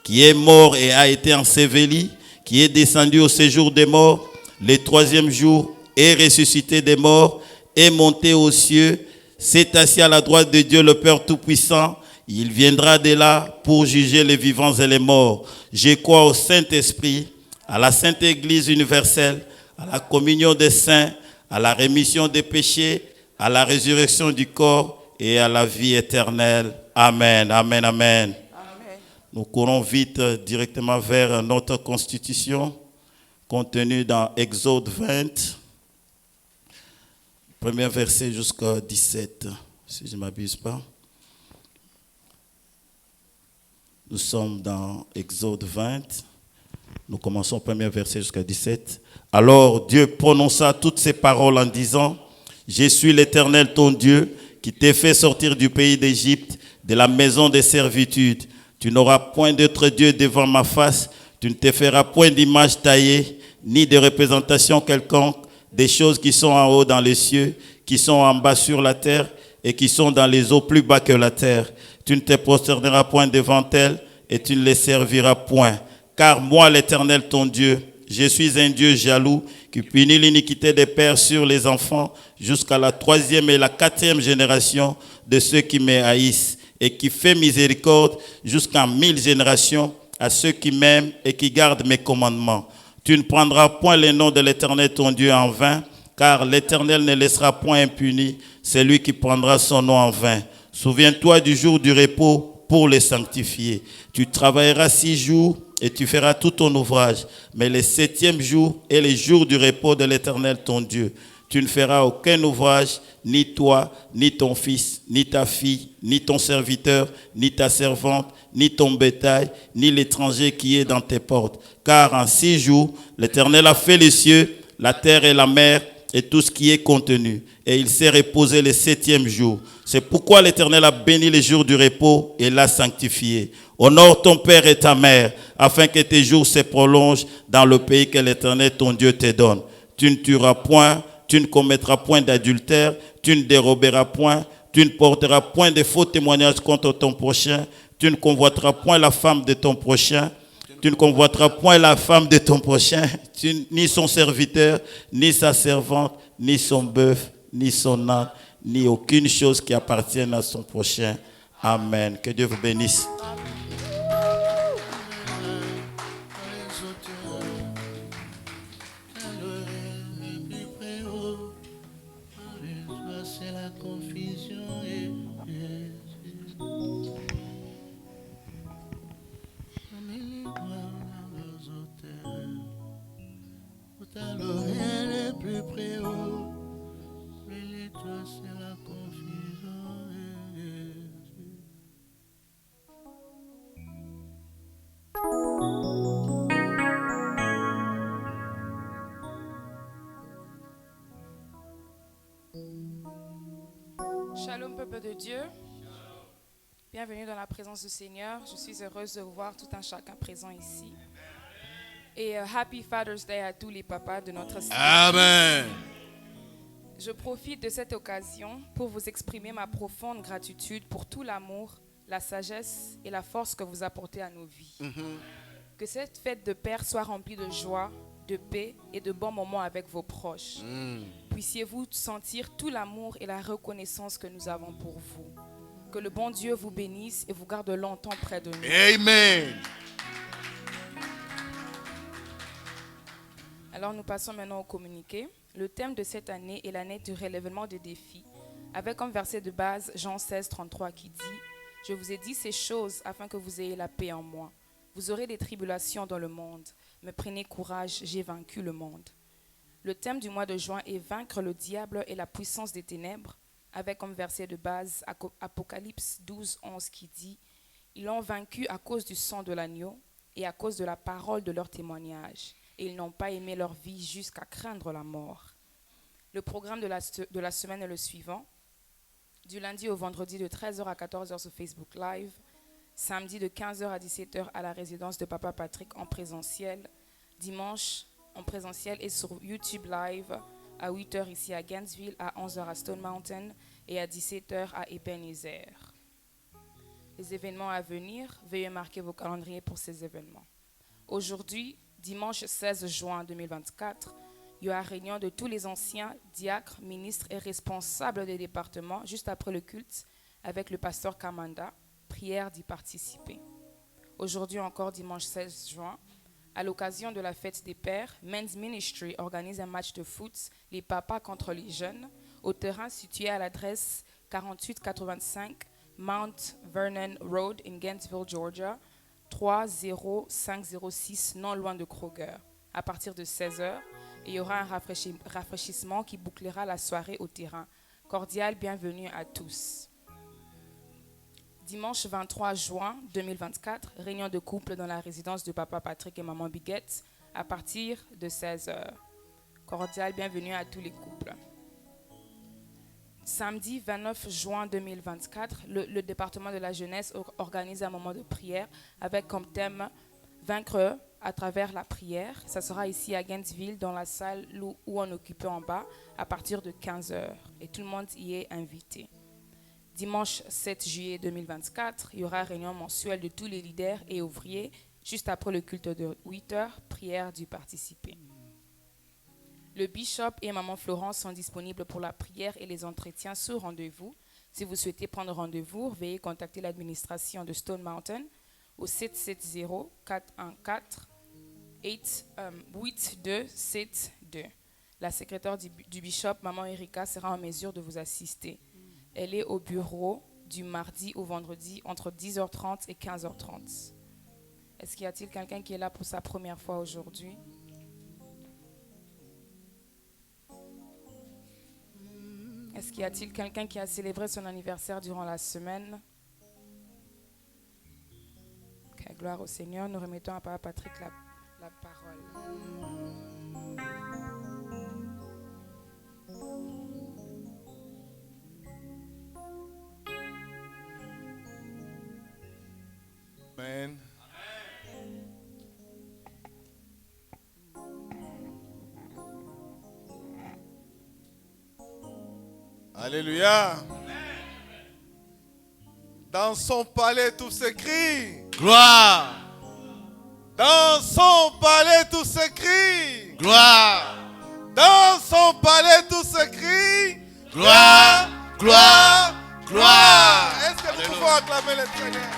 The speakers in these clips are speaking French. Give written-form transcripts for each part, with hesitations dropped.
qui est mort et a été enseveli, qui est descendu au séjour des morts, le troisième jour est ressuscité des morts, est monté aux cieux, s'est assis à la droite de Dieu le Père Tout-Puissant. Il viendra de là pour juger les vivants et les morts. Je crois au Saint-Esprit, à la Sainte Église universelle, à la communion des saints, à la rémission des péchés, à la résurrection du corps et à la vie éternelle. Amen, amen, amen. Amen. Nous courons vite directement vers notre constitution contenue dans Exode 20, premier verset jusqu'à 17, si je ne m'abuse pas. Nous sommes dans Exode 20. Nous commençons au premier verset jusqu'à 17. Alors Dieu prononça toutes ces paroles en disant: Je suis l'Éternel ton Dieu, qui t'ai fait sortir du pays d'Égypte, de la maison de servitude. Tu n'auras point d'autre Dieu devant ma face. Tu ne te feras point d'image taillée, ni de représentation quelconque des choses qui sont en haut dans les cieux, qui sont en bas sur la terre et qui sont dans les eaux plus bas que la terre. Tu ne te prosterneras point devant elles et tu ne les serviras point. Car moi, l'Éternel ton Dieu, je suis un Dieu jaloux qui punit l'iniquité des pères sur les enfants jusqu'à la 3e et la 4e génération de ceux qui me haïssent, et qui fait miséricorde jusqu'à 1000 générations à ceux qui m'aiment et qui gardent mes commandements. Tu ne prendras point le nom de l'Éternel ton Dieu en vain, car l'Éternel ne laissera point impuni celui qui prendra son nom en vain. Souviens-toi du jour du repos pour le sanctifier. Tu travailleras 6 jours et tu feras tout ton ouvrage. Mais le 7e jour est le jour du repos de l'Éternel ton Dieu. Tu ne feras aucun ouvrage, ni toi, ni ton fils, ni ta fille, ni ton serviteur, ni ta servante, ni ton bétail, ni l'étranger qui est dans tes portes. Car en 6 jours, l'Éternel a fait les cieux, la terre et la mer, et tout ce qui est contenu. Et il s'est reposé le 7e jour. C'est pourquoi l'Éternel a béni les jours du repos et l'a sanctifié. Honore ton père et ta mère, afin que tes jours se prolongent dans le pays que l'Éternel ton Dieu te donne. Tu ne tueras point, tu ne commettras point d'adultère, tu ne déroberas point, tu ne porteras point de faux témoignages contre ton prochain, tu ne convoiteras point la femme de ton prochain, tu ne convoiteras point la femme de ton prochain, ni son serviteur, ni sa servante, ni son bœuf, ni son âne, ni aucune chose qui appartienne à son prochain. Amen. Que Dieu vous bénisse. Shalom, peuple de Dieu. Bienvenue dans la présence du Seigneur. Je suis heureuse de vous voir tout un chacun présent ici. Et Happy Father's Day à tous les papas de notre cité. Amen. Je profite de cette occasion pour vous exprimer ma profonde gratitude pour tout l'amour, la sagesse et la force que vous apportez à nos vies. Que cette fête de Père soit remplie de joie, de paix et de bons moments avec vos proches. Puissiez-vous sentir tout l'amour et la reconnaissance que nous avons pour vous. Que le bon Dieu vous bénisse et vous garde longtemps près de nous. Amen. Alors nous passons maintenant au communiqué. Le thème de cette année est l'année du relèvement des défis, avec comme verset de base Jean 16, 33 qui dit « Je vous ai dit ces choses afin que vous ayez la paix en moi. Vous aurez des tribulations dans le monde, mais prenez courage, j'ai vaincu le monde. » Le thème du mois de juin est « Vaincre le diable et la puissance des ténèbres », avec comme verset de base Apocalypse 12, 11 qui dit « Ils l'ont vaincu à cause du sang de l'agneau et à cause de la parole de leur témoignage. Et ils n'ont pas aimé leur vie jusqu'à craindre la mort. » Le programme de la semaine est le suivant. Du lundi au vendredi de 13h à 14h sur Facebook Live. Samedi de 15h à 17h à la résidence de Papa Patrick en présentiel. Dimanche en présentiel et sur YouTube Live à 8h ici à Gainesville, à 11h à Stone Mountain et à 17h à Ebenezer. Les événements à venir, veuillez marquer vos calendriers pour ces événements. Aujourd'hui, dimanche 16 juin 2024, il y aura réunion de tous les anciens diacres, ministres et responsables des départements juste après le culte avec le pasteur Kamanda. Prière d'y participer. Aujourd'hui encore, dimanche 16 juin, à l'occasion de la fête des pères, Men's Ministry organise un match de foot, les papas contre les jeunes, au terrain situé à l'adresse 4885 Mount Vernon Road in Gainesville, Georgia, 30506, non loin de Kroger. À partir de 16h, il y aura un rafraîchissement qui bouclera la soirée au terrain. Cordial bienvenue à tous. Dimanche 23 juin 2024, réunion de couple dans la résidence de Papa Patrick et Maman Biguette à partir de 16h. Cordial bienvenue à tous les couples. Samedi 29 juin 2024, le département de la jeunesse organise un moment de prière avec comme thème « Vaincre à travers la prière ». Ça sera ici à Gainesville dans la salle où on occupait en bas à partir de 15h et tout le monde y est invité. Dimanche 7 juillet 2024, il y aura réunion mensuelle de tous les leaders et ouvriers juste après le culte de 8h, prière du participer. Le bishop et Maman Florence sont disponibles pour la prière et les entretiens sur rendez-vous. Si vous souhaitez prendre rendez-vous, veuillez contacter l'administration de Stone Mountain au 770-414-8272. La secrétaire du bishop, Maman Erika, sera en mesure de vous assister. Elle est au bureau du mardi au vendredi entre 10h30 et 15h30. Est-ce qu'il y a-t-il quelqu'un qui est là pour sa première fois aujourd'hui? Est-ce qu'il y a-t-il quelqu'un qui a célébré son anniversaire durant la semaine? Okay, gloire au Seigneur. Nous remettons à Papa Patrick la parole. Amen. Alléluia. Dans son palais, tout s'écrit. Gloire. Dans son palais, tout s'écrit. Gloire. Dans son palais, tout s'écrit. Gloire. Gloire. Gloire. Est-ce que nous pouvons acclamer le Seigneur?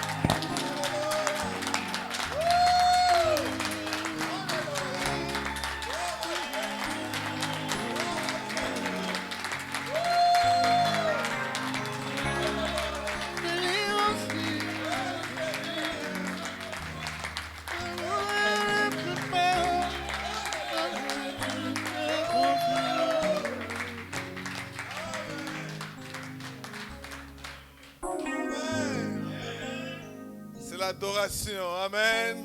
L'adoration, amen.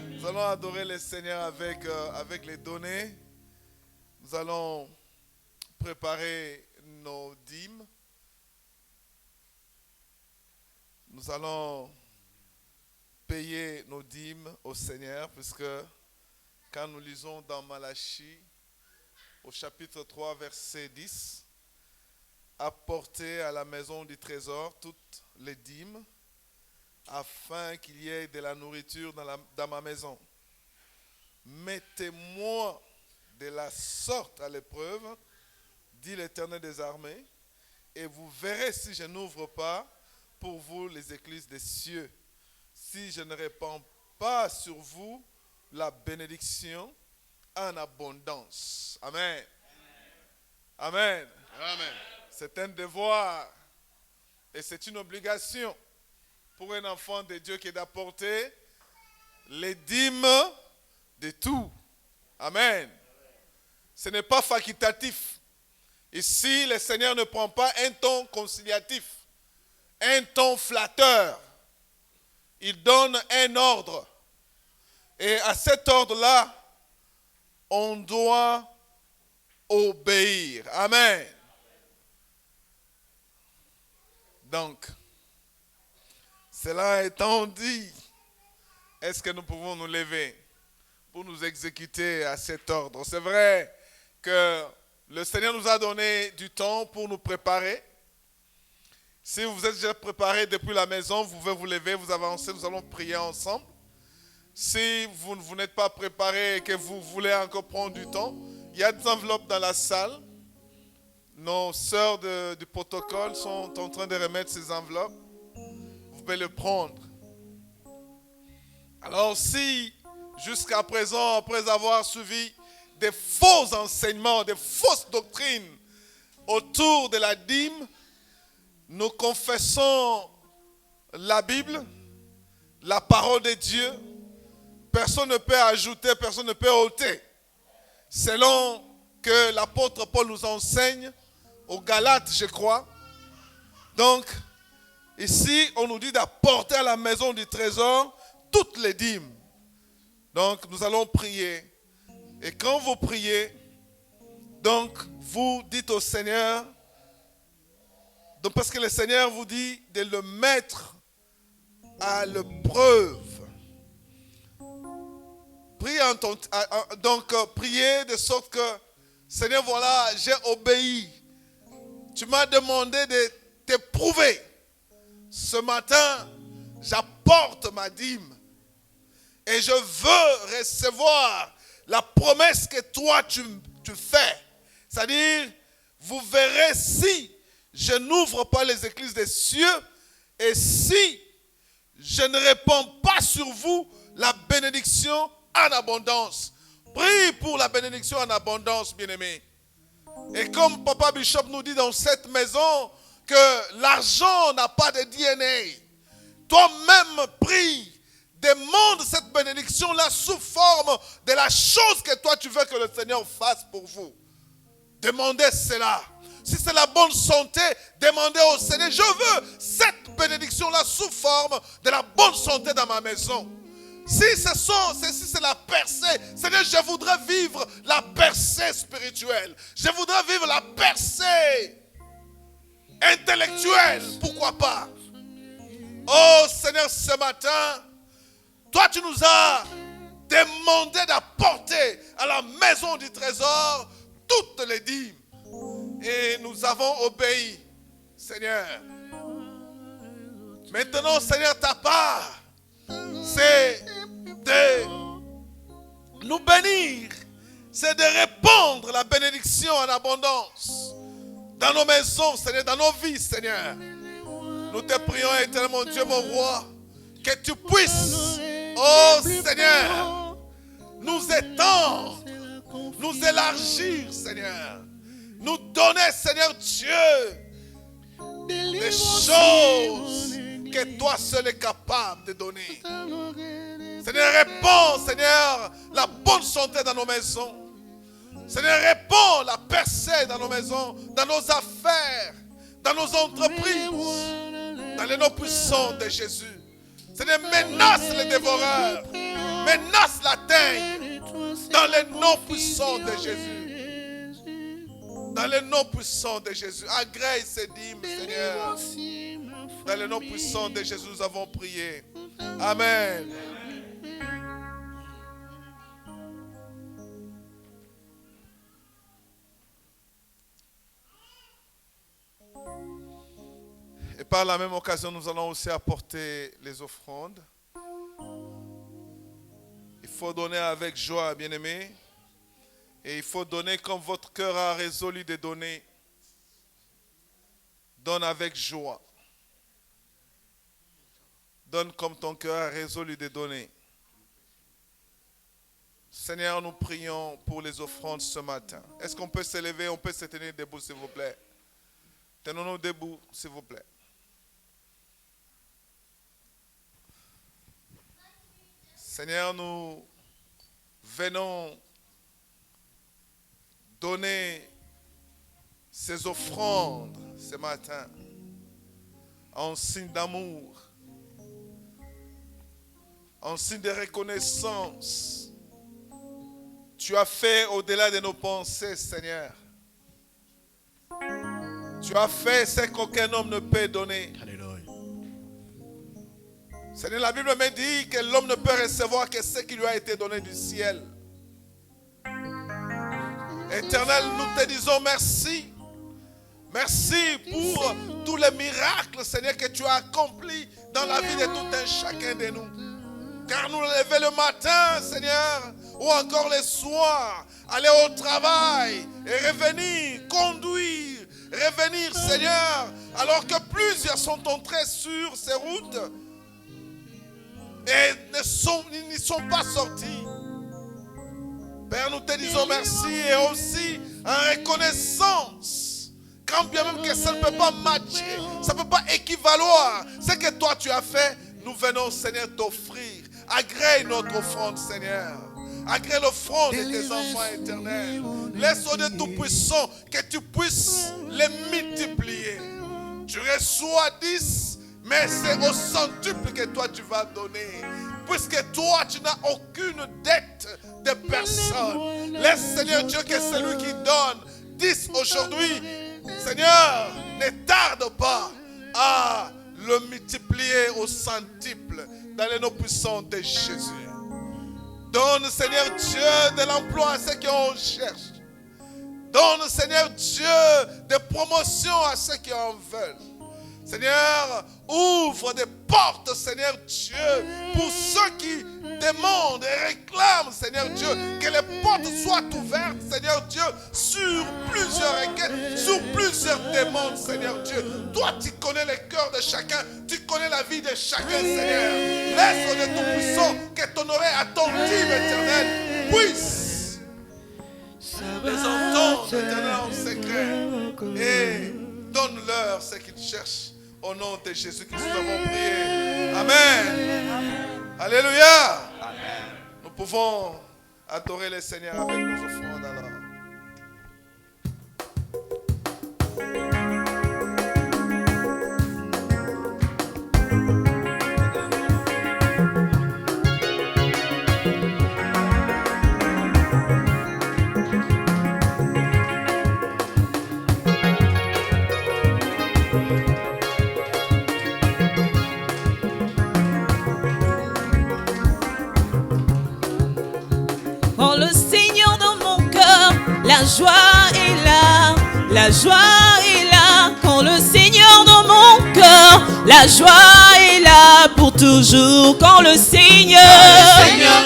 Nous allons adorer le Seigneur avec les données. Nous allons préparer nos dîmes. Nous allons payer nos dîmes au Seigneur, puisque quand nous lisons dans Malachie, au chapitre 3, verset 10, apportez à la maison du trésor toutes les dîmes, afin qu'il y ait de la nourriture dans ma maison. Mettez-moi de la sorte à l'épreuve, dit l'Éternel des armées, et vous verrez si je n'ouvre pas pour vous les écluses des cieux, si je ne répands pas sur vous la bénédiction en abondance. Amen. Amen. Amen. C'est un devoir et c'est une obligation pour un enfant de Dieu qui est d'apporter les dîmes de tout. Amen. Ce n'est pas facultatif. Ici, le Seigneur ne prend pas un ton conciliatif, un ton flatteur. Il donne un ordre. Et à cet ordre-là, on doit obéir. Amen. Donc, cela étant dit, est-ce que nous pouvons nous lever pour nous exécuter à cet ordre? C'est vrai que le Seigneur nous a donné du temps pour nous préparer. Si vous êtes déjà préparé depuis la maison, vous pouvez vous lever, vous avancer, nous allons prier ensemble. Si vous n'êtes pas préparé et que vous voulez encore prendre du temps, il y a des enveloppes dans la salle. Nos sœurs du protocole sont en train de remettre ces enveloppes. Vous pouvez le prendre. Alors si, jusqu'à présent, après avoir suivi des faux enseignements, des fausses doctrines autour de la dîme, nous confessons la Bible, la parole de Dieu. Personne ne peut ajouter, personne ne peut ôter. Selon que l'apôtre Paul nous enseigne, aux Galates, je crois. Donc, ici, on nous dit d'apporter à la maison du trésor toutes les dîmes. Donc, nous allons prier. Et quand vous priez, donc, vous dites au Seigneur, donc parce que le Seigneur vous dit de le mettre à l'épreuve. Priez de sorte que, Seigneur, voilà, j'ai obéi. Tu m'as demandé de t'éprouver. Ce matin, j'apporte ma dîme. Et je veux recevoir la promesse que toi tu fais. C'est-à-dire, vous verrez si je n'ouvre pas les écluses des cieux et si je ne répands pas sur vous la bénédiction en abondance. Prie pour la bénédiction en abondance, bien-aimé. Et comme Papa Bishop nous dit dans cette maison que l'argent n'a pas de DNA, toi-même prie, demande cette bénédiction-là sous forme de la chose que toi tu veux que le Seigneur fasse pour vous. Demandez cela. Si c'est la bonne santé, demandez au Seigneur, je veux cette bénédiction-là sous forme de la bonne santé dans ma maison. Si c'est la percée, Seigneur, je voudrais vivre la percée spirituelle. Je voudrais vivre la percée intellectuelle. Pourquoi pas? Oh Seigneur, ce matin, toi tu nous as demandé d'apporter à la maison du trésor toutes les dîmes. Et nous avons obéi, Seigneur. Maintenant, Seigneur, ta part, c'est de nous bénir, c'est de répandre la bénédiction en abondance dans nos maisons, Seigneur, dans nos vies, Seigneur. Nous te prions, éternel mon Dieu, mon roi, que tu puisses, oh Seigneur, nous étendre, nous élargir, Seigneur, nous donner, Seigneur Dieu, des choses que toi seul es capable de donner. Seigneur, réponds, Seigneur, la bonne santé dans nos maisons. Seigneur, réponds la percée dans nos maisons, dans nos affaires, dans nos entreprises, dans les noms puissants de Jésus. Seigneur, menace les dévoreurs, menace la terre, dans les noms puissants de Jésus. Dans les noms puissants de Jésus. Agrée ces dîmes, Seigneur. Dans les noms puissants de Jésus, nous avons prié. Amen. Et par la même occasion, nous allons aussi apporter les offrandes. Il faut donner avec joie, bien-aimés. Et il faut donner comme votre cœur a résolu de donner. Donne avec joie. Donne comme ton cœur a résolu de donner. Seigneur, nous prions pour les offrandes ce matin. Est-ce qu'on peut se lever, on peut se tenir debout, s'il vous plaît? Tenons-nous debout, s'il vous plaît. Seigneur, nous venons donner ces offrandes ce matin en signe d'amour, en signe de reconnaissance. Tu as fait au-delà de nos pensées, Seigneur. Tu as fait ce qu'aucun homme ne peut donner. Alléluia. Seigneur, la Bible me dit que l'homme ne peut recevoir que ce qui lui a été donné du ciel. Éternel, nous te disons merci. Merci pour tous les miracles, Seigneur, que tu as accomplis dans la vie de tout un chacun de nous. Car nous lever le matin, Seigneur, ou encore le soir, aller au travail et revenir, conduire, revenir, Seigneur, alors que plusieurs sont entrés sur ces routes et n'y sont pas sortis. Père, nous te disons merci et aussi en reconnaissance, quand bien même que ça ne peut pas matcher, ça ne peut pas équivaloir ce que toi tu as fait, nous venons, Seigneur, t'offrir. Agrée notre offrande, Seigneur. Agrée l'offrande de tes enfants éternels. Laisse au Dieu Tout-Puissant que tu puisses les multiplier. Tu reçois 10, mais c'est au centuple que toi tu vas donner. Puisque toi tu n'as aucune dette de personne. Laisse, Seigneur Dieu, que celui qui donne 10 aujourd'hui, Seigneur, ne tarde pas à le multiplier au centuple dans les noms puissants de Jésus. Donne, Seigneur Dieu, de l'emploi à ceux qui en cherchent. Donne, Seigneur Dieu, des promotions à ceux qui en veulent. Seigneur, ouvre des portes, Seigneur Dieu, pour ceux qui demandent et réclament, Seigneur Dieu, que les portes soient ouvertes, Seigneur Dieu, sur plusieurs requêtes, sur plusieurs demandes, Seigneur Dieu. Toi, tu connais le cœur de chacun, tu connais la vie de chacun, Seigneur. Laisse au Dieu Tout-Puissant que ton oreille attentive, éternelle, puisse les entendre, éternel, en secret, et donne-leur ce qu'ils cherchent. Au nom de Jésus que nous avons prié. Amen. Alléluia. Amen. Nous pouvons adorer le Seigneur avec nos offrandes alors. Oh, le Seigneur dans mon cœur, la joie est là, la joie est là. Quand le Seigneur dans mon cœur, la joie est là pour toujours. Quand le Seigneur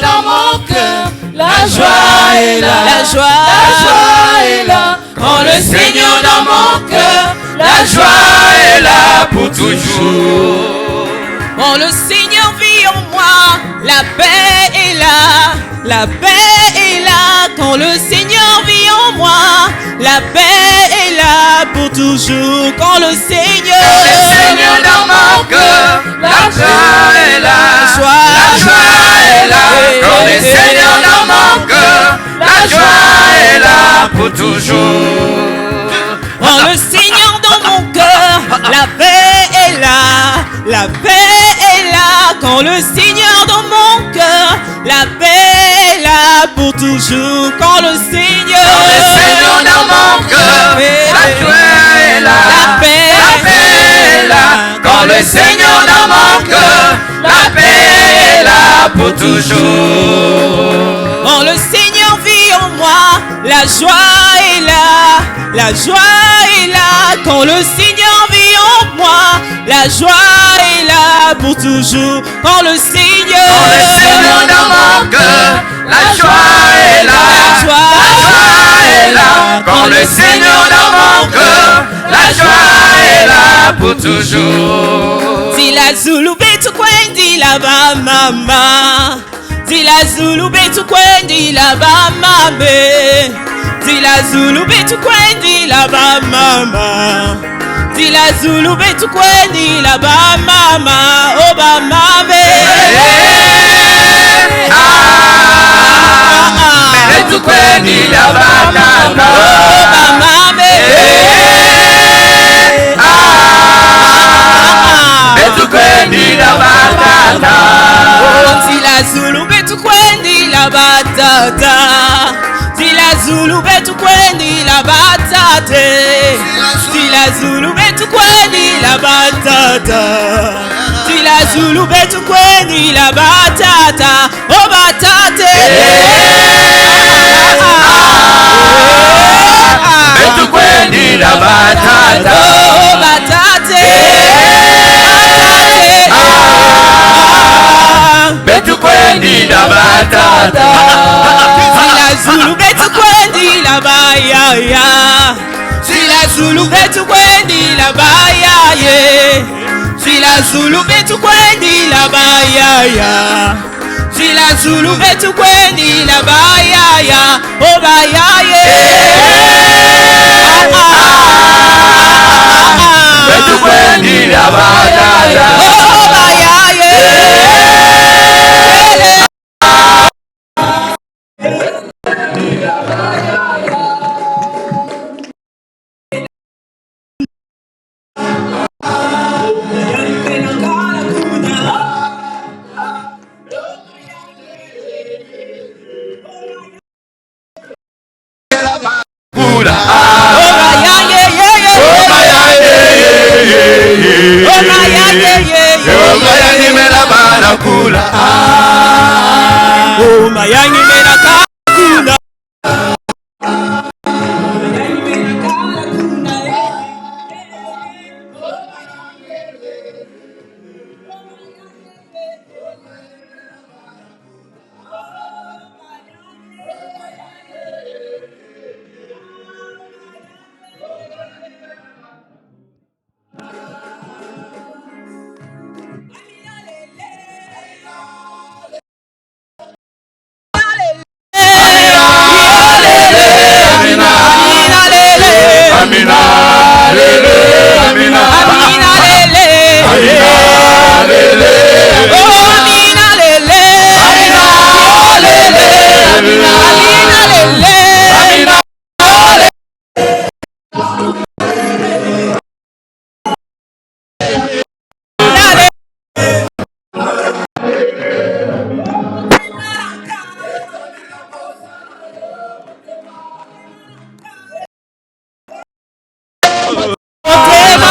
dans mon cœur, la joie est là, la joie est là. Quand le Seigneur dans mon cœur, la joie est là pour toujours. Quand le Seigneur vit en moi, la paix est là, la paix est là. Quand le Seigneur vit en moi, la paix est là pour toujours. Quand le Seigneur dans mon cœur, la joie est là, la joie est là. Quand le Seigneur dans mon cœur, la joie est là pour toujours. Quand le Seigneur dans mon cœur, la paix est là, la paix est là. Quand le Seigneur dans mon cœur, la paix est là pour toujours. Quand le Seigneur dans mon cœur, la joie est là, la paix est là. Quand le Seigneur dans mon cœur, la paix est là pour toujours. Quand le Seigneur vit en moi, la joie est là, la joie est là. Quand le Seigneur vit en moi, la joie est là pour toujours. Quand le Seigneur dans mon cœur, la joie est là, la joie est là. Quand le Seigneur dans mon cœur, la joie est là pour toujours. Si la Zulu betu kwendi la ba mama, si la Zulu betu kwendi la ba mabe, si la Zulu betu kwendi la ba mama, si la Zulu betu kwendi la ba mama, oh ba mabe. Betu kwendi la ba mama, oh ba mabe. Betu kwendi la batata. Si la Zulu betu kwendi la batata, si la Zulu betu kwendi la batate, si la Zulu betu kwendi la batata, si la Zulu betu kwendi la batata, oh batate. Betu kwendi la batata. batata. Oh batate. Betu kwendi la batata. Sila Zulu betu kwendi la bayaya. Sila Zulu betu kwendi la bayaya. Sila Zulu betu kwendi la bayaya. Sila Zulu betu kwendi la bayaya. Oh bayaya. Betu kwendi la batata. Oh bayaya. Kula. Oh bayaya. Oh bayaya. Oh bayaya. Oh bayaya mera bana kula. Oh mayangi mera kakuna. Amina lele, Amina, Amina lele, Amina lele, oh Amina lele, Amina lele, Amina, Amina lele, Amina lele.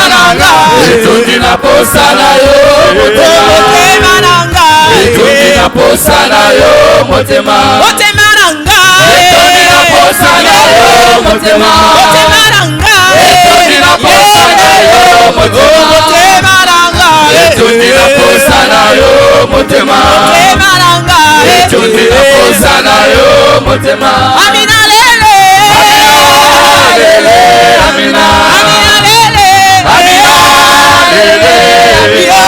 Etundi na posa na yo motema nanga. Etundi na posa na yo motema. motema nanga. Etundi na posa na yo motema. motema nanga. Etundi na posa na yo motema. motema nanga. Etundi na posa na yo motema. motema nanga. Etundi na posa na yo motema. Amina lele, Amina lele, Amina, Amina lele, Amina lele,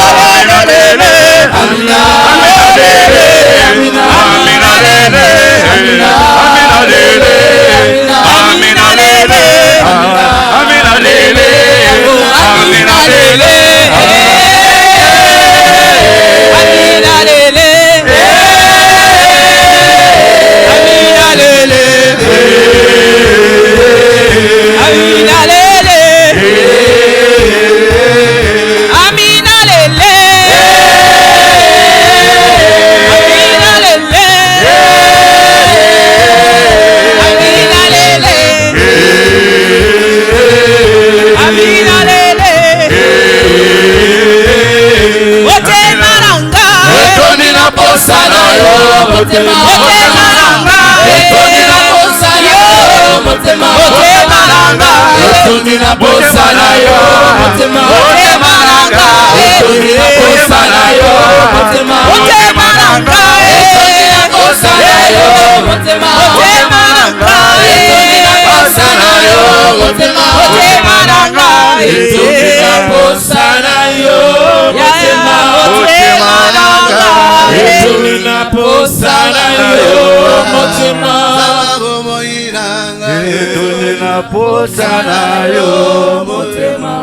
Amina lele, Amina, Amina lele, Amina, Amina lele, Amina, Amina lele, Amina lele, Amina lele, Amina lele, Amina lele, Amina lele, Amina lele, Amina lele, Amina lele, Amina lele, Amina lele, motema nanga, Etoni na posa na yo motema. motema nanga, Etoni na posa na yo motema. motema nanga, Etoni na posa na yo motema. motema nanga, Etoni na posa na yo motema. motema nanga, Etoni na posa na yo motema. motema nanga, Etoni na posa na yo motema. motema nanga, Etoni na posa na yo motema. motema nanga, Etoni na posa na yo motema. Etoni na posa na yo motema.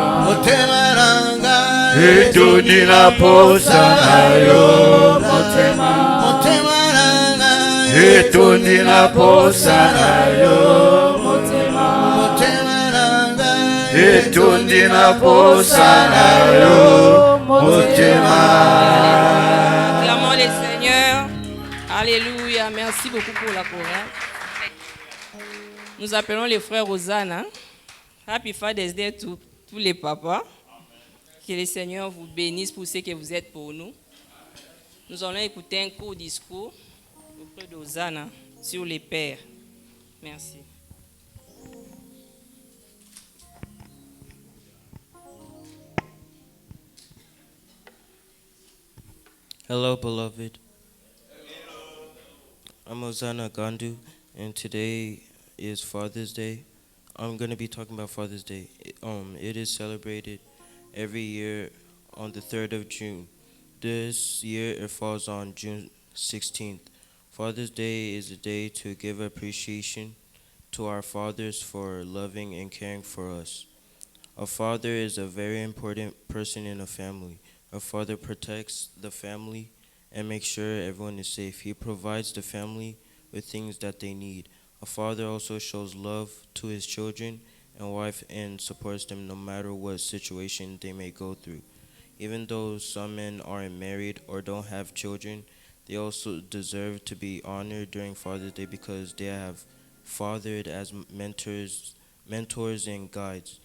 Etoni na posa na yo motema. Etoni na posa na yo motema. Etoni na posa na yo motema. Acclamons les Seigneurs. Alléluia. Merci beaucoup pour la chorale. Nous appelons les frères Hosanna. Happy Father's Day to tous les papas. Que le Seigneur vous bénisse pour ce que vous êtes pour nous. Nous allons écouter un court discours auprès de Hosanna sur les pères. Merci. Hello, beloved. I'm Ozana Gandu, and today is Father's Day. I'm going to be talking about Father's Day. It is celebrated every year on the 3rd of June. This year it falls on June 16th. Father's Day is a day to give appreciation to our fathers for loving and caring for us. A father is a very important person in a family. A father protects the family and makes sure everyone is safe. He provides the family with things that they need. A father also shows love to his children and wife and supports them no matter what situation they may go through. Even though some men aren't married or don't have children, they also deserve to be honored during Father's Day because they have fathered as mentors and guides.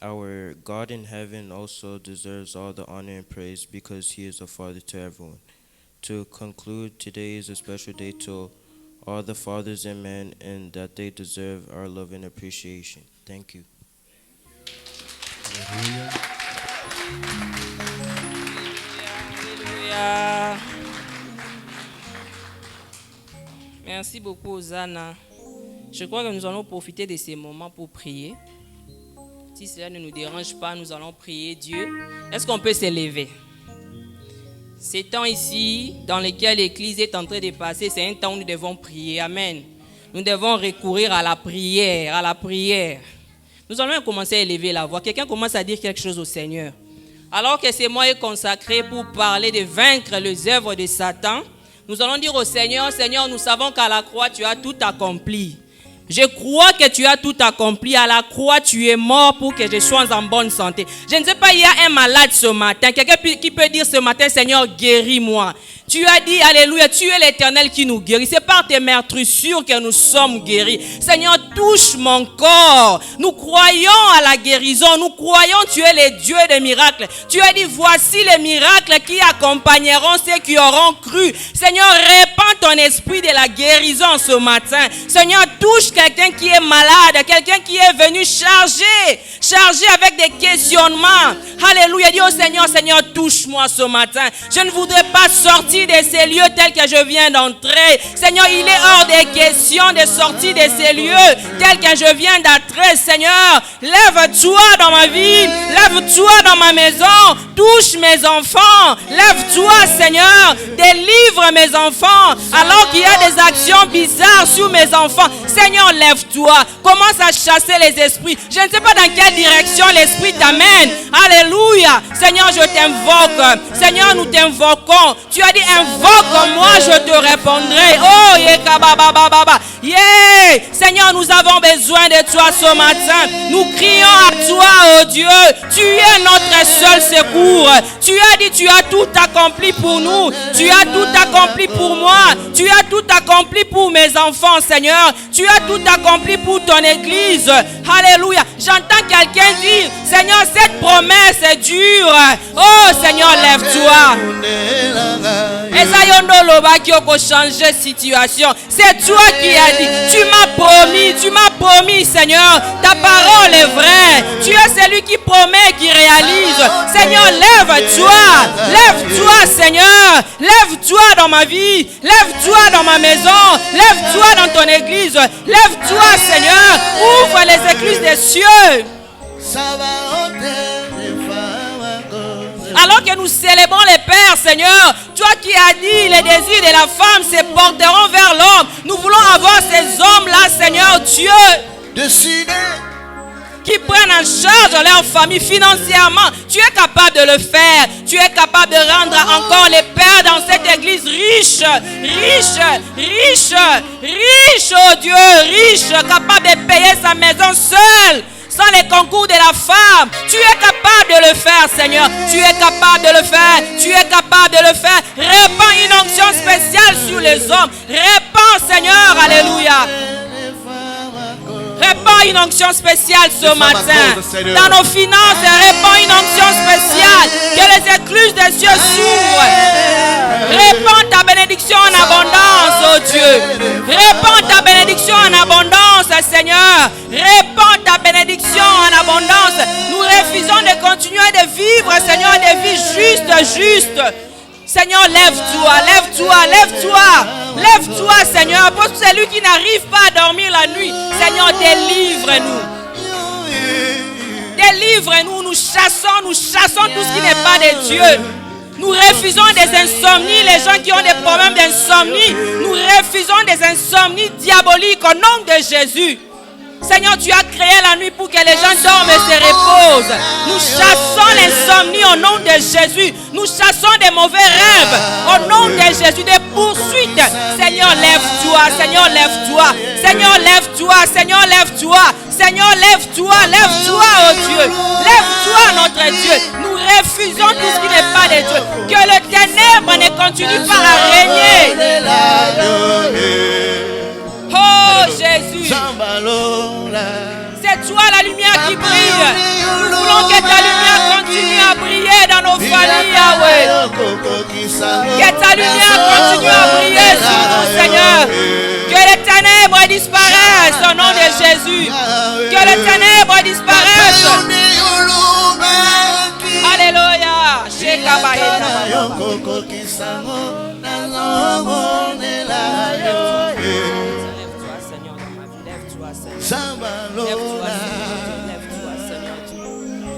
Our God in heaven also deserves all the honor and praise because he is a father to everyone. To conclude, today is a special day to all the fathers and men, and that they deserve our love and appreciation. Thank you. Alléluia. Merci beaucoup, Zana. Je crois que nous allons profiter de ces moments pour prier. Si cela ne nous dérange pas, nous allons prier Dieu. Est-ce qu'on peut s'élever? Ces temps ici, dans lesquels l'Église est en train de passer, c'est un temps où nous devons prier. Amen. Nous devons recourir à la prière, à la prière. Nous allons commencer à élever la voix. Quelqu'un commence à dire quelque chose au Seigneur. Alors que ce mois est consacré pour parler de vaincre les œuvres de Satan, nous allons dire au Seigneur, Seigneur, nous savons qu'à la croix, tu as tout accompli. Je crois que tu as tout accompli. À la croix, tu es mort pour que je sois en bonne santé. Je ne sais pas, il y a un malade ce matin. Quelqu'un qui peut dire ce matin, Seigneur, guéris-moi. Tu as dit, alléluia, tu es l'Éternel qui nous guérit. C'est par tes meurtrissures que nous sommes guéris. Seigneur, touche mon corps. Nous croyons à la guérison. Nous croyons, tu es le Dieu des miracles. Tu as dit, voici les miracles qui accompagneront ceux qui auront cru. Seigneur, répands ton esprit de la guérison ce matin. Seigneur, touche quelqu'un qui est malade, quelqu'un qui est venu chargé avec des questionnements. Alléluia, dis au Seigneur, Seigneur, touche-moi ce matin. Je ne voudrais pas sortir de ces lieux tels que je viens d'entrer. Seigneur, il est hors des questions de sortir de ces lieux tels que je viens d'entrer. Seigneur, lève-toi dans ma vie, lève-toi dans ma maison, touche mes enfants, lève-toi, Seigneur, délivre mes enfants alors qu'il y a des actions bizarres sur mes enfants. Seigneur, lève-toi, commence à chasser les esprits. Je ne sais pas dans quelle direction l'esprit t'amène. Alléluia. Seigneur, je t'invoque. Seigneur, nous t'invoquons. Tu as dit, invoque-moi, je te répondrai. Oh, yekababababa. Yeah. Seigneur, nous avons besoin de toi ce matin. Nous crions à toi, oh Dieu. Tu es notre seul secours. Tu as dit, tu as tout accompli pour nous. Tu as tout accompli pour moi. Tu as tout accompli pour mes enfants, Seigneur. Tu as tout accompli pour ton église. Alléluia. J'entends quelqu'un dire, Seigneur, cette promesse est dure. Oh Seigneur, lève-toi. Changer situation. C'est toi qui as dit. Tu m'as promis, Seigneur. Ta parole est vraie. Tu es celui qui promet et qui réalise. Seigneur, lève-toi. Lève-toi, Seigneur. Lève-toi dans ma vie. Lève-toi dans ma maison. Lève-toi dans ton église. Lève-toi, Seigneur. Ouvre les écluses des cieux. Alors que nous célébrons les pères, Seigneur, toi qui as dit les désirs de la femme se porteront vers l'homme. Nous voulons avoir ces hommes-là, Seigneur Dieu, qui prennent en charge leur famille financièrement. Tu es capable de le faire. Tu es capable de rendre encore les pères dans cette église riches, oh Dieu, riches, capable de payer sa maison seul. Sans les concours de la femme, tu es capable de le faire, Seigneur. Tu es capable de le faire. Tu es capable de le faire. Répands une onction spéciale sur les hommes. Répands, Seigneur, alléluia. Répands une onction spéciale ce matin. Dans nos finances, répands une onction spéciale. Que les écluses des cieux s'ouvrent. Répands ta bénédiction en abondance, oh Dieu. Répands ta bénédiction en abondance, Seigneur. Répands ta bénédiction en abondance. Nous refusons de continuer de vivre, Seigneur, des vies justes. Seigneur, lève-toi, lève-toi, lève-toi. Lève-toi, Seigneur, pour celui qui n'arrive pas à dormir la nuit. Seigneur, délivre-nous. Délivre-nous, nous chassons tout ce qui n'est pas de Dieu. Nous refusons des insomnies, les gens qui ont des problèmes d'insomnie. Nous refusons des insomnies diaboliques au nom de Jésus. Seigneur, tu as créé la nuit pour que les gens dorment et se reposent. Nous chassons l'insomnie au nom de Jésus. Nous chassons des mauvais rêves au nom de Jésus, des poursuites. Seigneur, lève-toi, Seigneur, lève-toi. Seigneur, lève-toi, Seigneur, lève-toi. Seigneur, lève-toi, lève-toi, oh Dieu. Lève-toi, notre Dieu. Nous refusons tout ce qui n'est pas de Dieu. Que le ténèbre ne continue pas à régner. Oh Jésus, c'est toi la lumière qui brille. Nous voulons que ta lumière continue à briller dans nos familles, Yahweh. Que ta lumière continue à briller sur nous, Seigneur. Que les ténèbres disparaissent au nom de Jésus. Que les ténèbres disparaissent. Alléluia.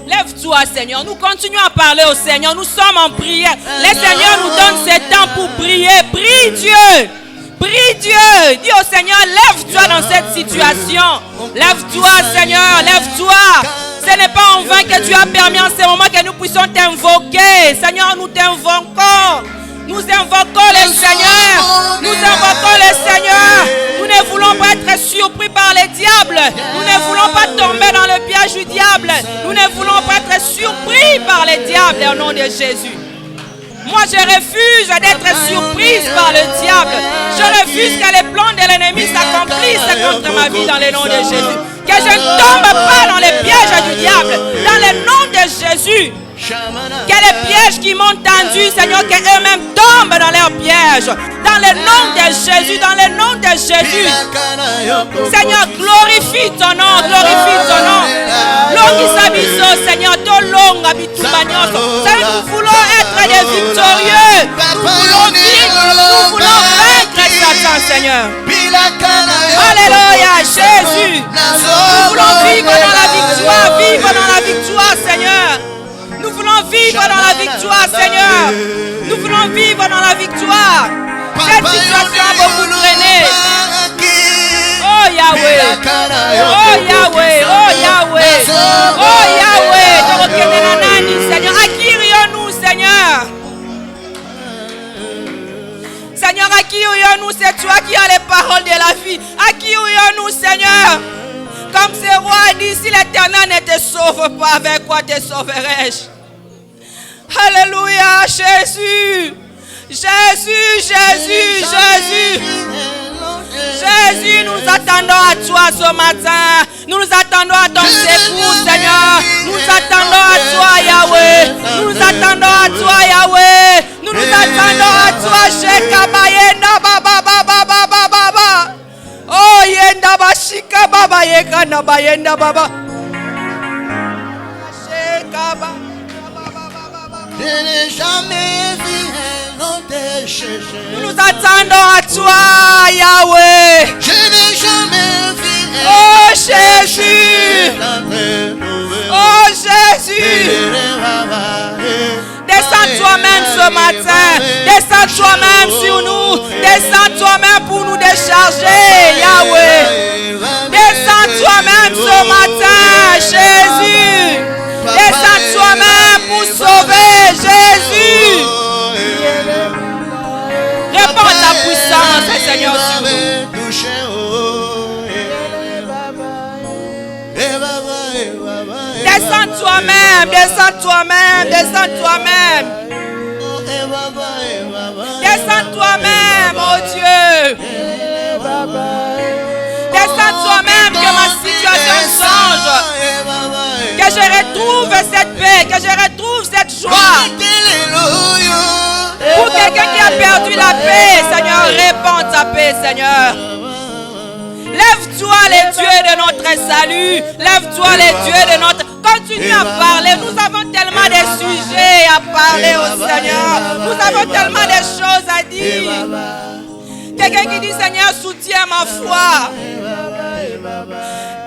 Lève-toi, Seigneur. Nous continuons à parler au Seigneur. Nous sommes en prière. Le Seigneur nous donne ce temps pour prier. Prie Dieu. Prie Dieu. Dis au Seigneur, lève-toi dans cette situation. Lève-toi, Seigneur. Lève-toi. Ce n'est pas en vain que tu as permis en ce moment que nous puissions t'invoquer. Seigneur, nous t'invoquons. Nous invoquons le Seigneur. Nous invoquons le Seigneur. Nous ne voulons pas être surpris par les diables. Nous ne voulons pas tomber dans le piège du diable. Nous ne voulons pas être surpris par les diables au nom de Jésus. Moi, je refuse d'être surprise par le diable. Je refuse que les plans de l'ennemi s'accomplissent contre ma vie dans le nom de Jésus. Que je ne tombe pas dans les pièges du diable. Dans le nom de Jésus. Que les pièges qui m'ont tendu, Seigneur, qu'eux-mêmes tombent dans leurs pièges. Dans le nom de Jésus, dans le nom de Jésus. Seigneur, glorifie ton nom, glorifie ton nom. Longisabiso, Seigneur, ton long habitumagnos. Seigneur, nous voulons être des victorieux. Nous voulons vivre, nous voulons vaincre Satan, Seigneur. Alléluia, Jésus. Nous voulons vivre dans la victoire, vivre dans la victoire, Seigneur. Nous voulons vivre dans la victoire, Seigneur. Nous voulons vivre dans la victoire. Cette situation a beaucoup traîné. Oh Yahweh. Oh Yahweh. Oh Yahweh. Oh Yahweh. Seigneur, acquirions-nous, Seigneur. Seigneur, acquirions-nous. C'est toi qui as les paroles de la vie. Acquirions-nous, Seigneur. Comme ce roi dit, si l'Éternel ne te sauve pas, avec quoi te sauverai-je? Alléluia, Jésus. Jésus, Jésus, Jésus. Jésus, nous attendons à toi ce matin. Nous nous attendons à ton secours, Seigneur. Nous nous attendons à toi, Yahweh. Nous nous attendons à toi, Yahweh. Nous nous attendons à toi, Shekabayenda Baba Baba Baba Baba. Oh, Yenda Bashika Baba Yekana Bayenda Baba. Shekaba. Je n'ai jamais vu un autre chercher. Nous nous attendons à toi, Yahweh. Je n'ai jamais vu un Oh Jésus. Oh Jésus. Descends toi-même ce matin. Descends toi-même sur nous. Descends toi-même pour nous décharger, Yahweh. Descends toi-même ce matin, Jésus. Descends toi-même pour sauver, Jésus. Répands ta puissance, Seigneur, sur nous. Descends toi-même, descends toi-même, descends toi-même. Descends toi-même, oh Dieu. Descends toi-même que ma situation change. Que je retrouve cette paix, que je retrouve cette joie. Pour quelqu'un qui a perdu la paix, Seigneur, répands ta paix, Seigneur. Lève-toi les dieux de notre salut. Lève-toi les dieux de notre... Continue à parler. Nous avons tellement de sujets à parler au Seigneur. Nous avons tellement de choses à dire. Quelqu'un qui dit Seigneur, soutiens ma foi.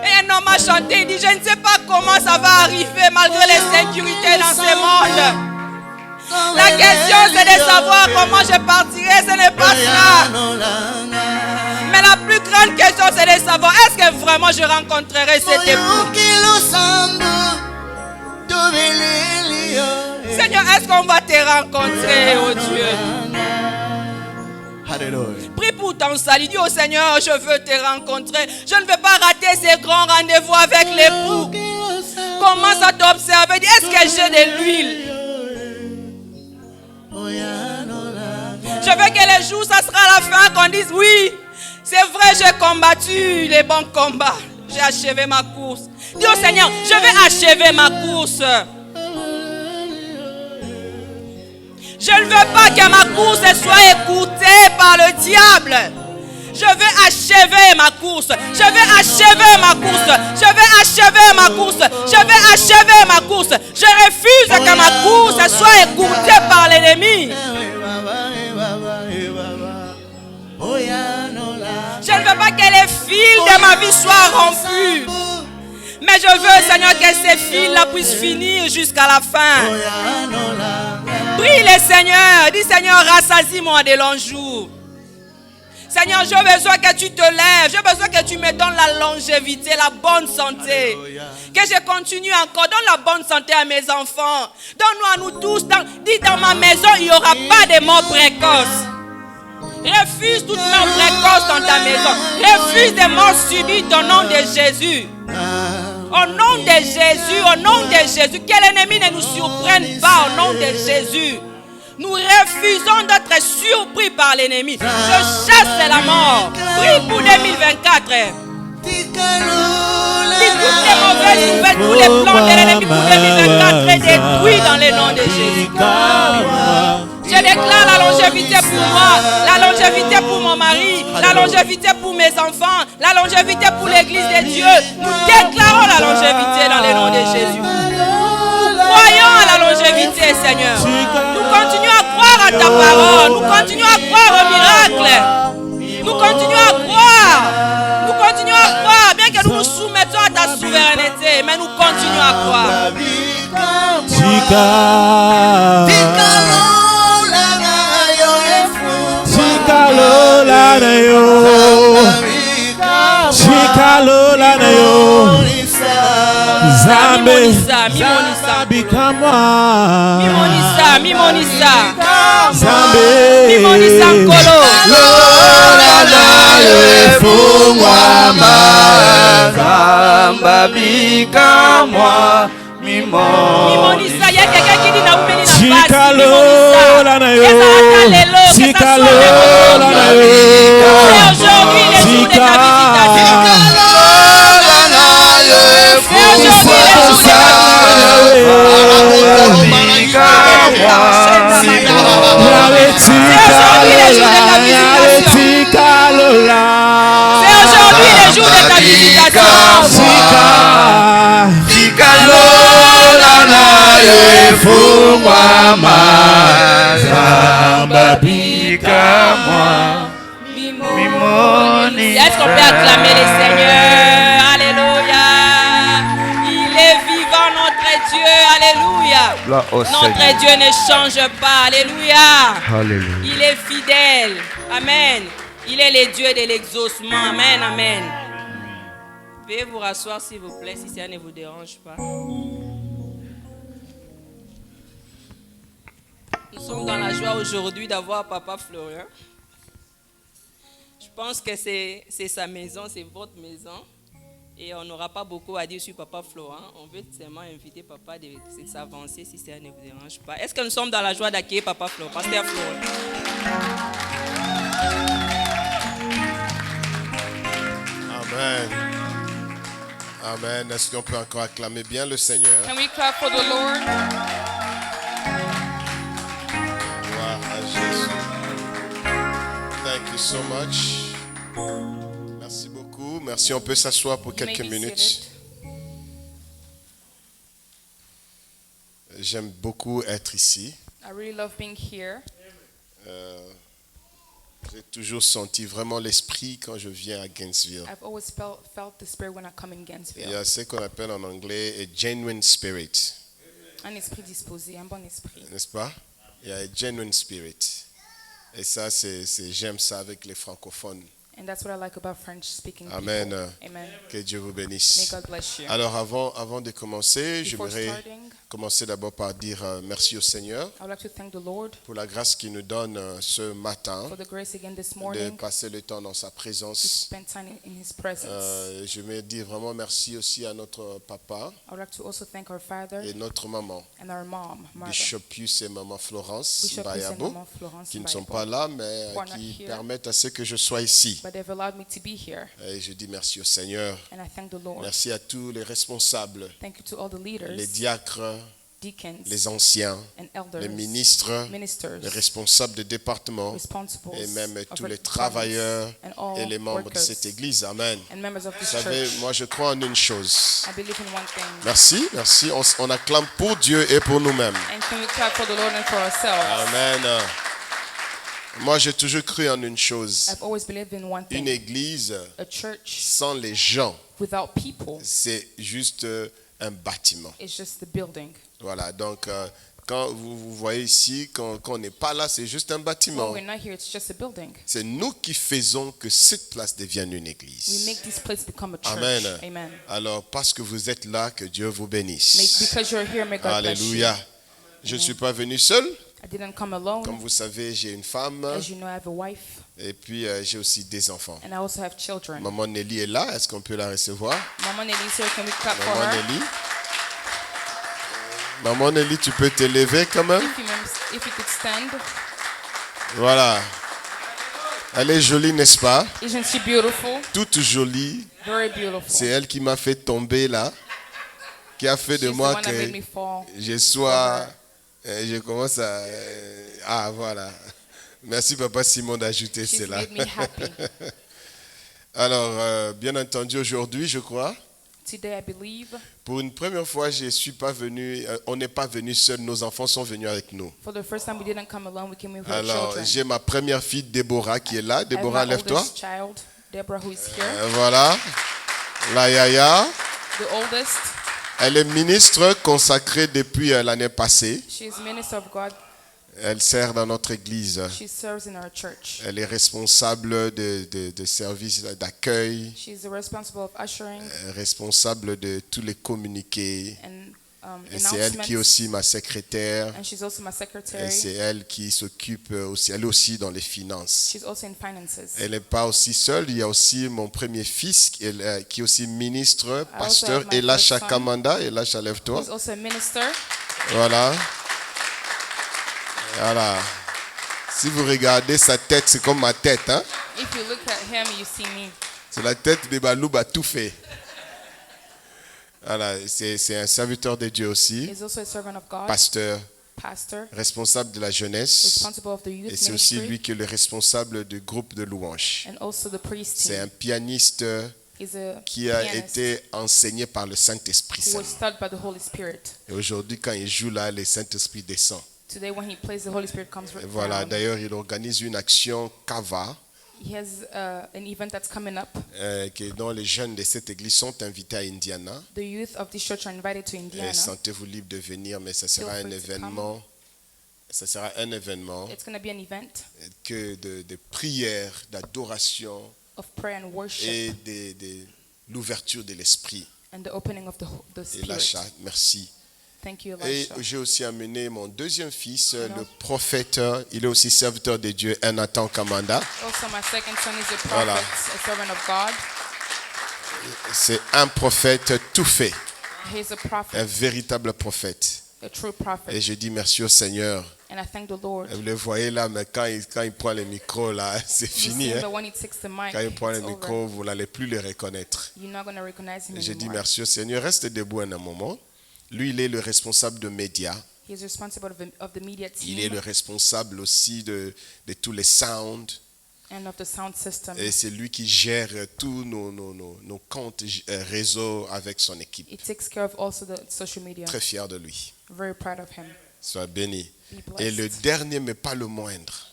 Et un homme a chanté, il dit je ne sais pas comment ça va arriver malgré les sécurités dans ce monde. La question c'est de savoir comment je partirai, ce n'est pas ça. Mais la plus grande question c'est de savoir est-ce que vraiment je rencontrerai cet époux. Seigneur, est-ce qu'on va te rencontrer, oh Dieu? Prie pour ton salut. Dis au Seigneur, je veux te rencontrer. Je ne veux pas rater ces grands rendez-vous avec l'époux. Commence à t'observer. Dis, est-ce que j'ai de l'huile? Je veux que les jours, ça sera la fin qu'on dise oui. C'est vrai, j'ai combattu les bons combats. J'ai achevé ma course. Dis au Seigneur, je vais achever ma course. Je ne veux pas que ma course soit écoutée par le diable. Je vais achever ma course. Je vais achever ma course. Je vais achever ma course. Je vais achever ma course. Je refuse que ma course soit écoutée par l'ennemi. Je ne veux pas que les fils de ma vie soient rompus. Mais je veux, Seigneur, que ces fils-là puissent finir jusqu'à la fin. Prie le Seigneur. Dis, Seigneur, rassasie-moi de longs jours. Seigneur, j'ai besoin que tu te lèves. J'ai besoin que tu me donnes la longévité, la bonne santé. Que je continue encore. Donne la bonne santé à mes enfants. Donne-nous à nous tous. Dis, dans ma maison, il n'y aura pas de mort précoce. Refuse toute mort précoce dans ta maison. Refuse des morts subites au nom de Jésus. Au nom de Jésus, au nom de Jésus, que l'ennemi ne nous surprenne pas au nom de Jésus. Nous refusons d'être surpris par l'ennemi. Je chasse la mort. Prie pour 2024. Dis toutes les mauvaises nouvelles, tous les plans de l'ennemi pour 2024 est détruit dans le nom de Jésus. Je déclare la longévité pour moi, la longévité pour mon mari, la longévité pour mes enfants, la longévité pour l'église de Dieu. Nous déclarons la longévité dans le nom de Jésus. Nous croyons à la longévité, Seigneur. Nous continuons à croire à ta parole. Nous continuons à croire au miracle. Nous continuons à croire. Nous continuons à croire, bien que nous nous soumettons à ta souveraineté, mais nous continuons à croire. Il y a quelqu'un qui dit aujourd'hui les jours de ta Est-ce qu'on peut acclamer les seigneurs? Alléluia. Il est vivant, notre Dieu. Alléluia. Notre Dieu ne change pas. Alléluia. Alléluia. Il est fidèle. Amen. Il est le Dieu de l'exaucement. Amen. Amen. Veuillez vous rasseoir s'il vous plaît, si ça ne vous dérange pas. Nous sommes dans la joie aujourd'hui d'avoir Papa Florian. Je pense que c'est sa maison, c'est votre maison. Et on n'aura pas beaucoup à dire sur Papa Florian. On veut seulement inviter Papa de s'avancer si ça ne vous dérange pas. Est-ce que nous sommes dans la joie d'accueillir Papa Florian? Pasteur Florian. Amen. Amen. Est-ce qu'on peut encore acclamer bien le Seigneur? Can we clap for the Lord? Gloire à Jésus. Thank you so much. Merci beaucoup. Merci, on peut s'asseoir pour quelques minutes. J'aime beaucoup être ici. I really love being here. J'ai toujours senti vraiment l'esprit quand je viens à Gainesville. I've always felt the spirit when I come in Il y Gainesville. a ce qu'on appelle en anglais a genuine spirit, Un esprit disposé, un bon esprit. n'est-ce pas? Il y a a genuine spirit. Et ça, j'aime ça avec les francophones. And that's what I like about French-speaking Amen. people. Amen. Que Dieu vous May bénisse. God bless you. Alors avant de commencer, Before j'aimerais starting, commencer d'abord par dire merci au Seigneur I would like to thank the Lord pour la grâce qu'il nous donne ce matin for the grace again this de morning passer le temps dans sa to présence. spend time in His presence. Je veux dire vraiment merci aussi à notre papa I would like to also thank our father et notre maman, and our mom, mother, Bishop Pius et maman Florence Bishop Chris and Bayabo, Maman Florence qui ne sont Bayabo. pas là, mais Who are not qui here. permettent à ce que je sois ici. But they've allowed me to be here, Et je dis merci au Seigneur. and I thank the Lord. Merci à tous les responsables, Thank you to all the leaders, les diacres, deacons, les anciens, and elders, les ministres, ministers, les responsables de département responsibles et même of tous our les province, travailleurs and all et les membres de workers cette église. Amen. and members of Vous this savez, church. moi je crois en une chose. I believe in one thing. Merci, merci. On acclame pour Dieu et pour nous-mêmes. And can we clap for the Lord and for ourselves? Amen. Moi j'ai toujours cru en une chose. I've always believed in one Une thing. église A church sans les gens, without people c'est juste un bâtiment. is just the building. Voilà, donc quand vous voyez ici, quand on n'est pas là, c'est juste un When bâtiment. we're not here, it's just a building. C'est nous qui faisons que cette place devienne une We église. make this place become a church. Amen. Amen. Alors, parce que vous êtes là, que Dieu vous bénisse. Because you're here, may God bless you. Alléluia. Je ne suis pas venu seul. I didn't come alone. Comme vous savez, j'ai une femme As you know, I have a wife, et puis j'ai aussi des enfants. and I also have children. Maman Nelly est là. Est-ce qu'on peut la recevoir? Maman Nelly's here. Can we clap for Maman her? Nelly. Maman Nelly, tu peux t'élever quand même? If you could stand. Voilà. Elle est jolie, n'est-ce pas? Isn't she beautiful? Toute jolie. Very beautiful. C'est elle qui m'a fait tomber là, qui a fait de She's the moi one that made me que fall. je sois... je commence à... ah, voilà. Merci Papa Simon d'ajouter She's cela. made me happy. Alors, bien entendu, aujourd'hui, je crois, Today, I believe, pour une première fois, je suis pas venu, on n'est pas venu seul, nos enfants sont venus avec nous. for the first time, we didn't come alone. We came with our Alors, children. j'ai ma première fille, Déborah, qui est là. I have Déborah, my lève-toi. oldest child, Deborah, who is here. Voilà. La Yaya. The oldest. Elle est ministre consacrée depuis l'année passée. She is minister of God. Elle sert dans notre église. She serves in our church. Elle est responsable de services d'accueil, She's responsible of ushering responsable de tous les communiqués. and Et c'est elle qui est announcements. aussi ma secrétaire. And she's also my Et secretary. c'est elle qui s'occupe aussi, elle est aussi dans les finances. She's also in finances. Elle n'est pas aussi seule, il y a aussi mon premier fils qui est aussi ministre, I also pasteur have my Elasha first son. Kamanda. Elasha, lève-toi. He's also a minister. Voilà. Voilà. Si vous regardez sa tête, c'est comme ma tête. Hein? If you look at him, you see me. C'est la tête de Balouba tout fait. Voilà, c'est un serviteur de Dieu aussi, He's also a servant of God, pasteur, pastor, responsable de la jeunesse. responsible of the youth Et c'est aussi ministry, lui qui est le responsable du groupe de louanges. and also the priest C'est team. un pianiste He's a qui a pianist été enseigné par le Saint-Esprit. who was seulement. taught by the Holy Spirit. Et aujourd'hui, quand il joue là, le Saint-Esprit descend. Today, when he plays, the Holy Spirit comes Et voilà, down. d'ailleurs, il organise une action Kava, He has an event that's coming up. dont les jeunes de cette église sont invités à Indiana. The youth of this church are invited to Et Indiana. sentez-vous libre de venir, mais ça sera Feel un free to come. événement. Ça sera un événement It's going to be an event que de prière, d'adoration of prayer and worship et de l'ouverture de l'esprit. and the opening of the Et Spirit. l'achat, merci. Thank you, Et Elisha. j'ai aussi amené mon deuxième fils, le prophète. Il est aussi serviteur de Dieu, Nathan Kamanda. Also, my second son is a prophet, Voilà. a servant of God. C'est un prophète tout fait, He's a un prophet, véritable prophète. a true Et prophet. je dis merci au Seigneur. And I thank the Lord. Vous le voyez là, mais quand il prend le micro, là, c'est You fini. see Hein? that when he takes the mic, Quand il prend le it's over. micro, vous n'allez plus le reconnaître. You're not going to recognize him Et je dis anymore. merci au Seigneur. Reste debout un moment. Lui, il est le responsable de médias. He's responsible of the media Il est le team responsable aussi de tous les sounds. and of the sound system. Et c'est lui qui gère tous nos comptes réseaux avec son équipe. He takes care of also the social media. Très fier de lui. Very proud of him. Sois béni. Be Et le blessed. dernier, mais pas le moindre.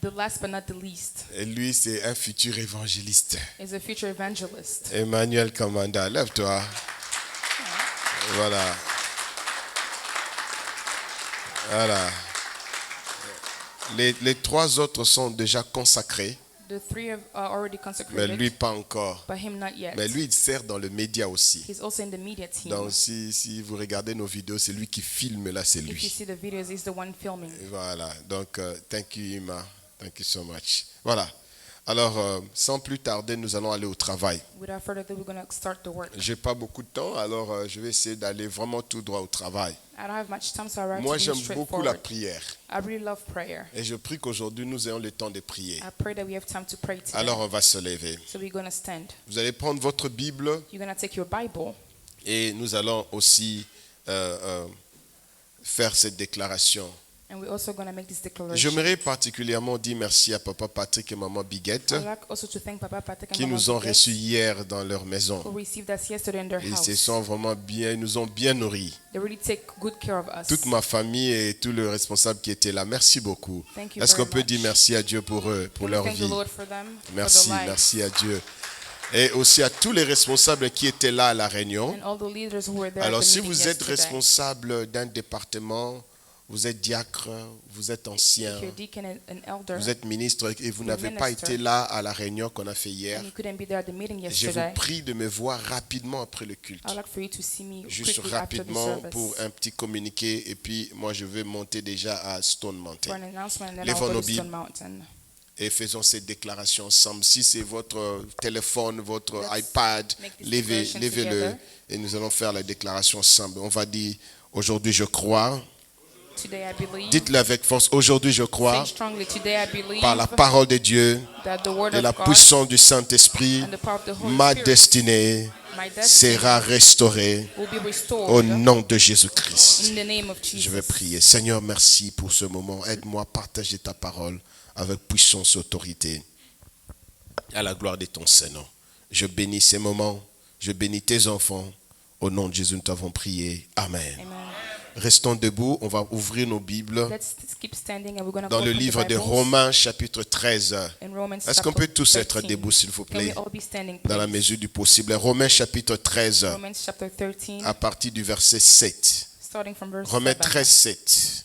The last but not the least Et lui, c'est un futur évangéliste. is a future evangelist. Emmanuel Kamanda, lève-toi. Voilà. Voilà. Les trois autres sont déjà consacrés, The three are already mais consecrated, lui pas encore. but him not yet. Mais lui, il sert dans le média aussi. He's also in the media team. Donc si vous regardez nos vidéos, c'est lui qui filme là, c'est If you lui. see the videos, he's the one filming. Voilà. Donc, thank you, Ima. Thank you so much. Voilà. Alors, sans plus tarder, nous allons aller au travail. Without further ado, we're going to start the work. J'ai pas beaucoup de temps, alors je vais essayer d'aller vraiment tout droit au travail. I don't have much time, so I Moi, to j'aime be beaucoup la straightforward. prière. I really love prayer. Et je prie qu'aujourd'hui, nous ayons le temps de prier. I pray that we have time to pray today. Alors, on va se lever. So we're going to stand. Vous allez prendre votre Bible You're going to take your Bible, et nous allons aussi faire cette déclaration. and we're also going to make this declaration. J'aimerais particulièrement dire merci à Papa Patrick et Maman Biguette I'd like also to thank Papa Patrick and qui Mama nous ont Biguette, reçus hier dans leur maison. who received us yesterday in their Ils house. se sont vraiment bien, ils nous ont bien nourris. They really take good care of us. Toute ma famille et tous les responsables qui étaient là, merci beaucoup. Thank you Est-ce qu'on very peut much. dire merci à Dieu pour eux, pour Can we leur thank the vie? Lord for them, Merci, for their lives, merci à Dieu. Et aussi à tous les responsables qui étaient là à la réunion. and all the leaders who were there Alors at the si meeting vous êtes yesterday. responsable d'un département, vous êtes diacre, vous êtes ancien, If you're a deacon and an elder, vous êtes ministre et vous You're n'avez pas minister. été là à la réunion qu'on a fait hier, and you couldn't be there at the meeting je vous yesterday, prie de me voir rapidement après le culte. I'd like for you to see me Juste quickly after the rapidement service pour un petit communiqué et puis moi je vais monter déjà à Stone for Mountain. an announcement, and then Lèvons I'll nos go to Stone Bibles. Mountain. Et faisons cette déclaration ensemble. Si c'est votre téléphone, votre Let's iPad, make this levez-le declaration together. et nous allons faire la déclaration ensemble. On va dire aujourd'hui je crois. Today I believe. Dites-le avec force. Aujourd'hui je crois Say strongly, today I believe par la parole de Dieu that the word et of la God puissance du Saint-Esprit, and the power of the Holy ma Spirit, destinée my destiny, sera restaurée will be restored au nom de Jésus-Christ. in the name of Je vais Jesus. prier. Seigneur, merci pour ce moment. Aide-moi à partager ta parole avec puissance et autorité. À la gloire de ton Saint-Nom. Je bénis ces moments. Je bénis tes enfants. Au nom de Jésus, nous t'avons prié. Amen. Amen. Restons debout. On va ouvrir nos Bibles Let's keep standing, and we're going to dans le open livre the de Bibles Romains, chapitre 13. in Romans Est-ce qu'on chapter peut tous être 13. debout, s'il vous Can we plaît, all be standing, dans la please? mesure du possible? Romains, chapitre 13, Romans chapter 13, à partir du verset 7. starting from verse Romains 7. 13, 7.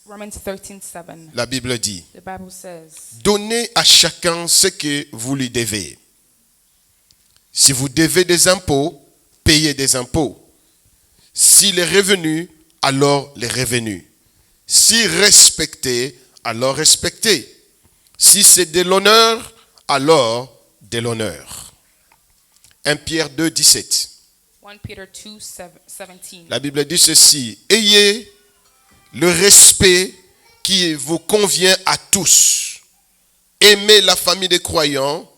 Romans 13, 7. La Bible dit: The Bible says, donnez à chacun ce que vous lui devez. Si vous devez des impôts, payez des impôts. Si les revenus, alors les revenus. Si respectez, alors respectez. Si c'est de l'honneur, alors de l'honneur. 1 Pierre 2, 17. 1 Peter 2, 17. La Bible dit ceci: ayez le respect qui vous convient à tous. Aimez la famille des croyants.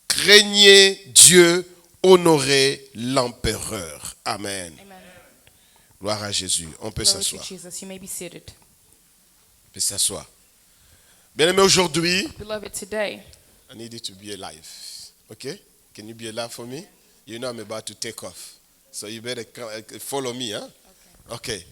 Craignez Dieu. Honorez l'empereur. Amen. Amen. Gloire à Jésus. On peut Glory to s'asseoir. Jesus. You may be seated. On peut s'asseoir. Bien aimé, aujourd'hui, Beloved, today, I need you to be alive. Okay? Can you be alive for me? You know I'm about to take off. So you better follow me. Hein? Okay.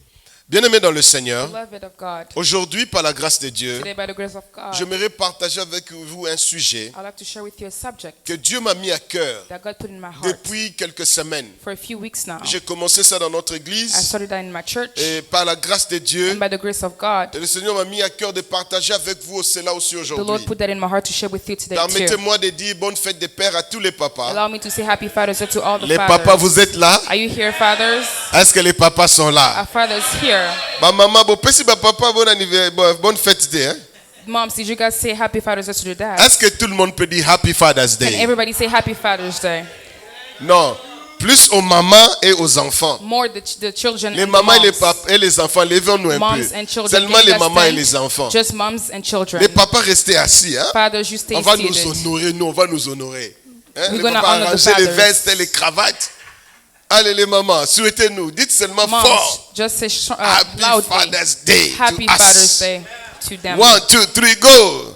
Bien aimé dans le Seigneur, beloved of God, aujourd'hui, par la grâce de Dieu, today by the grace of God, j'aimerais partager avec vous un sujet I'd like to share with you a subject que Dieu m'a mis à cœur that God put in my heart depuis quelques semaines. for a few weeks now. J'ai commencé ça dans notre I église started that in my church, et par la grâce de Dieu, and by the grace of God, le Seigneur m'a mis à cœur de partager avec vous cela aussi the aujourd'hui. Lord put that in my heart to share with you today too. Permettez-moi de dire bonne fête des pères à tous les papas. Allow me to say happy Father's Day to all the Les fathers. papas, vous êtes là? Are you here, fathers? Est-ce que les papas sont là? Our fathers here. Ma maman, papa, bon anniversaire, bonne fête day. Hein? Moms, did you guys say happy Father's Day to your dad? Est-ce que tout le monde peut dire Happy Father's Can Day? everybody say happy Father's Day? Non, plus aux mamans et aux enfants. More the children Les and the mamans et les, moms. papas, et les enfants, levons-nous un Moms peu. and children. Seulement Can you les guys mamans et stand? les enfants. Just moms and children. Les papas, restez assis. Hein? Fathers, you stay On va nous seated. honorer, nous, on va nous honorer. Hein? We're Les gonna papas, honor the arrangez les fathers. vestes et les cravates. Allez les mamans, souhaitez-nous. Dites seulement Moms, fort. just say Happy loudly. Father's Day Happy to us. Father's Day to them. 1, 2, 3, go.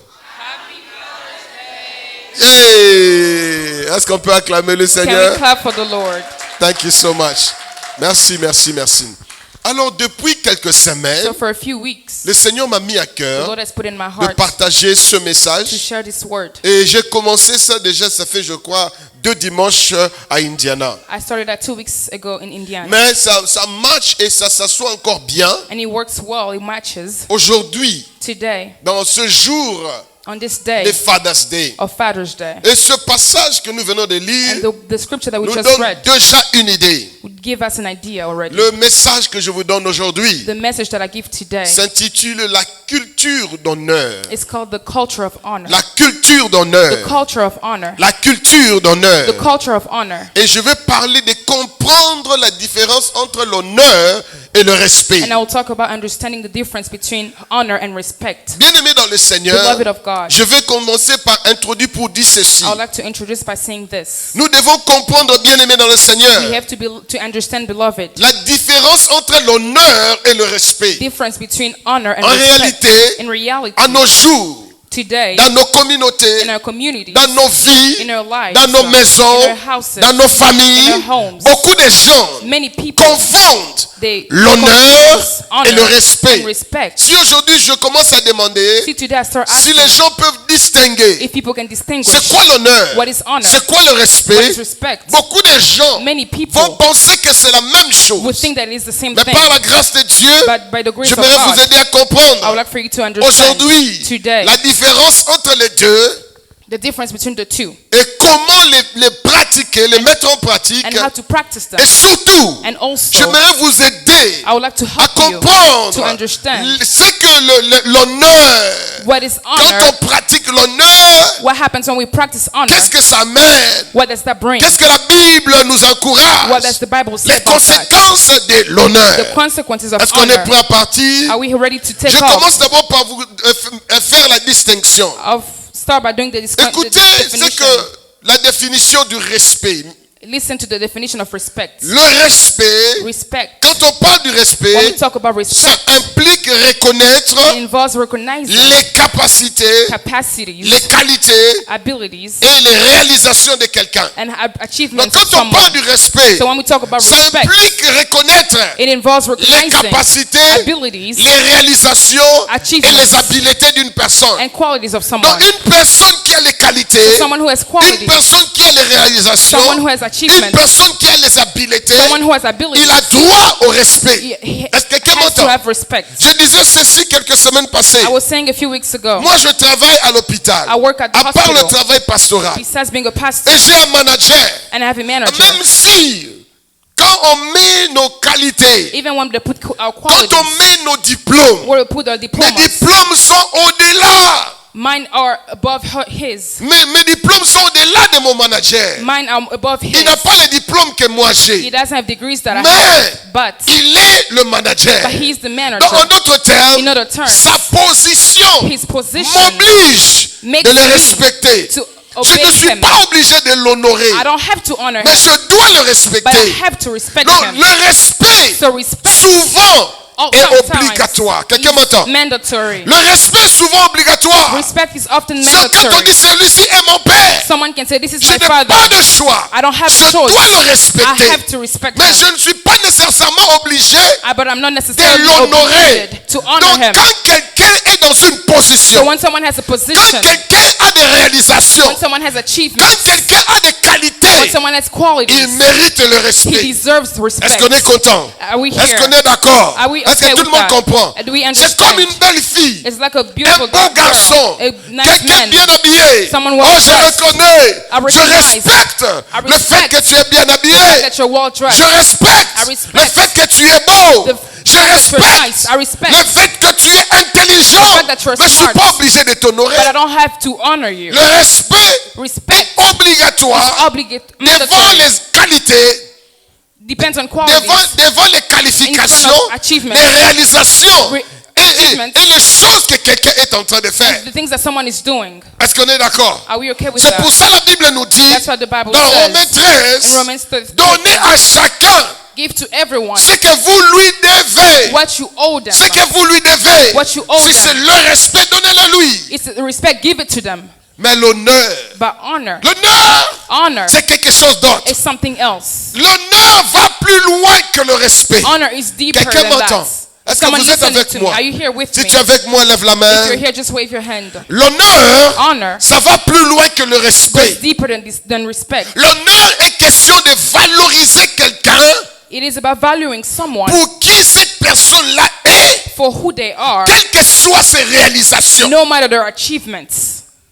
Hey! Est-ce qu'on peut acclamer le Can we Seigneur? clap for the Lord? Thank you so much. Merci, merci, merci. Alors, depuis quelques semaines, So for a few weeks, le Seigneur m'a mis à the cœur Lord has put in my de heart partager ce to message. share this word. Et j'ai commencé ça déjà, ça fait, je crois, 2 dimanches à Indiana. I started that 2 weeks ago in Indiana. Mais ça marche et ça s'assoit encore bien. And it works well, it matches. Aujourd'hui, Today, dans ce jour on this de day Father's Day. of Father's Day. Et ce passage que nous venons de lire And the scripture that we nous just donne read déjà une idée. would give us an idea already. Le message que je vous donne aujourd'hui The message that I give today s'intitule La culture d'honneur. is called the culture of honor. La culture The d'honneur. culture of honor. La culture d'honneur. The culture of honor. Et je vais parler de comprendre la différence entre l'honneur et le respect. And I will talk about understanding the difference between honor and respect. Bien-aimés dans le Seigneur, Beloved of God, je vais commencer par introduire pour dire ceci. I would like to introduce by saying this. Nous devons comprendre, bien-aimés dans le Seigneur, We have to understand, beloved, la différence entre l'honneur et le respect. difference between honor and En respect. réalité, In reality, à nos jours, today, dans nos communautés, in our communities, dans nos vies, in our lives, dans nos maisons, in our houses, dans nos familles, in our homes, beaucoup de gens many people, confondent they l'honneur honor et le respect. and respect. Si aujourd'hui je commence à demander See, today I start si asking les gens peuvent distinguer if people can distinguish c'est quoi l'honneur, what is honor, c'est quoi le what respect, is respect. beaucoup de gens Many vont people penser que c'est la même would chose. think that it is the same Mais thing, par la grâce de Dieu, but by the grace of j'aimerais vous God, aider à I would comprendre. like for you to understand Aujourd'hui, today la différence entre les deux the difference between the two et comment les pratiquer, les mettre en pratique. and how to practice them. Et surtout, And also, j'aimerais vous aider I would like to à help you comprendre to understand ce que l'honneur, what is quand honor, on pratique l'honneur, what happens when we practice honor, qu'est-ce que ça amène, what does that bring, qu'est-ce que la Bible nous what encourage, does the Bible say les about that, conséquences de l'honneur. the consequences of Est-ce qu'on est honor. prêt à partir? Are we ready to take Je off? commence d'abord par vous faire la distinction. I'll start by doing the Écoutez ce definition. que la définition du respect. Listen to the definition of respect. Le respect, Respect. quand on parle du When we respect, talk about ça respect, implique reconnaître it involves recognizing les capacités, capacities, les qualités abilities, et les réalisations de quelqu'un. and Donc achievements quand of on someone. parle du respect, So when we talk about ça respect, implique reconnaître it involves les recognizing capacités, abilities les réalisations et Achievements. les habiletés d'une personne. and qualities of Donc someone. une personne qui a les qualités, Someone who has une qualities, personne qui a les réalisations, someone who has une achievements, personne qui a les habiletés, someone who has il abilities, a droit au respect. he Est-ce que quelqu'un has to m'entend? have respect. Je disais ceci quelques semaines passées. I was saying a few weeks ago, Moi, je travaille à l'hôpital. I work at the À part le hospital. travail pastoral. Besides being a pastor, Et j'ai un manager. and I have a manager, Même si, quand on met nos qualités, even when they put our quand qualities, on met nos diplômes, where we put our mes diplomas, diplômes sont au-delà. mine are above his. Mes diplômes sont au-delà de mon manager. Mine are above Il his. n'a pas les diplômes que moi He j'ai. doesn't have degrees that I Mais have, but il est le manager. he's the manager. Donc, en d'autres termes, In other terms, sa position his position m'oblige makes de le me respecter. to Je obey ne suis him. pas obligé de l'honorer, I don't have to honor mais him, je dois le but I respecter. have to respect Donc, him. le respect, So respect souvent, est sometimes obligatoire. Quelqu'un is m'entend? mandatory. Le respect est souvent obligatoire. Respect is often C'est quand on mandatory. dit celui-ci est mon père, Someone can say, this is je my n'ai father. pas de choix. I don't have Je a choice. dois le I respecter. have to respect Mais him. je ne suis pas nécessairement obligé But I'm not de necessarily l'honorer. obligated to honor Donc, him. quand quelqu'un est dans une So position, when someone has a quand position, quelqu'un a des réalisations, when someone has quand achievements, quelqu'un a des when qualités, someone has il qualities, mérite le he respect. deserves Est-ce respect. qu'on est content? Are we Est-ce here? qu'on est d'accord? Are we Est-ce okay que tout le with monde that? comprend? Do we C'est comme understand? une belle fille, It's like a un beautiful beau girl, garçon, a nice quelqu'un man, bien habillé. someone Oh, well je le dressed. connais. I Je recognize. respecte I le fait respect que tu es bien habillé. that you're well dressed. Je respecte I respect le fait que tu es beau. the Je fact that you're respecte nice. I respect le fait que tu es intelligent. the fact that you're Mais je ne suis smart. pas obligé de t'honorer. But I don't have to honor you. Le respect Respect est obligatoire devant mandatory. les qualités, Depends on qualities. devant les qualifications, In front of achievements. les réalisations Achievements. et les choses que quelqu'un est en train de faire. The things that someone is doing. Est-ce qu'on est d'accord? Are we okay with C'est that? pour ça la Bible nous dit That's what the Bible dans says. Romains 13, In Romans 13, donnez à chacun give to everyone ce que vous lui devez. what you owe them. Ce que vous lui devez. What you owe Si them. c'est le respect, donnez-le lui. It's the respect, give it to them. Mais l'honneur, But honor, l'honneur Honor c'est quelque chose d'autre. is something else. L'honneur va plus loin que le respect. Honor is deeper Quelqu'un than m'entend? that. Est-ce que Someone vous êtes listening avec to moi? me? Are you here with Si me? tu es avec moi, lève la If main. you're here, just wave your hand. L'honneur, Honor ça va plus loin que le goes respect. deeper than respect. L'honneur est question de valoriser quelqu'un It is about valuing someone pour qui cette personne-là est, for who they are, quelles que soient ses réalisations. no matter their achievements.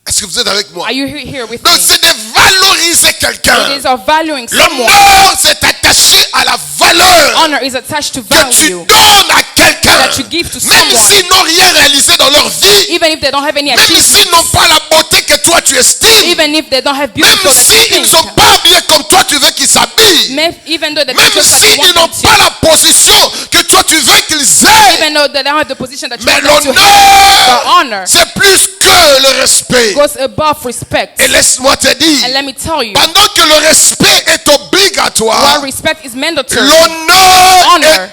Est-ce que vous êtes avec moi? Are you here with Donc me? c'est de valoriser It quelqu'un. is of valuing someone. L'honneur, c'est attaché à la valeur Honor is attached to que tu value. donnes à quelqu'un. That you give to Même someone. s'ils n'ont rien réalisé dans leur vie, Even if they don't have any même s'ils achievements, n'ont pas la beauté que toi tu estimes, even if they don't have beauty même for that you s'ils ne think, sont pas habillés comme toi tu veux qu'ils s'habillent, even though they don't même dress like you s'ils want n'ont them pas to, la position que toi tu veux qu'ils aient, even though they don't have the position that you mais want them to have, the l'honneur, honor c'est plus que le respect. goes above respect. Et laisse-moi te And dire, let me tell you, pendant que le respect est while obligatoire, respect is mandatory, l'honneur honor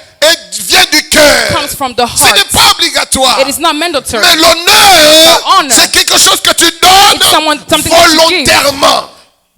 vient du cœur. comes from the Ce n'est heart. pas obligatoire. It is not mandatory. Mais l'honneur, honor, c'est quelque chose que tu it's donnes something that you give volontairement.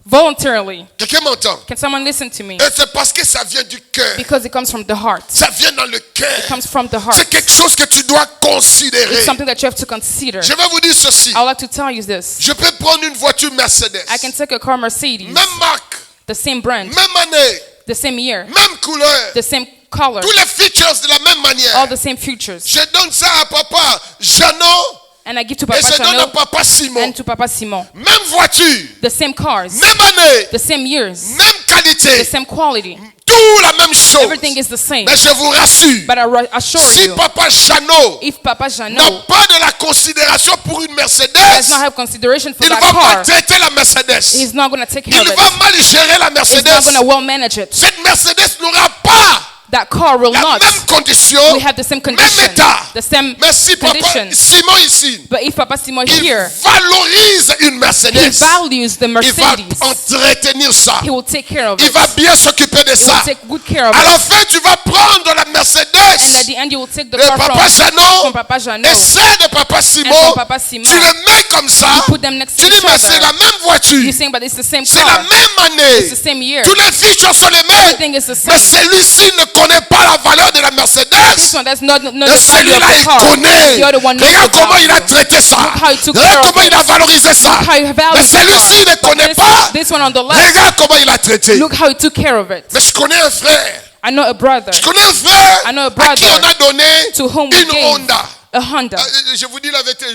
voluntarily. Quelqu'un m'entend? Can someone listen to me? Et c'est parce que ça vient du cœur. Because it comes from the heart. Ça vient dans le It cœur. comes from the heart. C'est quelque chose que tu dois considérer. It's something that you have to consider. Je vais vous dire ceci. I would like to tell you this. Je peux prendre une voiture Mercedes. I can take a car Mercedes, Même marque, the same brand, même année, the same year, même couleur. the same color, Tous les features de la même manière. all the same features. Je donne ça à papa Jeannot And I give to et Papa je donne à Chanel papa Simon. and to Papa Simon. Même voiture, The same cars, même année, the same years, même the qualité. same quality. Tout la même chose. Everything is the same. Mais je vous rassure, But I assure si you, papa Jeannot if Papa n'a Janot pas de la considération pour une Mercedes, does not have consideration for il ne that va pas car, traiter la Mercedes. he's not going to take care Il of va it. mal gérer la He's not Mercedes. going to well manage it. Cette Mercedes n'aura pas That car will la not. même condition, We have the same même condition, état. the same Mais si papa condition. Simon ici, But if Papa Simon il here, valorise une he Mercedes, values the il va Mercedes, entretenir ça. he will take care of Il it. va bien s'occuper de He ça. will take good care of À la it. fin, tu vas prendre la And at Mercedes the end, you will take the de car papa from Jeannot Papa et Janot celle de papa and Simon. from Papa Simon. Tu les mets comme ça. Put them next Tu to dis, each mais c'est la other. même voiture. You're saying, but it's the same C'est la car. même année. It's the same year. Tous les features sont les mêmes. Everything is the Mais same. celui-ci ne connaît pas la valeur de la Mercedes. This one, that's not Et the value of celui-là, the il car. connaît. The other one knows Regarde the comment il a value. traité ça. Look how he took Regarde care of comment il a it. valorisé ça. Look how he values Mais the celui-ci ne car. But connaît pas. this one on the left, Regarde comment il a traité. look how he took care of it. Mais je connais un frère. I know a brother Je connais un frère I know a à qui brother on a donné to whom we une gave Honda. a Honda. Je vous dis la vérité,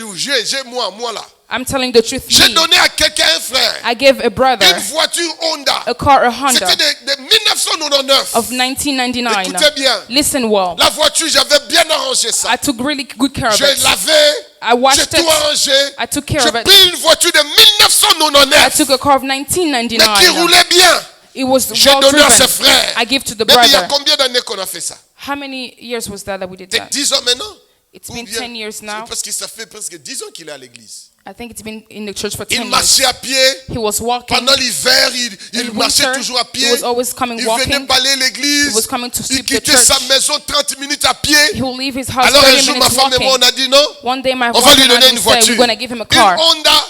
j'ai moi là. I'm telling the truth. J'ai Me, donné à quelqu'un un frère I gave a brother une voiture Honda. a car, a Honda C'était de 1999. of 1999. Écoutez bien. Listen well. La voiture, j'avais bien arrangé ça. I took really good care of Je it. l'avais, I washed j'ai it. tout arrangé. I took care J'ai of it. pris une voiture de I 1999, took a car of mais qui 1999. roulait bien. It was J'ai well donné à driven. ses frères. I gave to the Mais il y a brother. combien d'années qu'on a fait ça? How many years was that we did Peut-être that? 10 ans maintenant? It's Ou been bien- 10 years now. Parce que ça fait presque 10 ans qu'il est à l'église. I think it's been in the church for 10 Il years. marchait à pied. He was walking. Pendant l'hiver, il In marchait winter, toujours à pied. he was always coming Il walking. venait balayer He l'église. was coming to Il sweep the quittait church. sa maison 30 minutes à pied. He will leave his house Alors un 30 jour, ma minutes femme et moi, walking. on a dit non. One day my On va wife lui and I donner will une say, voiture. we're going to give him a Une car. Honda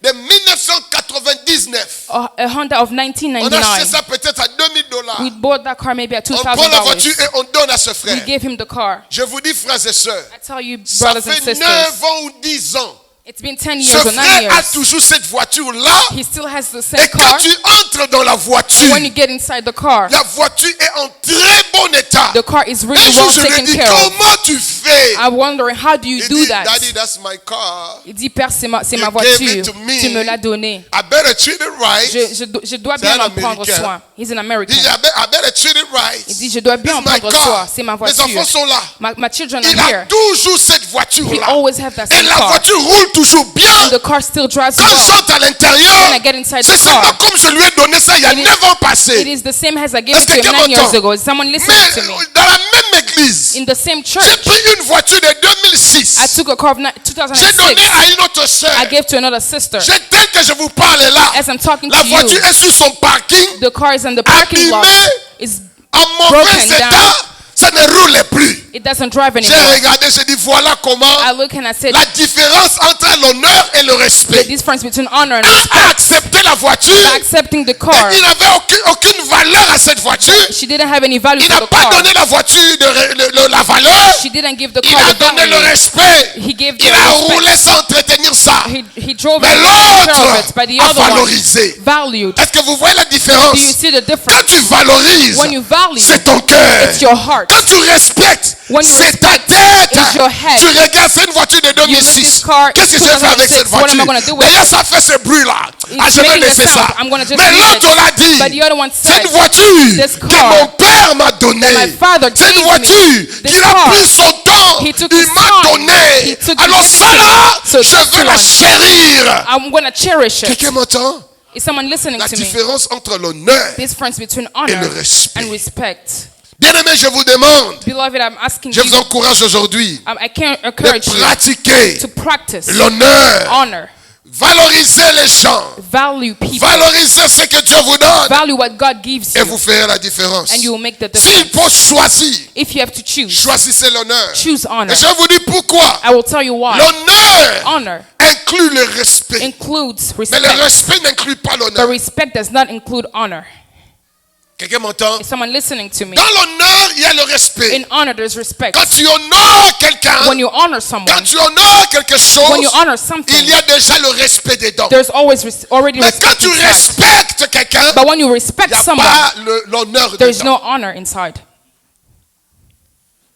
de 1999. A Honda of On a acheté 1999. ça peut-être à $2000. We bought that car maybe at On prend la voiture $2,000. et on donne à ce We frère. gave him the car. Je vous dis, frères et sœurs, I tell you, ça brothers and fait sisters, 9 ans ou 10 ans. it's been 10 Ce years or 9 frère a years. toujours cette voiture-là. He still has the Et same quand car. tu entres dans la voiture, When you get inside the car, la voiture est en très bon état. the car is Un really jour, well je lui ai taken dit, care of. comment tu fais? I'm wondering, how do you Il do dit, that? Daddy, that's my car. Il dit, Père, c'est ma You gave voiture. it to me. Tu me l'as donnée. I better treat it right. Je dois C'est bien un en prendre Américain. soin. He's an Il American. dit, I better treat it right. Il dit, je dois bien en It's my prendre car. soin. C'est ma Mes voiture. enfants sont là. My children Il are a here. toujours cette He voiture-là. always have that Et same la car. voiture roule toujours bien. And the car still drives Quand well. j'entre à l'intérieur, When I get inside c'est the seulement car, comme je lui ai donné ça il y a It is- 9 ans it passés. is the same as I gave Est-ce it to que him quelqu'un 9 years m'entend? ago. Is someone listening Mais to me? dans la même église, In the same j'ai church, pris une voiture de 2006. I took a car of J'ai donné 2006. à une autre sœur. I gave to another sister. Tel que je vous parle là, As I'm talking la to voiture you, est sur son parking, the car is in the parking lot. abîmée, It's en mauvais broken état, down. ça ne roule plus. It doesn't drive J'ai anyone. regardé, j'ai dit voilà comment I look and I said, la différence entre l'honneur et le the respect. difference between honor and Un a respect. accepté la voiture By accepting the et car, il n'avait aucune valeur à cette voiture. she didn't have any value Il to n'a the pas car. donné la voiture la valeur. She didn't give the Il car a the donné le value. respect. He gave the Il a respect. roulé sans entretenir ça. He drove Mais it, took care of l'autre it, but the a other one valorisé. valued. Est-ce que vous voyez la différence? Do you see the Quand difference? tu valorises, When you value, c'est ton cœur. it's your heart. Quand tu respectes, When you c'est ta respect, tête. it's your head. Tu regardes, c'est une voiture de You look 2006. this car, Qu'est-ce que it's je vais faire avec 2006. cette What am I voiture? gonna do with D'ailleurs, it? ça fait ce bruit-là. It's Ah, je vais making a laisser sound. ça. I'm gonna just Mais leave l'autre it. l'a dit. But the other one C'est said, une voiture this que car mon père m'a donnée. that my father C'est une gave voiture me. This qu'il a car, pris son temps. he took Il his m'a time. donné. He took Alors his ça time. là, So je this veux la one, chérir. I'm gonna cherish it. Quelqu'un m'entend? Is someone listening La to me? différence entre l'honneur. This difference between Et le honor respect. and respect. Bien-aimé, je vous demande, Beloved, I'm asking je vous you, encourage aujourd'hui I can't de encourage you pratiquer to practice l'honneur. honor, Valorisez les gens. value people, Valorisez ce que Dieu vous donne. value what God gives Et you, vous ferez la différence. and you will make the S'il difference. faut choisir, If you have to choose, choisissez l'honneur. choose honor. Et je vous dis pourquoi. I will tell you why. L'honneur Honor inclut le respect. includes Mais le respect, respect n'inclut pas but l'honneur. respect does not include honor. Quelqu'un m'entend? Is someone listening to me? Dans l'honneur, il y a le respect. In honor, there's respect. Quand tu honores quelqu'un, When you honor quand someone, tu honores quelque when chose, you honor il something, y a déjà le respect dedans. there's always already Mais quand respect tu inside. respectes quelqu'un, But when you il respect n'y a someone, pas l'honneur there's dedans. no honor inside.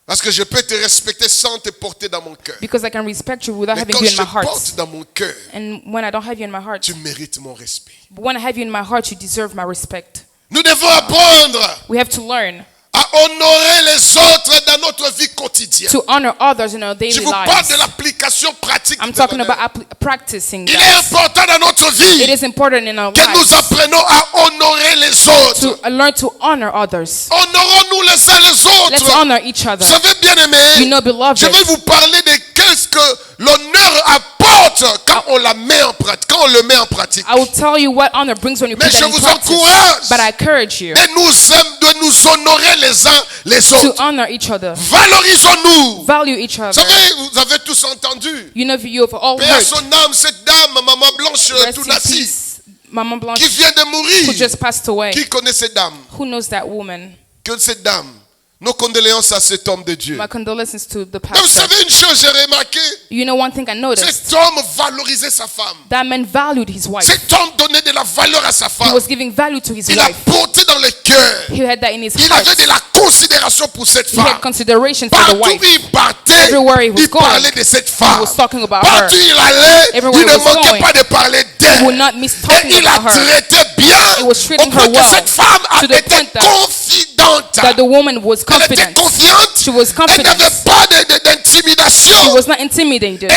Parce que je peux te respecter sans te porter dans mon cœur. Because I can respect you without Mais having quand you in je my te heart. porte dans mon cœur, And when I don't have you in my heart, tu mérites mon respect. but when I have you in my heart, you deserve my respect. Nous devons apprendre We have to learn à honorer les autres dans notre vie quotidienne. to honor others in our Je daily vous parle lives. de l'application pratique I'm de talking l'honneur. about practicing Il est that. important dans notre It vie is important in our que nous lives apprenons à honorer les autres. to learn to honor others. Honorons-nous les uns les Let's autres. honor each other. Vous savez, bien aimé, You know, beloved, je vais vous parler de qu'est-ce que l'honneur apporte quand on la met en pratique, quand on le met en pratique. I will tell you what honor brings when you Mais put je that in vous practice. encourage But I encourage you de nous honorer les uns les to autres. honor each other. Valorisons-nous. Value each Vous other. savez, vous avez tous entendu. You know, you have all Paix à heard. son âme, cette dame, Maman Blanche Rest in Tounassi, peace, Mama Blanche, qui vient de who mourir. just passed away. Qui connaît cette dame? Who knows that woman? Que cette dame. Nos condoléances à cet homme de Dieu. My condolences to the Mais vous pastor. savez une chose, j'ai remarqué. You know one thing I noticed? Cet homme valorisait sa femme. That man valued his wife. Cet homme donnait de la valeur à sa He femme. was giving value to his Il a wife. porté dans le cœur. He had that in his Il heart. avait de la considération pour cette He had femme. consideration for the Partout où wife. il partait, Everywhere he was il going, parlait de cette He femme. was talking about Partout her. où il allait, Everywhere il ne he was manquait going, pas de parler He would d'elle. not miss Et talking il la about her. traitait bien He was au treating point her que well, cette femme a to the été point that- confidente. That the woman was Elle était confident. confiante. She was Elle confident. n'avait pas She d'intimidation. was not intimidated.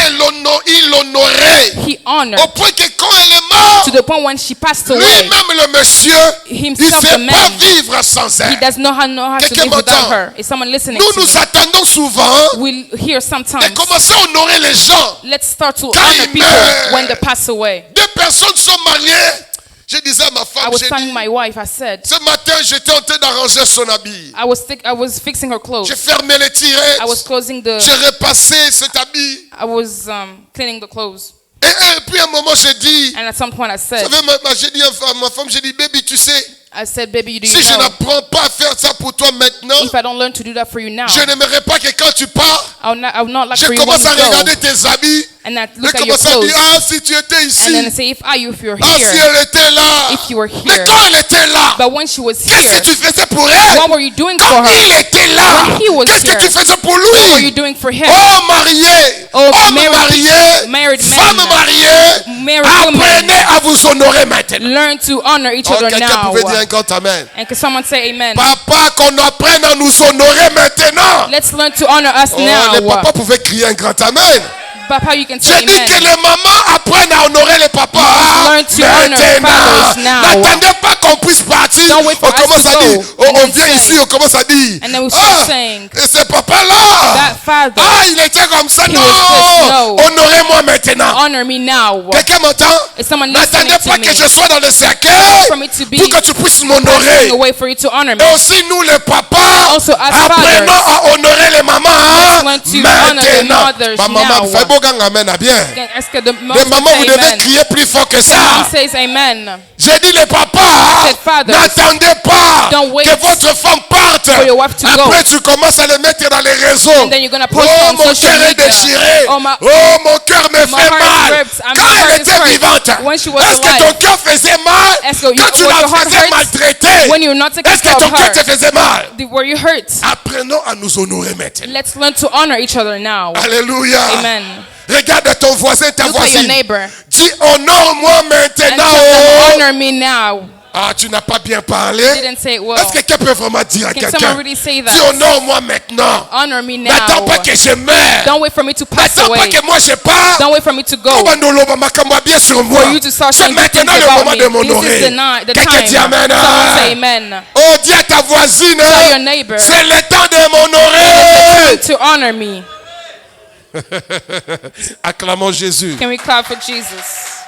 Il l'honorait. He honored Au point que quand elle est morte, to the point when she passed away, lui-même le monsieur, il ne himself, sait the pas man, vivre sans he elle. does not know how to Quelqu'un live without m'entend? her. Is someone listening Nous to nous me? attendons souvent We'll hear de sometimes. commencer à honorer les gens. Let's start to Quand honor ils people meurent. when they pass away. Deux personnes sont mariées. Je disais à ma I femme, was j'ai telling dit, my wife, I said, ce matin j'étais en train d'arranger son habit. I was fixing her clothes. J'ai fermé les tirettes. I was closing J'ai the, repassé cet habit. I was cleaning the clothes. Et puis à un moment j'ai dit, And at some point I vous said, savez, j'ai dit à ma femme, j'ai dit, baby, tu sais, I said, baby, do si you je know, n'apprends pas à faire ça pour toi maintenant, if I don't learn to do that for you now, je n'aimerais pas que quand tu pars, I will not like je for you when commence à you regarder go. tes habits. And I Je look at your commence à dire, clothes. ah, si tu étais ici, And then say, if you're ah, si here, elle était là. if you were Mais here. quand elle était là, But when she was qu'est-ce here, que tu faisais pour elle? what were you doing for Quand her? il était là, When he was qu'est-ce que here, tu faisais pour What were you lui? doing for him? Oh, marié, Oh, homme married marié, married femme men, mariée, married apprenez à vous honorer maintenant. Learn to honor each Oh, other quelqu'un now. pouvait dire un grand amen. And can someone say amen? Papa, qu'on apprenne à nous honorer maintenant. Let's learn to honor us Oh, les now. papas pouvaient crier un grand amen. Papa, you can say J'ai dit que amen. les mamans apprennent à honorer les papas. learn to honor fathers now. N'attendez pas qu'on qu'on puisse partir, Don't wait for on us commence to à go. dire, And on then vient say. ici, on commence à dire, And then we start saying, et ce papa-là, that father, il était comme ça, he non, was this, no. honorez-moi maintenant. honor me now. Quelqu'un m'entend? Is someone listening N'attendez to pas me? que je sois dans le cercueil Wait for me to be pour que tu puisses passing m'honorer. away for you to honor me. Et aussi nous les papas, Also, as apprenons fathers, à honorer les mamans let's learn to honor the maintenant. mothers Ma maman, now. fais beau gang, amen, ah bien. Est-ce que the Les mamans, vous devez amen? crier plus fort que Mom ça. says amen. J'ai dit les papas, Said fathers, n'attendez pas don't wait que votre femme parte. for your wife to go. Après tu commences à les mettre dans les réseaux. And then you're gonna post Oh on mon social cœur est media. déchiré. Oh, Mon cœur me my fait heart is mal. ripped. Quand My elle heart is était hurt. vivante, When she was est-ce que alive. ton cœur faisait mal? Est-ce que Quand tu was la your heart faisais hurt? maltraiter, When you're not taking est-ce que care ton of cœur te her, faisait mal? were you hurt? Apprenons à nous honorer maintenant. Let's learn to honor each other now. Alléluia. Amen. Regarde ton voisin, ta Look at your voisine. neighbor Dis honore-moi and maintenant. tell them, Oh. honor me now. Tu n'as pas bien parlé. You didn't say it well. Est-ce que quelqu'un peut vraiment dire à Can quelqu'un? someone really say that? Dis honore-moi maintenant. Honor me N'attends now. pas que je meure. Don't wait for me to pass N'attends pas away. que moi je parte. Don't wait for me to go. Bien sur moi. For you to start C'est saying good things maintenant le about moment me. de This m'honorer. is the Quelqu'un time. dit amen. Someone say amen. Oh, dis à ta voisine. Tell your neighbor. C'est le temps de m'honorer. To honor me. Acclamons Jésus. Can we clap for Jesus?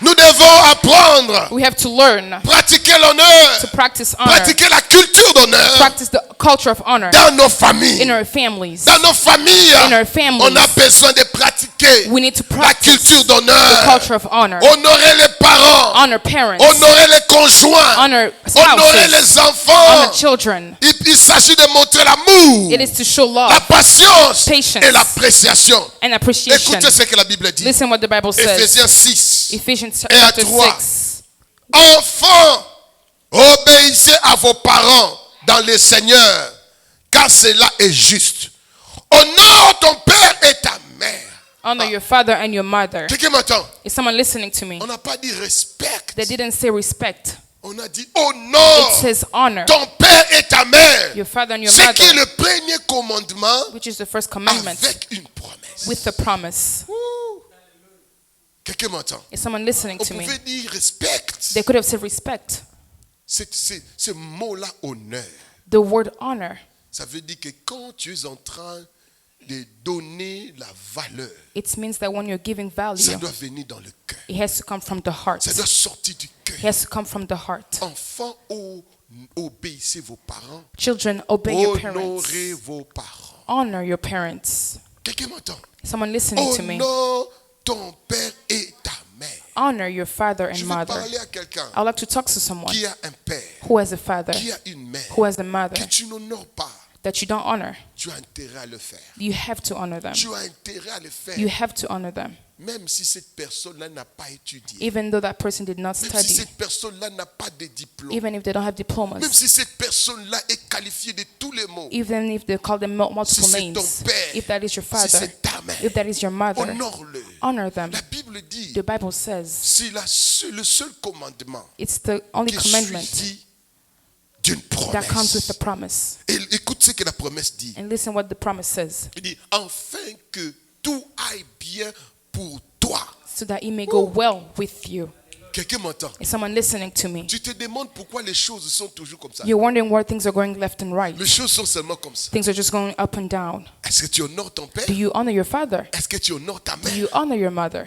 Nous devons apprendre, We have to learn pratiquer l'honneur, to practice honor. pratiquer la culture d'honneur Practice the culture of honor dans nos familles. in our families. Dans nos familles, In our families. on a besoin de pratiquer We need to la practice culture the d'honneur. culture of honor. Honorer les parents, Honor parents. honorer les conjoints, Honor honorer spouses. les enfants. Honor children. Il s'agit de montrer l'amour, It is to show la love patience patience, et l'appréciation. and appreciation. Écoutez ce que la Bible dit. Listen what the Bible says. Éphésiens 6. Ephesians Et à chapter 3. 6. Enfants, obéissez à vos parents dans le Seigneur, car cela est juste. Honore ton père et ta mère. Honor your father and your mother. Quelqu'un m'entend? Is someone listening to me? On n'a pas dit respect. They didn't say respect. On a dit honore It says honor ton père et ta mère. your father and your Ce qui est mother, le premier commandement which is the first commandment, avec une promesse. with the promise. Quelqu'un m'entend? Is someone listening On to me? pouvait dire respect. They could have said respect. Ce mot-là, honneur, The word honor, ça veut dire que quand tu es en train de donner la valeur, it means that when you're giving ça value, doit venir dans le cœur. it has to come from the heart. Ça doit sortir du It cœur. has to come from the heart. Enfants, obéissez vos parents. Children, obey your parents. Honorez vos parents. Honor your parents. Quelqu'un m'entend? Someone listening to me? Honore ton père et ta mère. Honor your father Je and veux mother. parler à quelqu'un I would like to talk to someone qui a un père, who has a father, qui a une mère, who has a mother, que tu n'honores pas. that you don't honor. Tu as intérêt à le faire. You have to honor them. Tu as intérêt à le faire. You have to honor them. Même si cette personne-là n'a pas étudié. Even though that person did not Même si study, cette personne-là n'a pas de diplôme. even if they don't have Même diplomas, si cette personne-là est qualifiée de tous les mots. even if they call them multiple Si c'est ton names, père, if that is your si father, c'est ta mère, if that is your mother, honore-le. honor them. La Bible dit, The Bible says c'est le seul commandement it's the only qui est commandment suivi d'une that comes with promesse. the promise. Et écoute ce que la promesse dit. And listen what the promise says. Il dit, afin que tout aille bien pour toi. So that it may go well with you. Quelqu'un m'entend? Is someone listening to me? Tu te demandes pourquoi les choses sont toujours comme ça. You're wondering why things are going left and right. Les choses sont seulement comme ça. Things are just going up and down. Est-ce que tu honores ton père? Do you honor your father? Est-ce que tu honores ta Do you mère? honor your mother?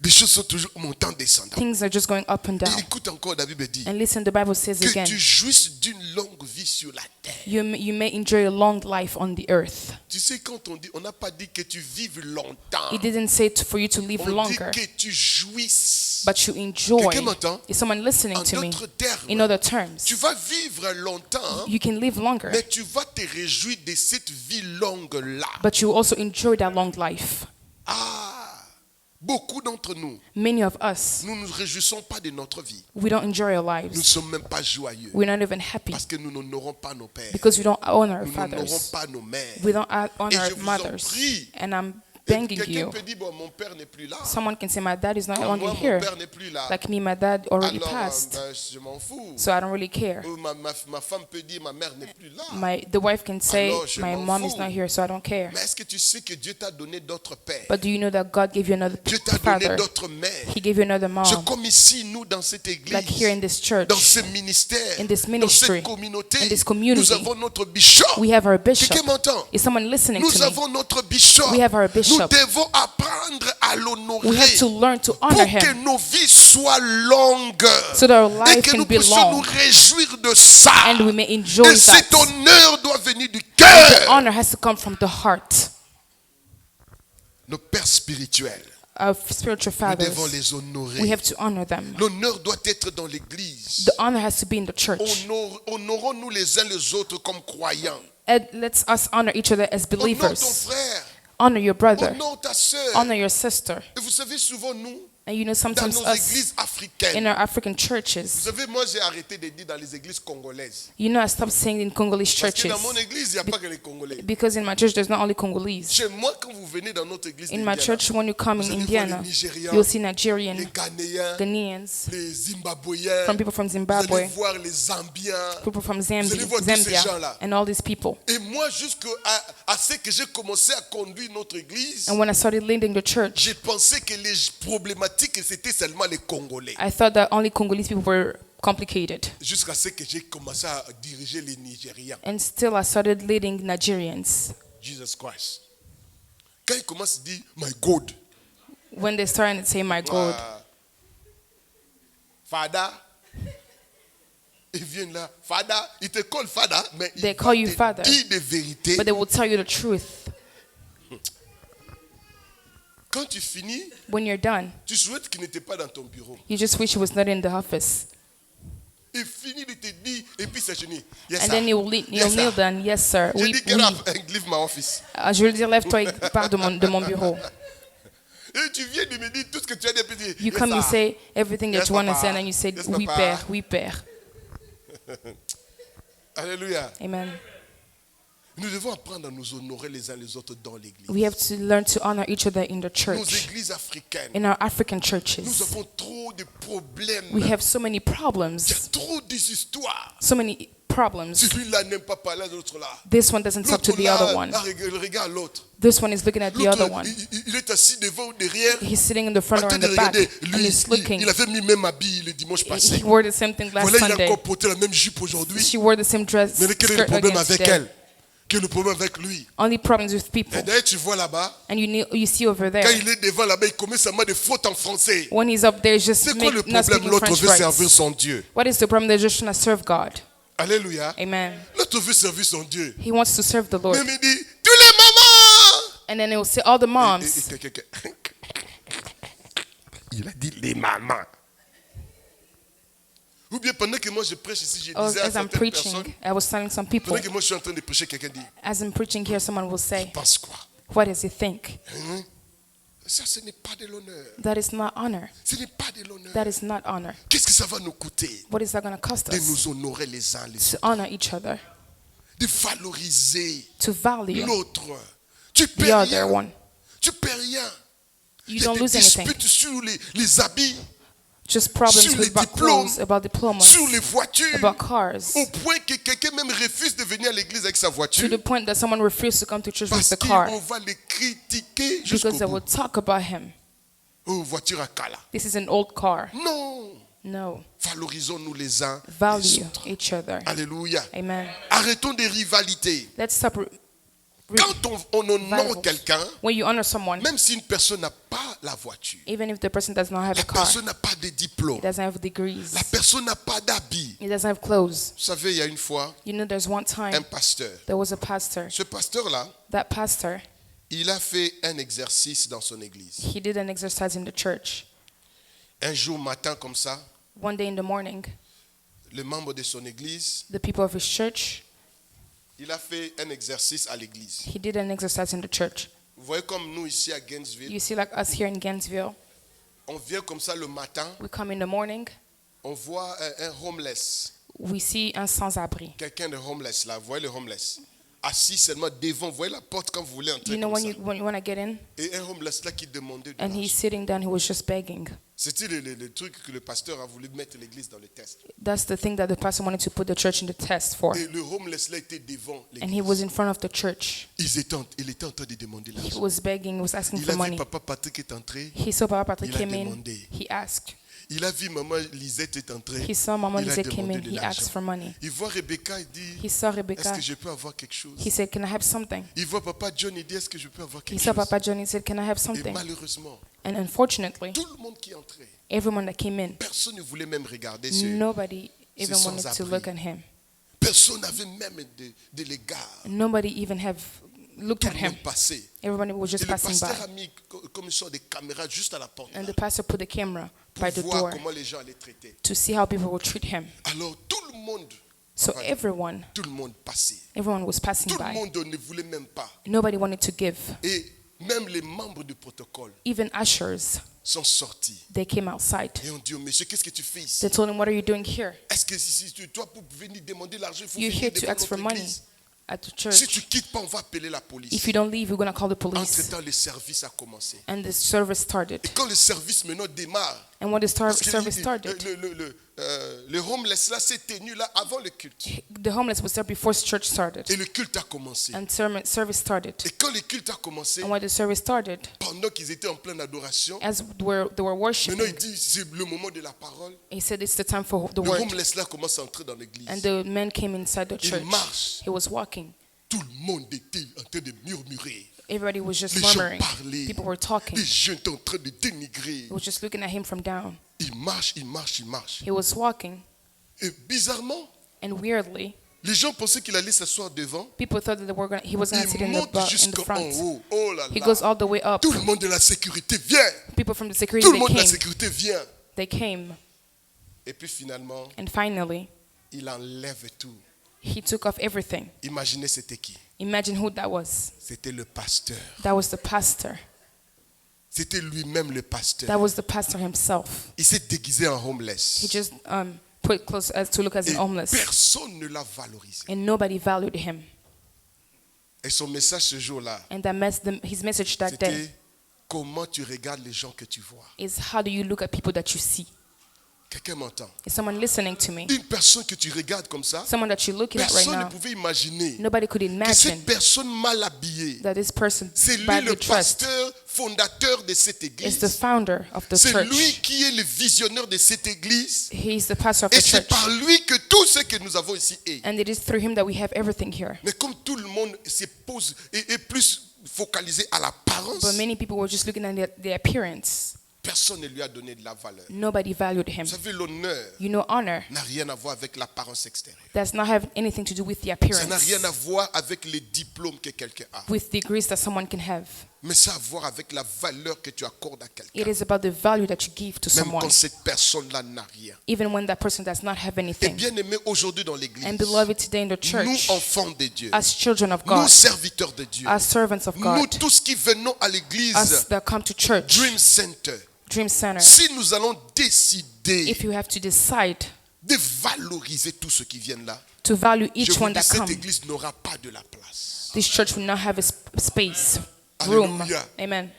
Les choses sont toujours montant descendant. Things are just going up and Et down. écoute encore, la Bible dit And listen, the Bible says que again, tu jouisses d'une longue vie sur la terre. you may enjoy a long life on the earth. Tu sais, quand on dit, on n'a pas dit que tu vives longtemps. It didn't say for you to live On dit longer, que tu jouisses. but you enjoy. Quelqu'un m'entend? Is someone listening En to me? d'autres termes, In other terms, tu vas vivre longtemps, you can live longer, mais tu vas te réjouir de cette vie longue-là. but you also enjoy that long life. Beaucoup d'entre nous, Many of us, nous ne nous réjouissons pas de notre vie. we don't enjoy our Nous ne lives. sommes même pas joyeux. We're not even happy Parce que nous n'honorons pas nos pères. because we don't honor our Nous n'honorons fathers. pas nos mères. We don't honor Et je our vous en mothers. prie, And I'm begging Quelqu'un you. peut dire, bon, mon père n'est plus là. Someone can say, my dad is no Moi, longer mon here. père n'est plus là. Like me, my dad already Alors, passed. je m'en fous. So I don't really care. Ou ma femme peut dire, ma mère n'est plus là. The wife can say, Alors, je my m'en mom fous. is not here, so I don't care. Mais est-ce que tu sais que Dieu t'a donné d'autres pères? But do you know that God gave you another Dieu t'a donné father? d'autres mères. He gave you another C'est mom. comme ici, nous, dans cette église, Like here in this church, dans ce ministère, in this dans ministry, cette communauté, in this community, nous avons notre bishop. we have our bishop. Quelqu'un m'entend? Is someone listening Nous to me? avons notre bishop. We have our Nous bishop. devons apprendre à l'honorer We have to learn to pour honor que him nos vies soient longues so that our et life que can nous be puissions nous long réjouir de ça. and we may enjoy Et cet that. honneur doit venir du The cœur. honor has to come from the heart. Nos pères spirituels, Our spiritual nous devons fathers, les honorer. we have to honor them. L'honneur doit être dans l'église. The honor has to be in the church. Honorons-nous les uns les autres comme croyants. And let's us honor each other as Honore ton believers. frère. Honor your brother. Honore ta sœur. Honor your sister. Et vous savez, souvent nous, And you know, dans sometimes nos us églises in africaines, our African vous churches, savez, moi j'ai arrêté de dire dans les églises congolaises. you know, I stopped saying in Congolese Parce que churches dans mon église, il n'y a pas que les Congolais. because in my church there's not only Congolese. Chez moi, quand vous venez dans notre église In my d'Indiana, church, when you come vous in allez voir Indiana, les Nigérians, you'll see les Nigerian, Ghanéens, Ghanaians, les Zimbabwéens, from people from vous allez Zimbabwe, voir les Zambiens. people from allez Zambia, voir tous ces Zambia, gens-là. and all these people. Et moi, jusqu'à à ce que j'ai commencé à conduire notre église, And when I started leading the church, j'ai pensé que les problématiques, c'était seulement les Congolais. I thought that only Congolese people were complicated. Jusqu'à ce que j'ai commencé à diriger les Nigériens. And still I started leading Nigerians. Jesus Christ. Quand ils commencent à dire, my God. When they started to say, my God, Fada. Ils viennent là. Fada. Ils te collent Fada. Mais They ils call vont you te Father. dire des vérités. but they will tell you the truth. Quand tu finis, When you're done, tu souhaites qu'il n'était pas dans ton bureau. you just wish he was not in the office. Il finit de te dire, et puis c'est gêné. Yes, And sir. then you'll Yes, kneel sir. down. Yes, sir. J'ai dit, get up and leave my office. Je veux dire, lève-toi et pars de mon bureau. Et tu viens de me dire tout ce que tu as dit. Puis You come, you say everything that Yes, you want to Papa. say, and then you say, Yes, oui, Papa. Père, oui, Père. Alléluia. Amen. Nous devons apprendre à nous honorer les uns les autres dans l'église. We have to learn to honor each other in the Nos church, églises africaines, in our African nous churches. avons trop de problèmes. We have so many Il y a problems, trop d'histoires. so many problems. Celui-là n'aime pas parler à l'autre là. This one doesn't talk to L'autre the là, other one. il regarde l'autre. This one is looking at the L'autre, other one. il est assis devant ou derrière. He's sitting in the front En or train in de the back, regarder. and Lui, he's looking. il avait mis même habit le dimanche passé. He wore the same thing last Voilà, il a Sunday. encore porté la même jupe aujourd'hui. She wore the same dress, Mais quel est le skirt problème again avec today. elle? Quel est le problème avec lui? Only problems with people. Et d'ailleurs, tu vois là-bas, And you see over quand there, il est devant là-bas, il commet seulement des fautes en français. when he's up there, he's just C'est quoi le not problème? speaking L'autre French veut servir right. son Dieu. What is the problem? They're just trying to serve God. Alléluia. Amen. L'autre veut servir son Dieu. He wants to serve the Lord. Mais il me dit, tous les mamans. And then it will say, all the moms. Il a dit les mamans. Ou bien pendant que moi je prêche ici, je disais à As I'm certaines preaching, personnes, I was telling some people, pendant que moi je suis en train de prêcher, quelqu'un dit, as I'm preaching here, someone will say, pense quoi? what does he think? Hein? Ça, ce n'est pas de l'honneur. That is not honor. Ce n'est pas de l'honneur. That is not honor. Qu'est-ce que ça va nous coûter? What is that going to cost De us? nous honorer les uns les To autres. honor each other. De valoriser To value l'autre. Tu the perds other rien. one. Tu perds rien. You Il y a don't des lose anything. disputes sur les habits, Just problems sur les with about diplômes, clothes, about diplomas, sur les voitures. about cars. Au point que quelqu'un même refuse de venir à l'église avec sa To voiture. the point that someone refused to come to church with Parce the car qu'on va les critiquer jusqu'au because they bout. will talk about him. Oh, voiture à Kala. This is an old car. Non. No. Valorisons-nous les uns les Value autres. each other. Alléluia. Amen. Arrêtons des rivalités. Let's stop. Quand on honore Rivals. quelqu'un, When you honor someone, même si une personne n'a pas la voiture, even if the person does not have la a car, personne n'a pas de diplôme, he doesn't have degrees, la personne n'a pas d'habit. he doesn't have clothes. Vous savez, il y a une fois, You know, there's one un time pasteur. there was a pastor. Ce pasteur-là, That pastor, il a fait un exercice dans son église. he did an exercise in the church. Un jour matin comme ça, One day in the morning, le membre de son église, the people of his church, il a fait un exercice à l'église. he did an exercise in the church. Vous voyez comme nous ici à Gainesville, You see, like us here in Gainesville, on vient comme ça le matin, we come in the morning, on voit un homeless, we see un sans-abri. quelqu'un de homeless là, vous voyez le homeless. assis seulement devant. Vous voyez la porte quand vous voulez entrer. You know, Comme when ça. you want to get in, Et un homeless là qui demandait de and he's l'argent. sitting down, he was just begging. C'était le truc que le pasteur a voulu mettre l'église dans le test. That's the thing that the pastor wanted to put the church in the test for. Et le homeless là était devant And he was l'église. in front of the church. Il était en train de demander He l'argent. was begging, he was asking Il for a vu money. papa Patrick est entré. He saw Papa Patrick Il a came in, demandé. he asked. Il a vu maman Lisette est entrée. He saw Mama Il a Lisette came demandé in, de he l'argent. asked for money. Il voit Rebecca, il dit, He saw est-ce Rebecca, que je peux avoir quelque chose? he said, can I have something? Il voit papa John, il dit, est-ce que je peux avoir He quelque saw chose? Papa John, he said, can I have Et something? malheureusement, And unfortunately, tout le monde qui entrait, everyone that came in, personne ne voulait même regarder ce. nobody even sans wanted to abri. look at him. Personne n'avait même de l'égard. Nobody even have looked Tout at le him. monde passait. Everybody was Et just le passing pasteur by. a mis comme une sorte de caméra juste à la porte And là, the pastor put the camera by the pour voir door comment les gens allaient traiter. to see how people would treat him. Alors tout le monde, So enfin, everyone passait. was passing Tout le by. monde ne voulait même pas. Nobody wanted to give. Et même les membres du protocole Even ushers, sont sortis. they came outside. Et on dit, oh, monsieur, qu'est-ce que tu fais ici? They told him, what are you doing here? Est-ce que si toi, pour venir demander l'argent, il faut You're venir here to devant ask for notre money église? at the Si church. tu quittes pas, on va appeler la police. If you don't leave, we're going to call the police. Entre-temps, le service a commencé. And the service started. Et quand le service maintenant démarre, And when the parce que service started, le homeless là s'est tenu là avant le culte. the homeless was there before church started. Et le culte a commencé. And service started. Et quand le culte a commencé, And when the service started, pendant qu'ils étaient en pleine adoration, as they were maintenant worshiping, il dit c'est le moment de la parole. he said it's the time for the Le word. homeless là commence à entrer dans l'église. And the man came inside the Il church. marche. He was walking. Tout le monde était en train de murmurer. Everybody was just Les gens murmuring. parlaient. People were talking. Les gens étaient en train de dénigrer. He was just looking at him from down. Il marche, il marche, il marche. He was walking, Et bizarrement, and weirdly, les gens pensaient qu'il allait s'asseoir devant. people thought that he was going to sit Il in monte the jusqu'en front. haut. Oh là He là. goes all the way up. Tout le monde de la sécurité vient. People from the security, Tout le they monde de la came. sécurité vient. They came. Et puis finalement, And finally, il enlève tout. he took off everything. Imaginez c'était qui? Imagine who that was. C'était le pasteur. That was the pastor. C'était lui-même le pasteur. That was the pastor himself. Il s'est déguisé en homeless. He just put clothes to look as Et an homeless. personne ne l'a valorisé. And nobody valued him. Et son message ce jour-là, And his message that day c'était comment tu regardes les gens que tu vois. is, how do you look at people that you see? Quelqu'un m'entend? Is someone listening to me? Une personne que tu regardes comme ça, Someone that you're looking at right personne ne now, pouvait imaginer nobody could que imagine cette personne mal habillée, that this person c'est lui badly le dressed pasteur fondateur de cette is the église. founder of the C'est lui church. qui est le visionnaire de cette église. He's the pastor of Et the c'est church. par lui que tout ce que nous avons ici est. And it is through him that we have everything here. Mais comme tout le monde se pose et est plus focalisé à l'apparence, But many people were just looking at the appearance. personne ne lui a donné de la valeur. Nobody valued him. Vous savez, l'honneur You know, honor n'a rien à voir avec l'apparence extérieure. does not have anything to do with the Ça n'a appearance, rien à voir avec les diplômes que quelqu'un a. with degrees that someone can have. Mais ça a à voir avec la valeur que tu accordes à It quelqu'un. is about the value that you give to Même someone, quand cette personne-là n'a rien. even when that person does not have Et anything. bien aimé, aujourd'hui dans l'église, And beloved, today in the nous church, enfants de Dieu, as children of nous God, serviteurs de Dieu, as servants of nous God, tous qui venons à l'église us that come to church, Dream Center, Dream Center, si nous allons décider if you have to decide de valoriser tous ceux qui viennent là, to value je each vous one dis, that cette comes, église n'aura pas de la place. this church will not have a space, room. Alléluia. Amen.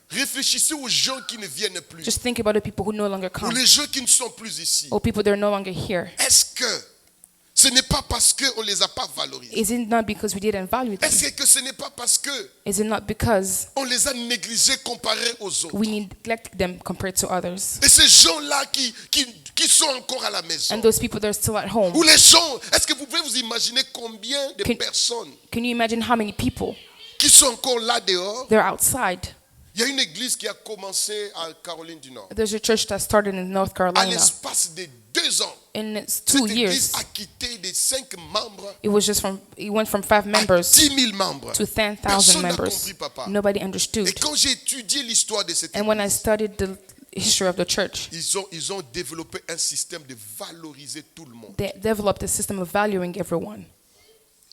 Réfléchissez aux gens qui ne viennent plus, Just think about the people who no longer ou come, les gens qui ne sont plus ici. or people that are no longer here. Est-ce que ce n'est pas parce qu'on ne les a pas valorisés? Is it not because we didn't value them? Est-ce que ce n'est pas parce qu'on Is it not because les a négligés comparés aux autres? we neglect them compared to others? Et ces gens-là qui sont encore à la maison, And those people that are still at home, ou les gens, est-ce que vous pouvez vous imaginer combien de personnes can you imagine how many people qui sont encore là dehors? they're outside? Il y a une église qui a commencé à Caroline du Nord. There's a church that started in North À Carolina. l'espace de 2 ans, In cette 2 église years, a quitté de 5 membres it went from 5 à members 10 000 membres. to 10,000 Personne n'a members. compris, papa. Nobody Et understood. quand j'ai étudié l'histoire de cette And when I église, studied the history of the church, ils ont développé un système de valoriser tout le monde. they developed a system of valuing everyone.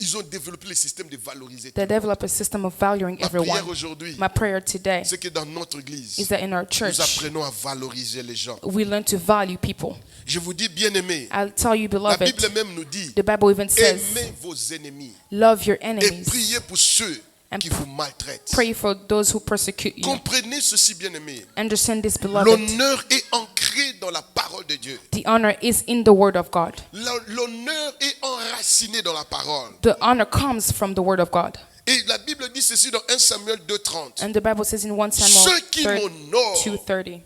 Ils ont développé le système de valoriser. They develop a system of valuing Ma prière everyone. aujourd'hui, My prayer today c'est que dans notre église, is that in our nous church, apprenons à valoriser les gens. we learn to value people. Je vous dis, bien-aimés, I'll tell you, la Bible beloved, même nous dit, the Bible even says, aimez vos ennemis love your et enemies priez pour ceux and qui vous maltraitent. pray for those who persecute you. Comprenez ceci, bien-aimés. Understand this, beloved. L'honneur est ancré dans la parole de Dieu. The honor is in the word of God. L'honneur est enraciné dans la parole. The honor comes from the word of God. Et la Bible dit ceci dans 1 Samuel 2:30. And the Bible says in 1 Samuel Ceux qui m'honorent, 2:30,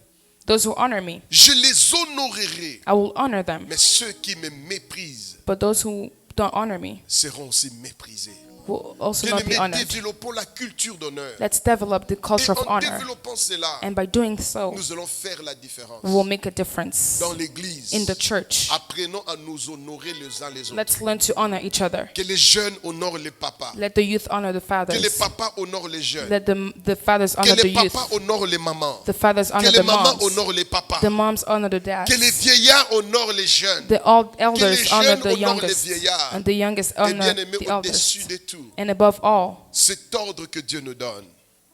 those who honor me, je les honorerai. I will honor them. Mais ceux qui me méprisent But those who don't honor me seront aussi méprisés. will also not be Bien-aimés, honored. développons la culture d'honneur. Let's develop the Et culture of en honor. développant cela, And by doing so, nous allons faire la différence. we will make a difference Dans l'église, in the church. apprenons à nous honorer les uns les autres. Let's learn to honor each other. Que les jeunes honorent les papas. Let the youth honor the Que les fathers. papas honorent les jeunes. Let the fathers Que honor the les youth. papas honorent les mamans. The fathers Que honor les the mamans moms. honorent les papas. The moms honor the dads. Que les vieillards honorent les jeunes. The old elders les honor jeunes the honorent youngest. les vieillards. And the youngest Et honor bien aimé, the au-dessus eldest. de tout, And above all, cet ordre que Dieu nous donne.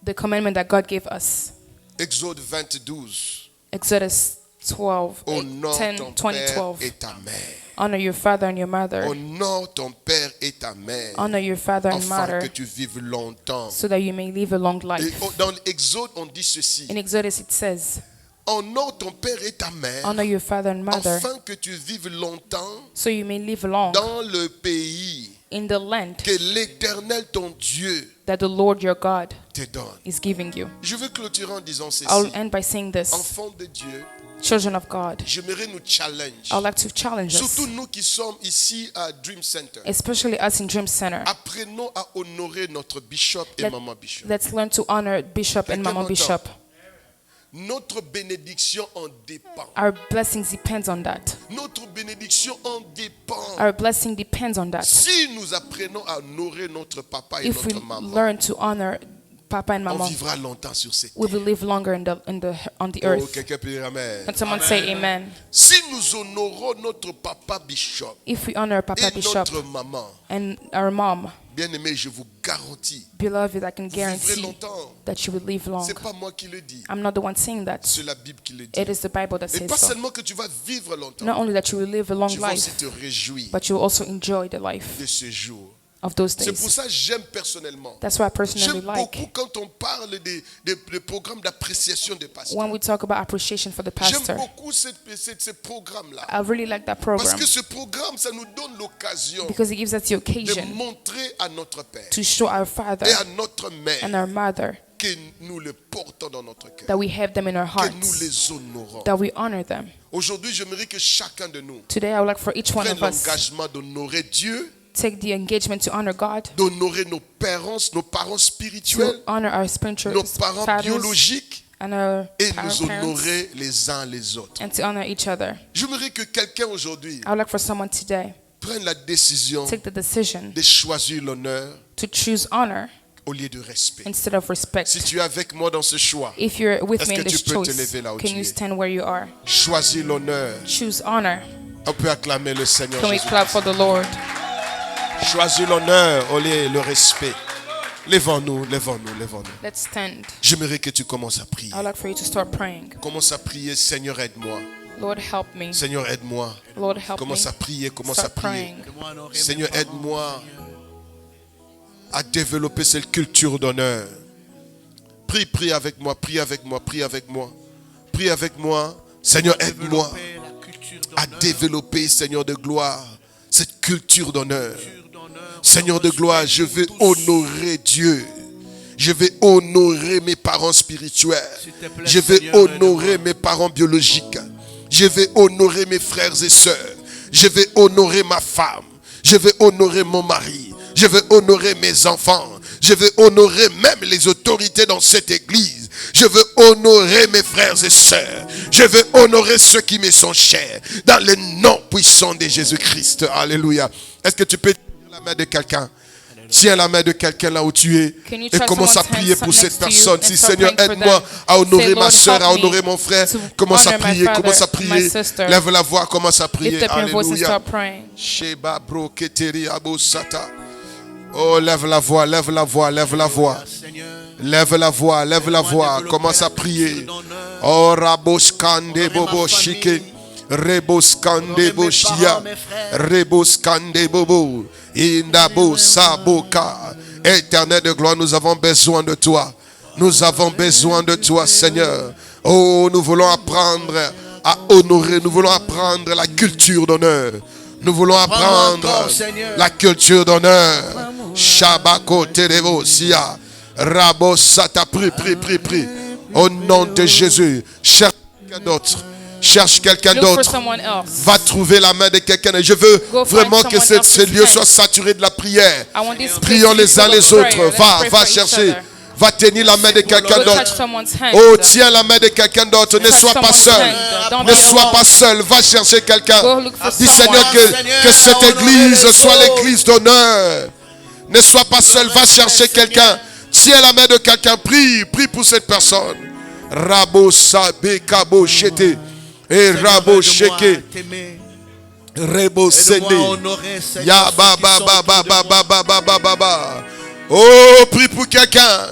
the commandment that God gave us. Exode 20:12. Exodus 12, Honore 10, ton 20, père 12. et ta mère. Honor your father and your mother. Honore ton père et ta mère. Honor your father and Afin que mother tu vives longtemps. so that you may live a long Et life. dans l'Exode, on dit ceci. In Exodus it says, Honore ton père et ta mère. honor your father and mother Afin que tu vives longtemps so you may live long dans le pays in the land que l'Éternel, ton Dieu, that the Lord your God te donne. is giving you. Je veux clôturer en disant ceci. I'll end by saying this. Enfants de Dieu, Children of God, j'aimerais nous challenge. I'd like to challenge us, Surtout nous qui sommes ici à Dream Center. especially us in Dream Center. Apprenons à honorer notre bishop et maman bishop. Let's learn to honor Bishop and Mama Bishop. Notre bénédiction en dépend. Our blessings depends on that. Notre bénédiction en dépend. Our blessing depends on that. Si nous apprenons à honorer notre papa et If we notre maman, learn to honor Papa and on Mama, vivra longtemps sur cette we will live longer on the Oh, earth. quelqu'un peut dire amen. Can someone say amen? Si nous honorons notre papa bishop If we honor Papa et Bishop notre maman, and our mom, bien aimé, je vous garantis, beloved, I can vous vivrez guarantee longtemps. that you will live long. C'est pas moi qui le dis, I'm not the one saying that. c'est la Bible qui le dit. It is the Bible that Et says pas so. seulement que tu vas vivre longtemps, Not only that you will live a long tu vas aussi life, te réjouir but you will also enjoy the life de ce jour. of those C'est pour days. ça que j'aime personnellement. That's why I personally J'aime like beaucoup quand on parle des programmes d'appréciation des pasteurs. when we talk about appreciation for the J'aime pastor. beaucoup ce programme-là. I really like that Parce program que ce programme, ça nous donne l'occasion because it gives us the de occasion montrer à notre Père to show our father et à notre and mère our mother que nous le portons dans notre cœur, that we have them in our que nous hearts, les honorons. that we honor them. Aujourd'hui, j'aimerais que chacun de nous Today, I would like for each one prenne of us l'engagement d'honorer Dieu, take the engagement to honor God, d'honorer nos parents to spirituels, honor our spiritual nos parents fathers biologiques and our et parents, nous honorer les uns les autres. and to honor each other. J'aimerais que quelqu'un aujourd'hui I would like for someone today prenne la décision take the decision de choisir l'honneur to choose honor au lieu de respect. instead of respect. Si tu es avec moi dans ce choix, If you're with Est-ce me que in tu this peux te choice, lever là où can tu you es? stand where you are? choisis l'honneur. Choose honor. On peut acclamer le Seigneur Can we Jésus. clap for the Lord? Choisis l'honneur au lieu le respect. Lèvons-nous, lèvons-nous, lèvons-nous. Let's stand. J'aimerais que tu commences à prier. I would like for you to start praying. Commence à prier, Seigneur, aide-moi. Lord, help me. Seigneur, aide-moi. Lord, help me. Commence à prier, commence à Start prier. praying. Seigneur, aide-moi à développer cette culture d'honneur. Prie, prie avec moi, prie avec moi, prie avec moi. Prie avec moi. Seigneur, aide-moi à développer, Seigneur de gloire, cette culture d'honneur. Seigneur de gloire, je veux honorer Dieu. Je vais honorer mes parents spirituels. Je vais honorer mes parents biologiques. Je vais honorer mes frères et sœurs. Je vais honorer ma femme. Je vais honorer mon mari. Je vais honorer mes enfants. Je vais honorer même les autorités dans cette église. Je veux honorer mes frères et sœurs. Je veux honorer ceux qui me sont chers. Dans le nom puissant de Jésus-Christ. Alléluia. Est-ce que tu peux tenir la main de quelqu'un? Tiens la main de quelqu'un là où tu es et commence à prier pour cette personne. Si Seigneur, aide-moi à honorer ma soeur, à honorer mon frère. Commence à prier, commence à prier. Lève la voix, commence à prier. Lift up your voice and Alléluia. start praying. Sheba bro keteri abosata. Oh, lève la voix, lève la voix, lève la voix. Lève la voix, lève la voix. Commence à prier. Oh, Raboskande Bobo Shike. Reboskande Boshia. Reboskande Bobo. Indabo Saboka. Éternel de gloire, nous avons besoin de toi. Nous avons besoin de toi, Seigneur. Oh, nous voulons apprendre à honorer. Nous voulons apprendre la culture d'honneur. Nous voulons apprendre la culture d'honneur. Shabako Terebo Sia. Rabo Sata, prie. Au nom de Jésus. Cherche quelqu'un d'autre. Cherche quelqu'un d'autre. Va trouver la main de quelqu'un. Et je veux vraiment que ce lieu soit saturé de la prière. Prions les uns les autres. Va chercher. Va tenir la main de quelqu'un d'autre. Oh, tiens la main de quelqu'un d'autre. Ne sois pas seul. Ne sois pas seul. Va chercher quelqu'un. Dis Seigneur que cette église soit l'église d'honneur. Ne sois pas seul. Va chercher quelqu'un. Tiens la main de quelqu'un. Prie pour cette personne. Rabo Sabe Kabo Chete. Et Rabo Sheke. Rebo Sende. Ya ba ba ba ba ba ba ba ba ba ba ba. Oh, prie pour quelqu'un.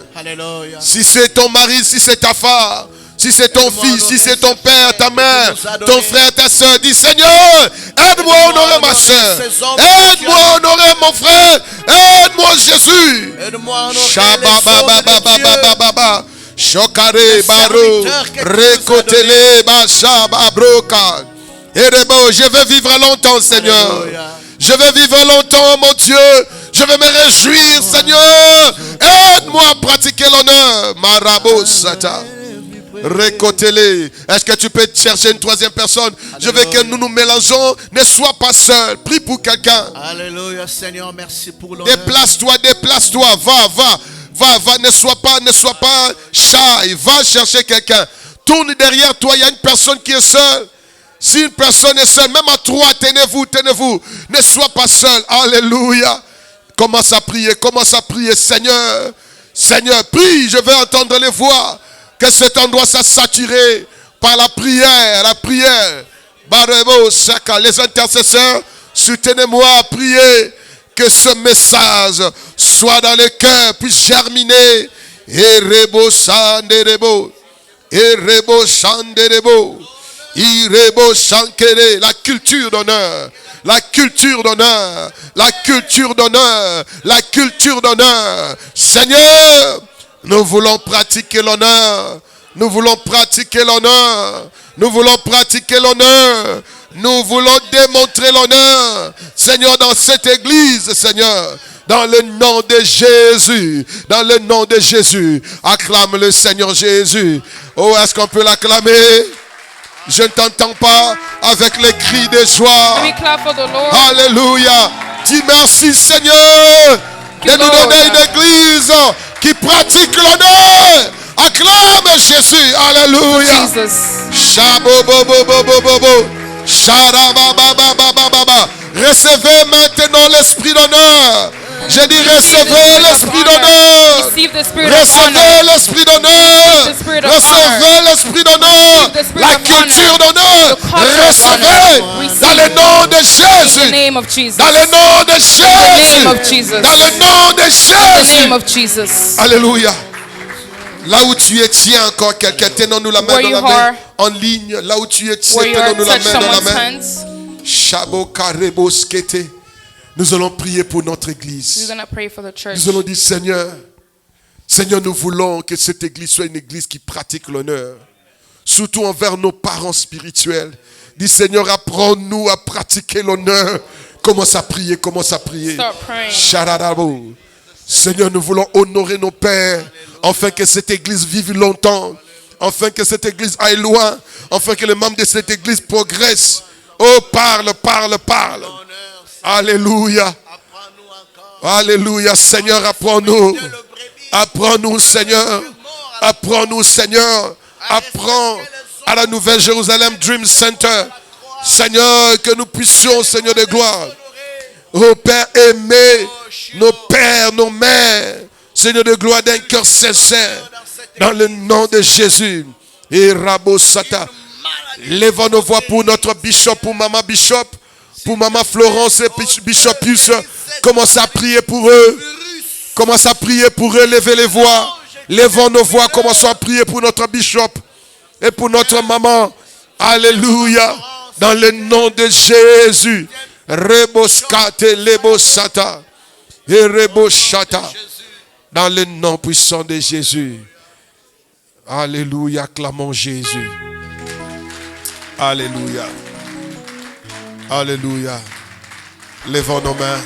Si c'est ton mari, si c'est ta femme, si c'est ton fils, si c'est ton père, ta mère, ton frère, ta soeur, dis Seigneur, aide-moi à honorer ma soeur. Aide-moi à honorer mon frère. Aide-moi Jésus. Shababababababababa. Chokare baro. Rekotele bashaba broka. Je veux vivre longtemps, Seigneur. Je veux vivre longtemps, mon Dieu. Je veux me réjouir, Seigneur. Aide-moi à pratiquer l'honneur. Marabo Sata. Récotez-les. Est-ce que tu peux chercher une troisième personne? Je veux que nous nous mélangeons. Ne sois pas seul. Prie pour quelqu'un. Alléluia, Seigneur. Merci pour l'honneur. Déplace-toi. Va. Ne sois pas shy. Va chercher quelqu'un. Tourne derrière toi. Il y a une personne qui est seule. Si une personne est seule, même à trois, tenez-vous. Ne sois pas seul. Alléluia. Commence à prier, Seigneur, prie, je veux entendre les voix. Que cet endroit soit saturé par la prière. Barebo, Saka, les intercesseurs, soutenez-moi à prier. Que ce message soit dans le cœur, puisse germiner. Erebo Sanderebo. Irebo Shankere, la culture d'honneur. Seigneur, nous voulons pratiquer l'honneur. Nous voulons démontrer l'honneur. Seigneur, dans cette église, Seigneur. Dans le nom de Jésus. Acclame le Seigneur Jésus. Oh, est-ce qu'on peut l'acclamer? Je ne t'entends pas avec les cris de joie. Alléluia. Dis merci Seigneur de nous donner une église qui pratique l'honneur. Acclame Jésus. Alléluia. Recevez maintenant l'esprit d'honneur. J'ai dit recevez l'esprit d'honneur. Recevez l'esprit d'honneur. Recevez l'esprit d'honneur. La culture d'honneur. Recevez dans le nom de Jésus. Dans le nom de Jésus. Dans le nom de Jésus. Alléluia. Là où tu es, tiens encore quelqu'un. Tenons-nous la main dans la main. En ligne. Là où tu es, tiens, tenons-nous la main dans la main. Shabokareboskete. Nous allons prier pour notre église. Nous allons dire Seigneur, nous voulons que cette église soit une église qui pratique l'honneur. Surtout envers nos parents spirituels. Dis Seigneur, apprends-nous à pratiquer l'honneur. Commence à prier. Seigneur, nous voulons honorer nos pères. Afin que cette église vive longtemps. Afin que cette église aille loin. Afin que les membres de cette église progressent. Oh, parle. Alléluia. Alléluia. Seigneur, apprends-nous. Apprends-nous, Seigneur. Apprends à la Nouvelle Jérusalem Dream Center. Seigneur, que nous puissions, Seigneur de gloire. Oh Père aimé, nos pères, nos mères. Seigneur de gloire, d'un cœur sincère. Dans le nom de Jésus. Et Rabo Sata. Lèvons nos voix pour notre bishop, pour Maman Bishop. pour Maman Florence et Bishop Pius. Commencez à prier pour eux. Commencez à prier pour eux. Levez les voix. Levons nos voix. Commençons à prier pour notre Bishop et pour notre maman. Alléluia. Dans le nom de Jésus. Reboskate lebosata. Et reboshata. Dans le nom puissant de Jésus. Alléluia. Clamons Jésus. Alléluia. Alléluia. Levons nos mains.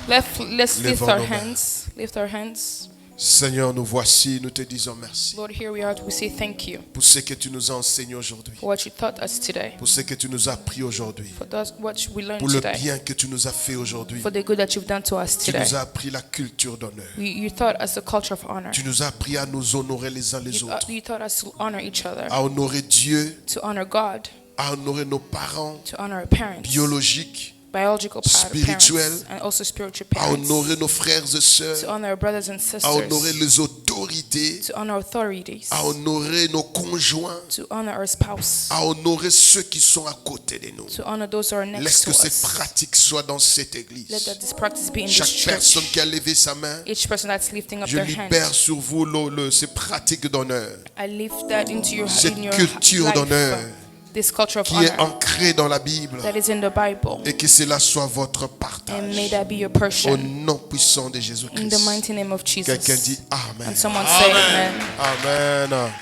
Let's lift Levons our nos mains. hands. Lift our hands. Seigneur, nous voici, nous te disons merci Lord, here we are. We say thank you pour ce que tu nous as enseigné aujourd'hui, for what you taught us today, pour ce que tu nous as appris aujourd'hui, for what we learned pour le today, bien que tu nous as fait aujourd'hui. for the good that you've done to us Tu today. nous as appris la culture d'honneur. You taught us a culture of honor. Tu nous as appris à nous honorer les uns les autres, You taught us to honor each other, à honorer Dieu, to honor God, à honorer nos parents to honor our parents, biologiques, biological spirituel, parents, and also spiritual à parents, honorer nos frères et to sœurs, honor our brothers and à honorer sisters, les autorités, to honor authorities, à honorer nos conjoints, to honor our spouse, à honorer ceux qui sont à côté de nous. to honor those who are Laisse next to que ces us. pratiques soient dans cette Let église. that this practice be in Chaque this personne church. qui a levé sa main, Each person that's lifting up je their libère hand, sur vous ces pratiques d'honneur, I lift that into your cette in your culture d'honneur life. This culture of qui est honor ancrée dans la Bible, that is in the Bible, et que cela soit votre and may partage. that be your Au portion. nom puissant de In the Jésus-Christ. mighty name of Quelqu'un Jesus. dit Amen. And someone say amen. Amen.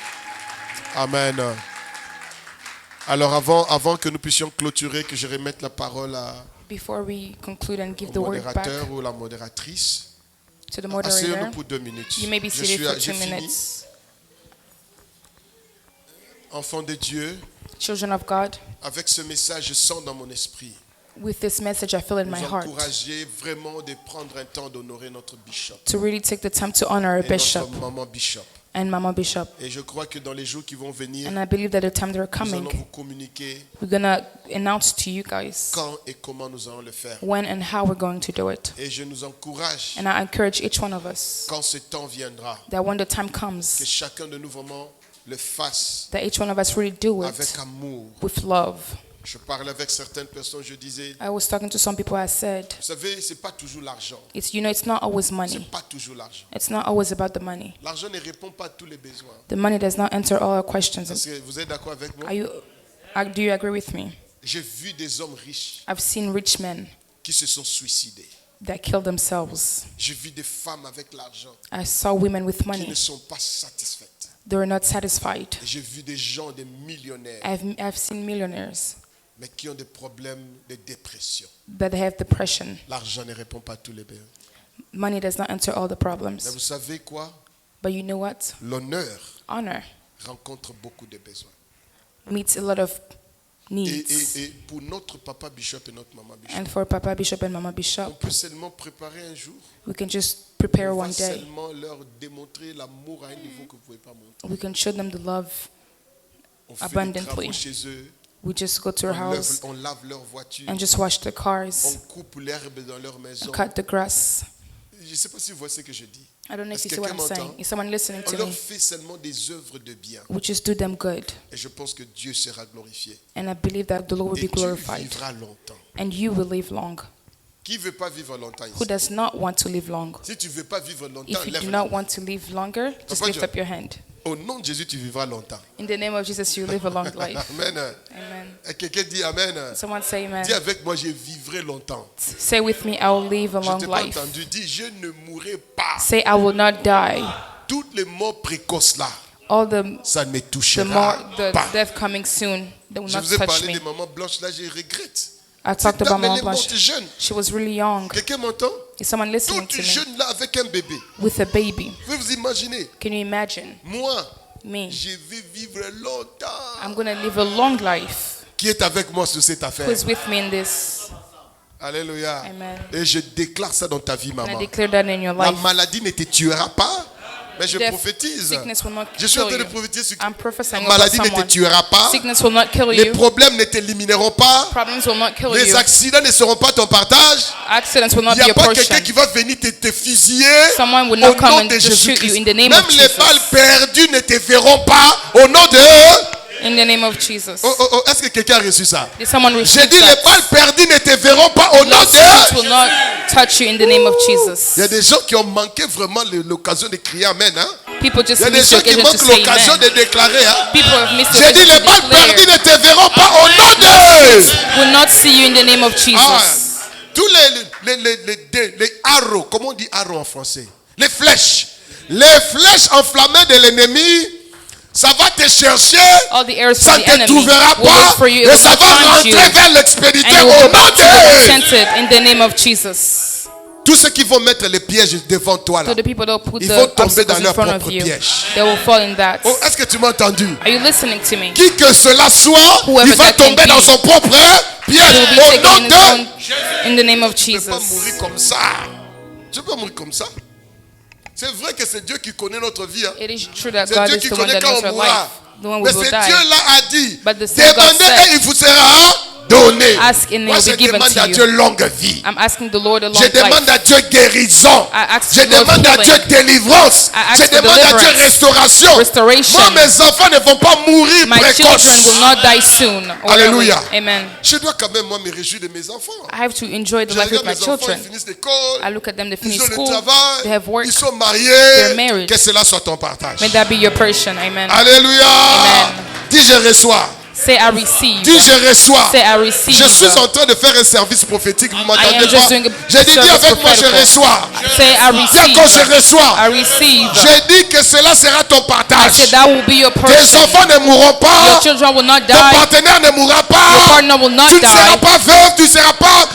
Amen. Alors avant que nous puissions clôturer, que je remette la parole Before we conclude and give the au word back modérateur ou la modératrice, to the asseyez-nous moderator, pour 2 minutes. you may be seated for 2 J'ai fini. minutes. Enfant de Dieu, Children of God, avec ce message, je sens dans mon esprit with this message I feel in my nous heart encourager vraiment de prendre un temps d'honorer notre bishop to really take the time to honor a et bishop notre maman bishop. and Mama Bishop. Et je crois que dans les jours qui vont venir, And I believe that the time they're nous allons coming, vous communiquer we're gonna announce to you guys quand et comment nous allons le faire. when and how we're going to do it. Et je nous encourage, And I encourage each one of us quand ce temps viendra, that when the time que comes, chacun de nous vraiment le fasse that each one of us really do avec it amour. with love. Je parlais avec certaines personnes, je disais, I was talking to some people, I said, vous savez, c'est pas toujours l'argent. it's not always money. C'est pas toujours l'argent. It's not always about the money. L'argent ne répond pas à tous les besoins. The money does not answer all our questions. Parce que vous êtes d'accord avec moi? Do you agree with me? J'ai vu des hommes riches I've seen rich men qui se sont suicidés. that kill themselves. J'ai vu des femmes avec l'argent I saw women with qui money. ne sont pas satisfaites. They were not satisfied. Et j'ai vu des gens, des millionnaires, I've seen millionaires mais qui ont des problèmes de dépression. that have depression. L'argent ne répond pas à tous les besoins. Money does not answer all the Mais problems. vous savez quoi? But you know what? L'honneur Honor rencontre beaucoup de besoins. meets a lot of Et, needs. et pour notre papa Bishop et notre maman Bishop, And for Papa Bishop and Mama on Bishop, peut seulement préparer un jour. we can just prepare On va one day. seulement leur démontrer l'amour à un niveau que vous ne pouvez pas montrer. We can show them the love. On fait des Abundantly. travaux chez eux. We just go to On their house lave, on lave leur voiture. and just wash the On cars, coupe l'herbe dans leur maison. cut the grass. Je ne sais pas si vous voyez ce que je dis. I don't know if Est-ce you see what quelqu'un I'm saying. m'entend? Is someone listening On to leur me? fait seulement des œuvres de bien. We just do them good. Et je pense que Dieu sera glorifié. And I believe that the Lord will Et be tu glorified. vivras longtemps. And you will live long. Qui ne veut pas vivre longtemps Who ici? does not want to live long? Si tu ne veux pas vivre longtemps, If you do lève-le. not want to live longer, just Papa lift John. up your hand. Au nom de Jésus, tu vivras longtemps. In the name of Jesus, you live a long life. Amen. Amen. Et quelqu'un dit Amen. Someone say amen. Dis avec moi, je vivrai longtemps. Say with me, I will live a Je long t'ai pas life. entendu. Dis, je ne mourrai pas. Say, I will not die. Toutes les morts précoces là, All the ça ne me the touchera pas. death coming soon, they will Je not vous ai touch parlé me. de maman Blanche là, je regrette. I talked Cette about dame, elle Mama est morte Blanche. jeune. She was really young. Quelqu'un m'entend? Is someone listening Toute to me? jeune là avec un bébé. With a baby. Vous pouvez vous imaginer. Can you imagine? Moi, Me. je vais vivre longtemps. I'm going to live a long life. Qui est avec moi sur cette affaire? Who is with me in this? Alléluia. Amen. Et je déclare ça dans ta vie, And I maman. declare that in your La life. maladie ne te tuera pas. Mais je Death, prophétise. sickness will not Je suis en kill train de you. prophétiser sur I'm prophesying la over maladie ne te someone. tuera pas. Sickness will not kill Les you. problèmes ne t'élimineront pas. Problems will not kill Les you. accidents ne seront pas ton partage. Accidents will not Il n'y be a your pas portion. quelqu'un qui va venir te fusiller. Someone will Au not come nom and de just shoot you Jésus-Christ. in the name Même of les Jesus. balles perdues ne te verront pas. Au nom de In the name of Jesus. Oh, est-ce que quelqu'un a reçu ça? Did someone J'ai receive dit, les that? balles perdues ne te verront pas au nom Those spirits will de... not touch you in the name of Il y a Jesus. des gens qui ont manqué vraiment l'occasion de crier Amen. Hein? People just Il y a des miss the gens qui occasion to manquent say l'occasion amen. de déclarer. Hein? People have missed the J'ai dit, occasion les to balles perdues declare. ne te verront pas au nom de... Will not see you in the name of Ah, Jesus. tous les arrows, comment on dit arrows en français? Les flèches enflammées de l'ennemi, ça va te chercher, All the arrows ça from ne the te enemy trouvera will look pas, for you. et It ça will va not find you. rentrer vers l'expéditeur And you au will go nom back to the de... tempted in the name of Jesus. Tous ceux qui vont mettre les pièges devant toi là, So the people that put ils the vont tomber obstacles dans in leur front of propre you, piège. they will fall in that. Oh, est-ce que tu m'as entendu? Are you listening to me? Qui que cela soit, Whoever il va that can tomber be, dans son propre piège They will be au taken nom in, de... his own, in the name of Tu ne peux pas Jesus. mourir comme ça. Tu peux pas mourir comme ça. C'est vrai que c'est Dieu qui connaît notre vie. Hein. It is true that C'est God Dieu is qui the one connaît that quand knows on our mourra. life, the one Mais we will c'est die. Dieu-là a dit, But the same God demandez said, et il vous sera donné. Ask and it Moi, will je be given demande to à you. Dieu longue vie. I'm asking the Lord a long Je demande life. à Dieu guérison. I ask Je the Lord demande à healing. Dieu délivrance. I ask Je for demande à Dieu deliverance. restauration. Restoration. Moi, mes enfants ne vont pas mourir My children will précoces. not die soon. or Alléluia. early. Amen. Je dois quand même, moi, me réjouir de mes enfants. I have to enjoy the Je life with regarde my mes enfants, children. ils finissent l'école. I look at them, they finish Ils ont le school, travail, they have work, ils sont mariés. they're married. Que cela soit ton partage. May that be your portion. Amen. Alléluia. Amen. Dis je reçois. Say I receive. Dis je reçois. Say I receive. Je suis en train de faire un service prophétique. Vous I am m'entendez just pas? doing a J'ai dit dis service avec moi je prophetical. reçois. Say I Dis encore je receive. reçois. I receive. J'ai dit que cela sera ton I partage. said that will be your Tes portion. enfants ne mourront Your pas. children will not Ton die. partenaire ne mourra Your pas. partner will not Tu ne seras die. pas veuve, tu ne seras pas,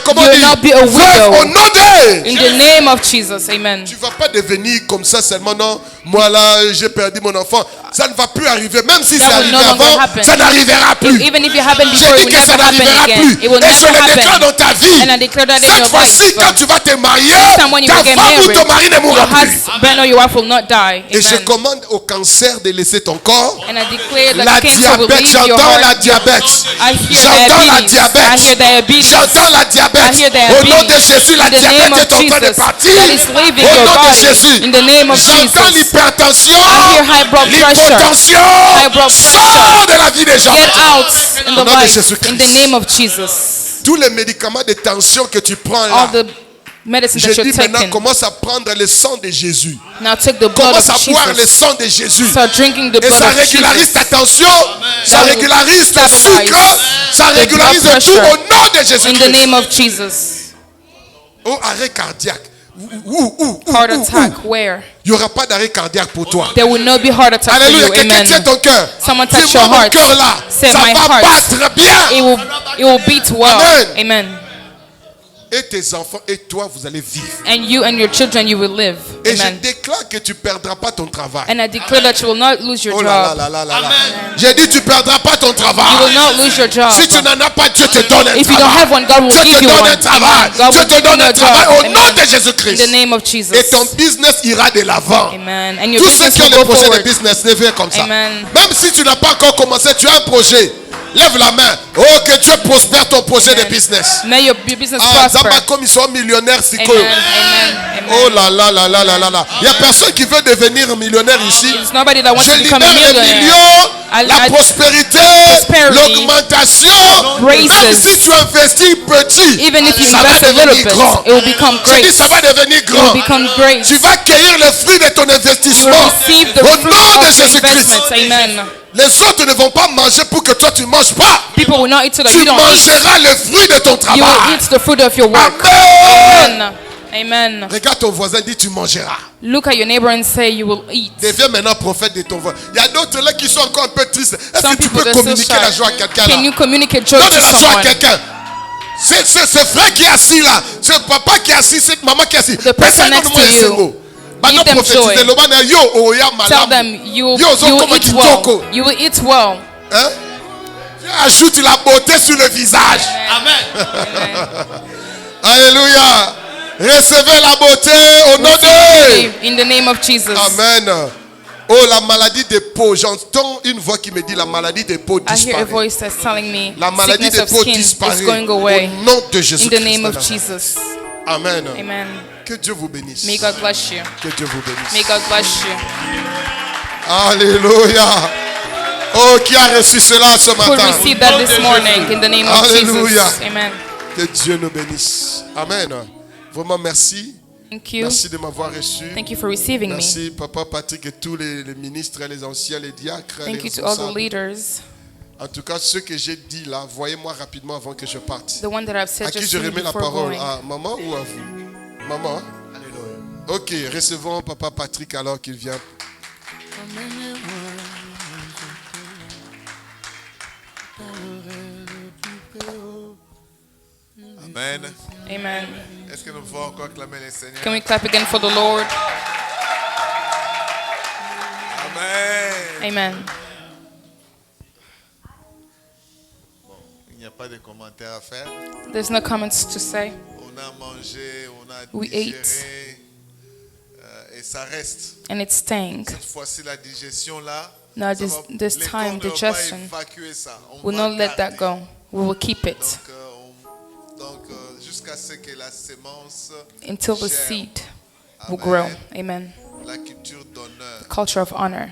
comment You will dire, not be a veuve widow. au nom de... In the name of Jesus. Amen. Tu ne vas pas devenir comme ça seulement, non. Moi là, j'ai perdu mon enfant. Ça ne va plus arriver. Même si That c'est will arrivé no longer avant, happen. ça n'arrivera plus. Even if it happened J'ai before, it dit will que ça never happen n'arrivera again. plus. It will Et je never le déclare happen. dans ta vie. And I declare that in Cette your fois-ci, life. quand tu vas te marier, This time when you ta will get femme ou married, ton mari ne your mourra plus. husband or your wife will not die. Et je Amen. commande au cancer de laisser ton corps. And I declare that La cancer will diabète, leave your j'entends la heart. diabète. I hear J'entends la diabetes. I hear diabète. diabetes. J'entends la diabète. I hear Au nom de diabetes. Jésus, la In the name diabète of est en train de Jesus, partir. that is leaving Au your nom de body. Jésus. In the name of J'entends Jesus. l'hypertension. I hear high blood pressure. L'hypotension. High blood Sors de la vie des gens. Get out in Au the nom de life. Jésus-Christ. In the name of Jesus. Tous les médicaments de tension que tu prends All là. the medicine Je that you're dis maintenant, taking. commence à prendre le sang de Jésus. Now take the blood Commence à of boire le Jesus. sang de Jésus. Start drinking the Et blood ça of régularise ta Jesus. tension, ça That will régularise ton stabilize sucre, ça the régularise blood tout au pressure. nom de In the Jésus-Christ. name of Jesus. Oh, arrêt cardiaque. Heart attack. Where? Il n'y aura pas d'arrêt cardiaque pour toi. There will not be heart attack for Alléluia. you. Quelqu'un tient Amen. ton cœur. Someone touch Dis-moi, your mon heart. cœur là, Say, ça my va heart. battre bien. It will beat well. Amen. Amen. Et tes enfants et toi, vous allez vivre. And you and your children, you will live. Et je Amen. déclare que tu ne perdras pas ton travail. And I declare that you will not lose your Oh là job. là là là là. J'ai dit tu ne perdras pas ton You will travail. not lose your job. Si tu n'en as pas, Dieu te donne un If you don't have travail. one, God will Dieu give te you donne one. un travail. God Dieu will te give donne you un a travail job. au Amen. nom de In Jésus-Christ. the name of Jesus. Et ton business ira de l'avant. Amen. And your Tous ceux business qui ont will des go projets de forward. business, levez comme ça. Amen. Même si tu n'as pas encore commencé, tu as un projet. Lève la main. Oh, que Dieu prospère ton projet de Amen. business. May your business Ah, prosper. Zamba, comme ils sont millionnaires, c'est Amen. cool. Amen. Oh Amen. là là là là là là là. Il n'y a personne qui veut devenir millionnaire ici. There's nobody that wants Je to become a libère les millionaire. millions, la I- prospérité, prosperity, l'augmentation. Même raises. si tu investis petit, Even if you ça va invest a little devenir bit, grand. it will become Je dis, great. ça va devenir It will grand. become great. Tu vas cueillir le fruit de ton You will investissement. receive the Au fruit nom de of your Jésus-Christ. investments. Amen. Les autres ne vont pas manger pour que toi tu ne manges pas. People will not eat so that Tu you don't eat. mangeras le fruit de ton You travail. will eat the fruit of your work. Amen. Amen. Amen. Regarde ton voisin, dis tu mangeras. Look at your neighbor and say you will eat. Deviens maintenant prophète de ton voisin. Il y a d'autres là qui sont encore un peu tristes. Est-ce Some que tu people peux they're so communiquer la joie à shy. quelqu'un là? Can you communicate joy Donne to la joie à someone? quelqu'un. C'est ce frère qui est assis là. Ce papa qui est assis, cette maman qui est assise. The person next to you. Maintenant Give them prophétiser. joy. Le bana yo oya Tell malamu. them you Yo zo will koma eat well. kitoko. You will eat well. Hein? Tu ajoutes la beauté sur le visage. Amen. Alléluia. Recevez la beauté au nom de. Receive in the name of Jesus. Amen. Oh, la maladie des peaux. J'entends une voix qui me dit la maladie des peaux I hear a disparaît. voice that's telling me La maladie sickness des of peaux skin disparaît. is going Au away. nom de In Jésus. the name of Jesus. Amen. Amen. Que Dieu vous bénisse. May God bless you. Que Dieu vous bénisse. May God bless you. Alléluia. Oh, qui a reçu cela ce Who will matin? receive that this morning in the name of Alléluia. Jesus. Amen. Que Dieu nous bénisse. Amen. Vraiment merci. Thank you. Merci de m'avoir reçu. Thank you for receiving me. Merci Papa Patrick et tous les ministres, les anciens, les diacres, Thank les you to all the responsables. leaders. En tout cas, ce que j'ai dit là, voyez-moi rapidement avant que je parte. The one that I've À said qui just je to me remets la before parole? going. À maman ou à vous? Maman? Ok, recevons Papa Patrick alors qu'il vient. Amen. Amen. Est-ce que nous pouvons encore acclamer le Seigneur? Can we clap again for the Lord? Amen. Amen. Il n'y a pas de commentaires à faire. There's no comments to say. On a mangé, on a We digéré et ça reste. And it's staying. Cette fois-ci, la digestion là, Now ça va- this les time, corps ne vont digestion, pas évacuer ça. On we'll va not let that garder. go. We will keep it Donc, jusqu'à ce que la sémence until the germe. seed will Amen. grow. Amen. La culture d'honneur. Culture of honor.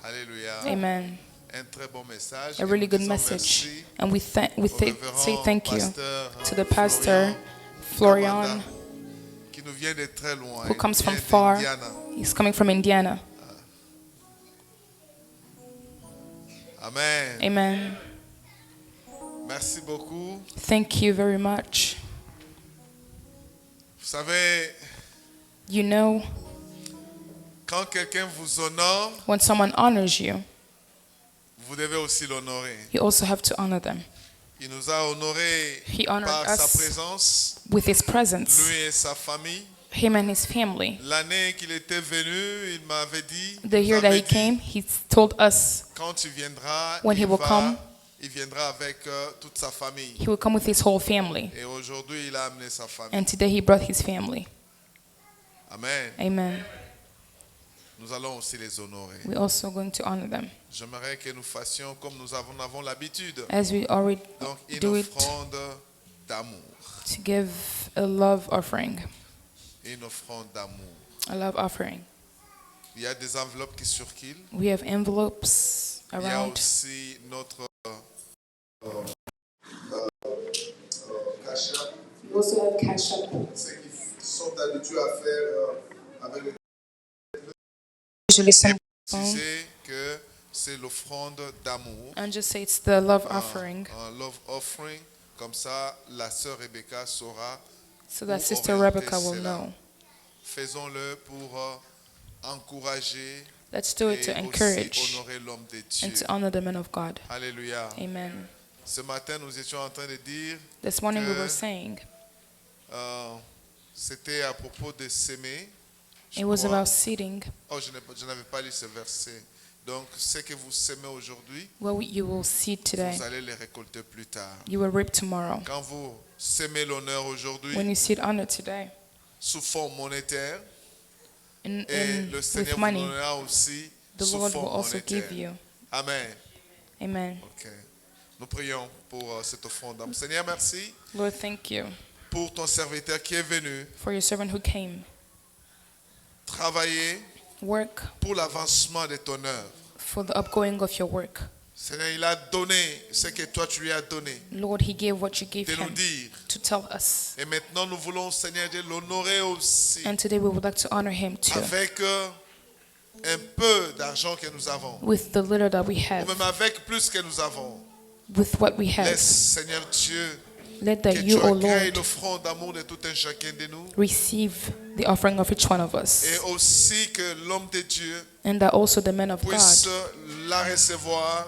Alléluia. Amen. Un très bon message. A really Et nous good disons message. merci And we au say révérend thank you pasteur, to the pastor, Florian, Kamanda, qui nous vient de très loin. who Il comes from vient far. d'Indiana. He's coming from Indiana. Amen. Amen. Merci beaucoup. Thank you very much. Vous savez, You know, quand quelqu'un vous honore, when someone honors you, vous devez aussi l'honorer. you also have to honor them Il nous a honorés He honored par sa us présence, with his presence, lui et sa famille. him and his family. L'année qu'il était venu, il m'avait dit, The year that he came, he told us quand tu viendras, when he will come, il viendra avec toute sa famille. he will come with his whole family. Et aujourd'hui, il a amené sa famille. And today he brought his family. Amen. Amen. Nous allons aussi les honorer. We're also going to honor them J'aimerais que nous fassions comme nous avons l'habitude. as we already Donc, une do it, offrande d'amour. to give a love offering. Une offrande d'amour. A love offering. Il y a des enveloppes qui circulent. We have envelopes Il y a around. aussi notre cash app. We also have cash up. Ceux qui sont habitués à faire avec le Usually send préciser que c'est l'offrande d'amour. and just say it's the love offering, Un love offering. Comme ça, la sœur Rebecca saura. so that Pour Sister orienter Rebecca will cela. know. Faisons-le pour encourager Let's do it et to aussi encourage honorer l'homme de Dieu. and to honor the men of God. Alléluia. Amen. Ce matin, nous étions en train de dire, This morning we que- were saying c'était à propos de s'aimer. Je it was crois. about seeding. Oh, je n'avais pas lu ce verset. Donc, ce que vous s'aimez aujourd'hui, What you will seed today, vous allez les récolter plus tard. you will reap tomorrow. Quand vous s'aimez l'honneur aujourd'hui, When you seed honor today, sous forme monétaire, in, et le with Seigneur vous money, donnera aussi the sous Lord will forme also give monétaire. you. Amen. Amen. Ok. Nous prions pour cette offrande. Donc, Seigneur, merci Lord, thank you pour ton serviteur qui est venu for your servant who came. travailler Work pour l'avancement de ton œuvre. for the upgoing of your work. Seigneur, il a donné ce que toi tu lui as donné, Lord, he gave what you gave de nous him dire. to tell us. Et maintenant, nous voulons, Seigneur, de l'honorer aussi And today we would like to honor him too avec un peu d'argent que nous avons, with the little that we ou have, même avec plus que nous avons. with what we have. Laisse, Seigneur Dieu, Let que that tu you, O accueilles Lord, l'offrande d'amour de tout un chacun de nous, receive the offering of each one of us. et aussi que l'homme de Dieu And that also the men of puisse God la recevoir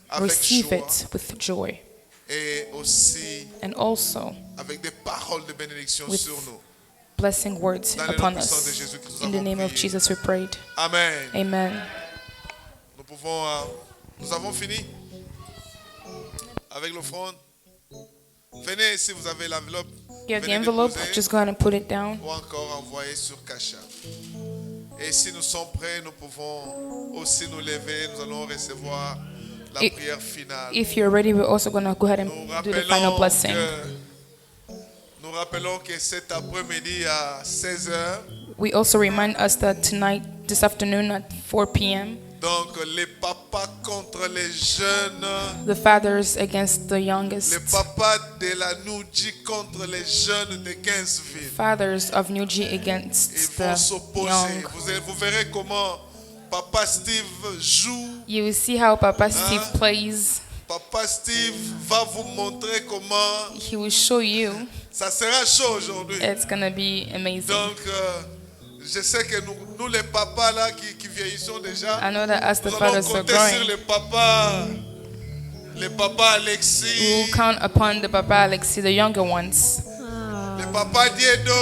avec receive joie, it with joy. et aussi And also avec des paroles de bénédiction with sur nous. blessing words Dans le nom upon puissant de us. Jésus que nous In the avons name of prié. Jesus we prayed. Amen. Amen. Nous pouvons, nous avons fini avec l'offrande. Venez si vous avez l'enveloppe. You have the Venez envelope, déposer just go ahead and put it down. ou encore envoyer sur Cash App. Et si nous sommes prêts, nous pouvons aussi nous lever. Nous allons recevoir la If- prière finale. If you're ready, we're also going to go ahead and Nous do the final blessing. nous rappelons que cet après-midi à 16h, We also remind us that tonight, this afternoon at 4 p.m., Donc les papas contre les jeunes. The fathers against the Les youngest. papas de la Noudji contre les jeunes de 15 villes. Fathers of Nuji Ils against vont the s'opposer. young. Vous verrez comment Papa Steve joue. You will see how Papa Steve plays. Papa Steve va vous montrer comment He will show you. ça sera chaud aujourd'hui. It's gonna be amazing. Donc, je sais que nous les papas là qui vieillissons déjà, I know that as the nous allons fathers are compter sur growing, les papas we will Alexis, count upon the Papa Alexi, the younger ones. les papas Diedo.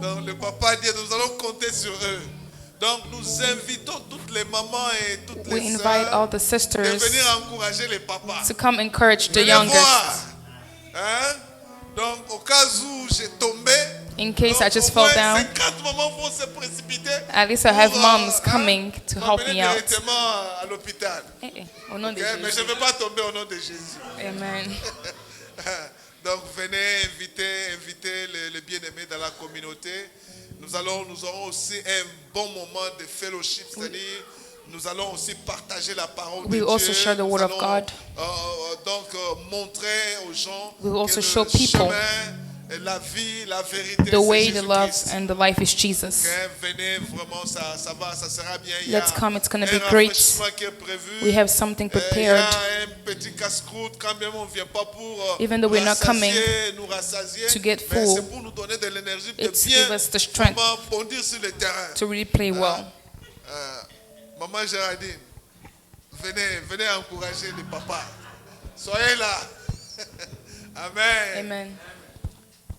Donc, les papas Diedo, nous allons compter sur eux. Donc, nous invitons toutes les mamans et toutes We les invite sœurs all the de sisters venir encourager les papas. to come encourage the Venez voir. youngest. Hein? Donc, au cas où j'ai tombé, In case I donc, just au fell moins down, 50 mamans vont se précipiter at least I have pour, moms coming to help m'emmener me out. directement à l'hôpital. Au nom de Ok? Mais je Jésus. ne veux pas tomber au nom de Jésus. Amen. Donc venez inviter les bien-aimés dans la communauté. Nous aurons aussi un bon moment de fellowship, c'est-à-dire nous allons aussi partager la parole We de will also Dieu. share the Nous word of allons, God. donc montrer aux gens We will also que show le people chemin, la vie, la vérité, the way, c'est the love, Jésus-Christ. and the life is Jesus. Ok, venez vraiment, ça sera bien. Il y Let's a come, it's gonna un be great. rafraîchissement qui est prévu. We have something Il y prepared. a un petit casse-croûte quand même, on ne vient pas pour Even though we're not coming nous rassasier, to get mais full, c'est pour nous donner de l'énergie de It's bien give us the strength vraiment bondir sur le terrain. to really play well. Maman Géraldine, venez encourager les papas. Soyez là. Amen. Amen.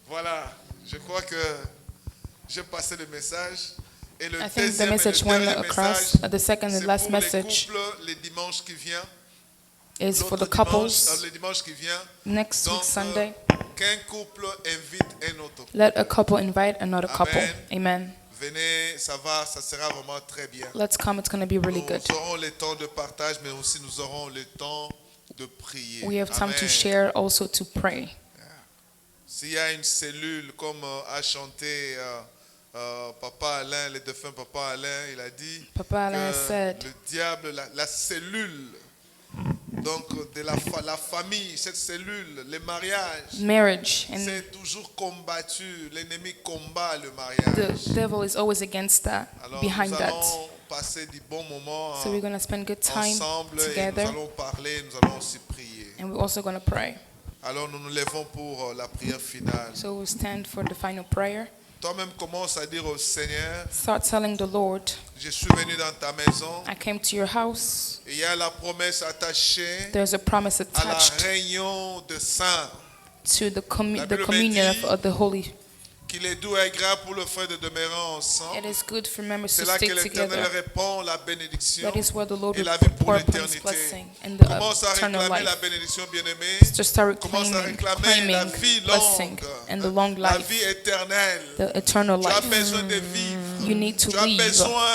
Voilà, je crois que j'ai passé le message. Et le I think the deuxième et message le went dernier across. message, The second and c'est last pour les message couples les dimanches qui viennent. is for the L'autre couples. le dimanche qui vient. Next Donc, week, Sunday, qu'un couple invite un autre. let a couple invite another couple. Amen. Amen. Venez, ça sera vraiment très bien. Let's come, it's going to be really good. Nous aurons le temps de partage, mais aussi nous aurons le temps de prier. We have time to Amen. share, also to pray. S'il y a une cellule, comme a chanté Papa Alain, le défunt Papa Alain, il a dit Papa Alain que said, le diable, la cellule, donc de la famille, cette cellule, les mariages, marriage, and c'est toujours combattu. L'ennemi combat le the mariage. devil is always against that, Alors behind nous that. allons passer du bon moment So we're going to spend good time ensemble et nous together, allons parler, nous allons aussi prier. and we're also going to pray. Alors nous nous levons pour la prière finale. So we'll stand for the final prayer. Toi-même commence à dire au Seigneur, Start telling the Lord, je suis venu dans ta maison. I came to your house. Il y a la promesse attachée There's a promise à la attached réunion de saints. to the La Bible communion dit of the holy. Qu'il est doux et agréable pour le frère de demeurer It ensemble. is good for members C'est to là que stick l'Éternel together. répond la bénédiction That is where the Lord et will la vie pour pour upon His l'éternité. blessing and the Commence à eternal réclamer la life. bénédiction bien-aimée. To start Commence à réclamer claiming la vie blessing longue, and the long la life, vie éternelle. the eternal Tu as life. besoin de vivre. You need to Tu as live. besoin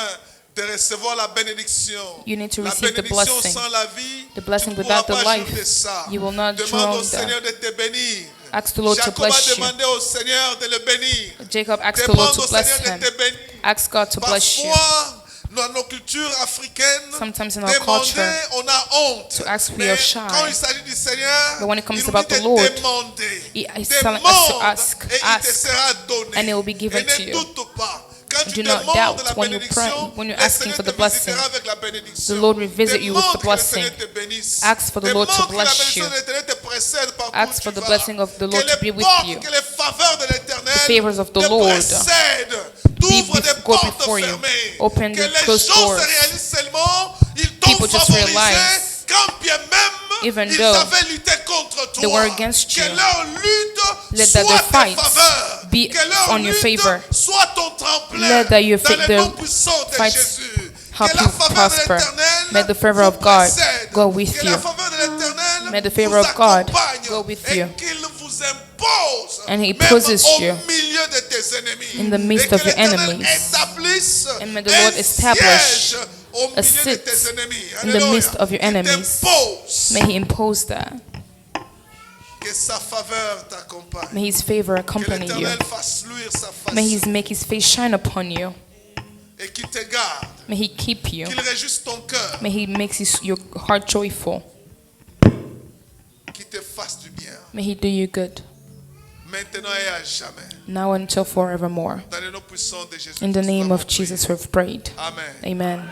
de recevoir la bénédiction. You need to La receive the bénédiction blessing. sans la vie, The blessing tu ne pourras without the pas life, jouir de ça. you will not Demande au draw Seigneur that. de te bénir. Ask the Lord to Jacob a bless you. demandé au Seigneur de le bénir. Jacob asked the Lord Demande au to bless Seigneur him. de te bénir. Ask God to bless you. Parfois, dans nos cultures africaines, Sometimes in our culture, demander, on a honte. to ask we Mais are shy. quand il s'agit du Seigneur, But when it comes il nous about dit the de Lord, demander. He is telling us to Demande ask. et il te Ask, sera donné. and it will be given et to ne you. doute pas. Quand tu Do not demandes doubt la when you pray, bénédiction, when you're le asking Seigneur for te the blessing. visitera avec la bénédiction. The Lord will visit you with the Demande que le blessing. Seigneur te bénisse. Ask for the Lord to Demande que la bless bénédiction you. de l'Éternel te précède partout où Ask tu for the vas. blessing of the Lord Que to be les with portes, you. que les faveurs de l'Éternel The favors of the te Lord précèdent. T'ouvres des go portes before you. fermées. Open Que the les closed gens doors. se réalisent seulement, ils t'ont People just favorisé, realize, quand bien même even ils though avaient lutté contre they toi. were against Que you, leur lutte let soit that their tes fights faveurs. be Que leur on your lutte favor. soit ton tremplin Let that your dans le their nom puissant de fights Jésus. help Que la you faveur de prosper. l'Éternel May the favor vous of God précède. go with Que you. la faveur de l'Éternel May the favor vous of God accompagne go with et you. qu'il vous impose And He même poses au you milieu de tes ennemis. in the midst et que of your l'Éternel enemies. établisse And may the Lord un establish siège au milieu de seat tes ennemis. in the Alléluia. midst of your Qu'il enemies. t'impose. May He impose that. Que sa faveur t'accompagne. May His favor Que accompany you. l'Éternel fasse luire sa face. May He make His face shine upon you. et qui te garde, May He keep you. qu'il réjouisse ton cœur, May He make your heart joyful. qu'il te fasse du bien, May He do you good, maintenant et à jamais. now until forevermore. Dans le nom puissant de Jésus. In the name of Jesus we've prayed. Amen. Amen.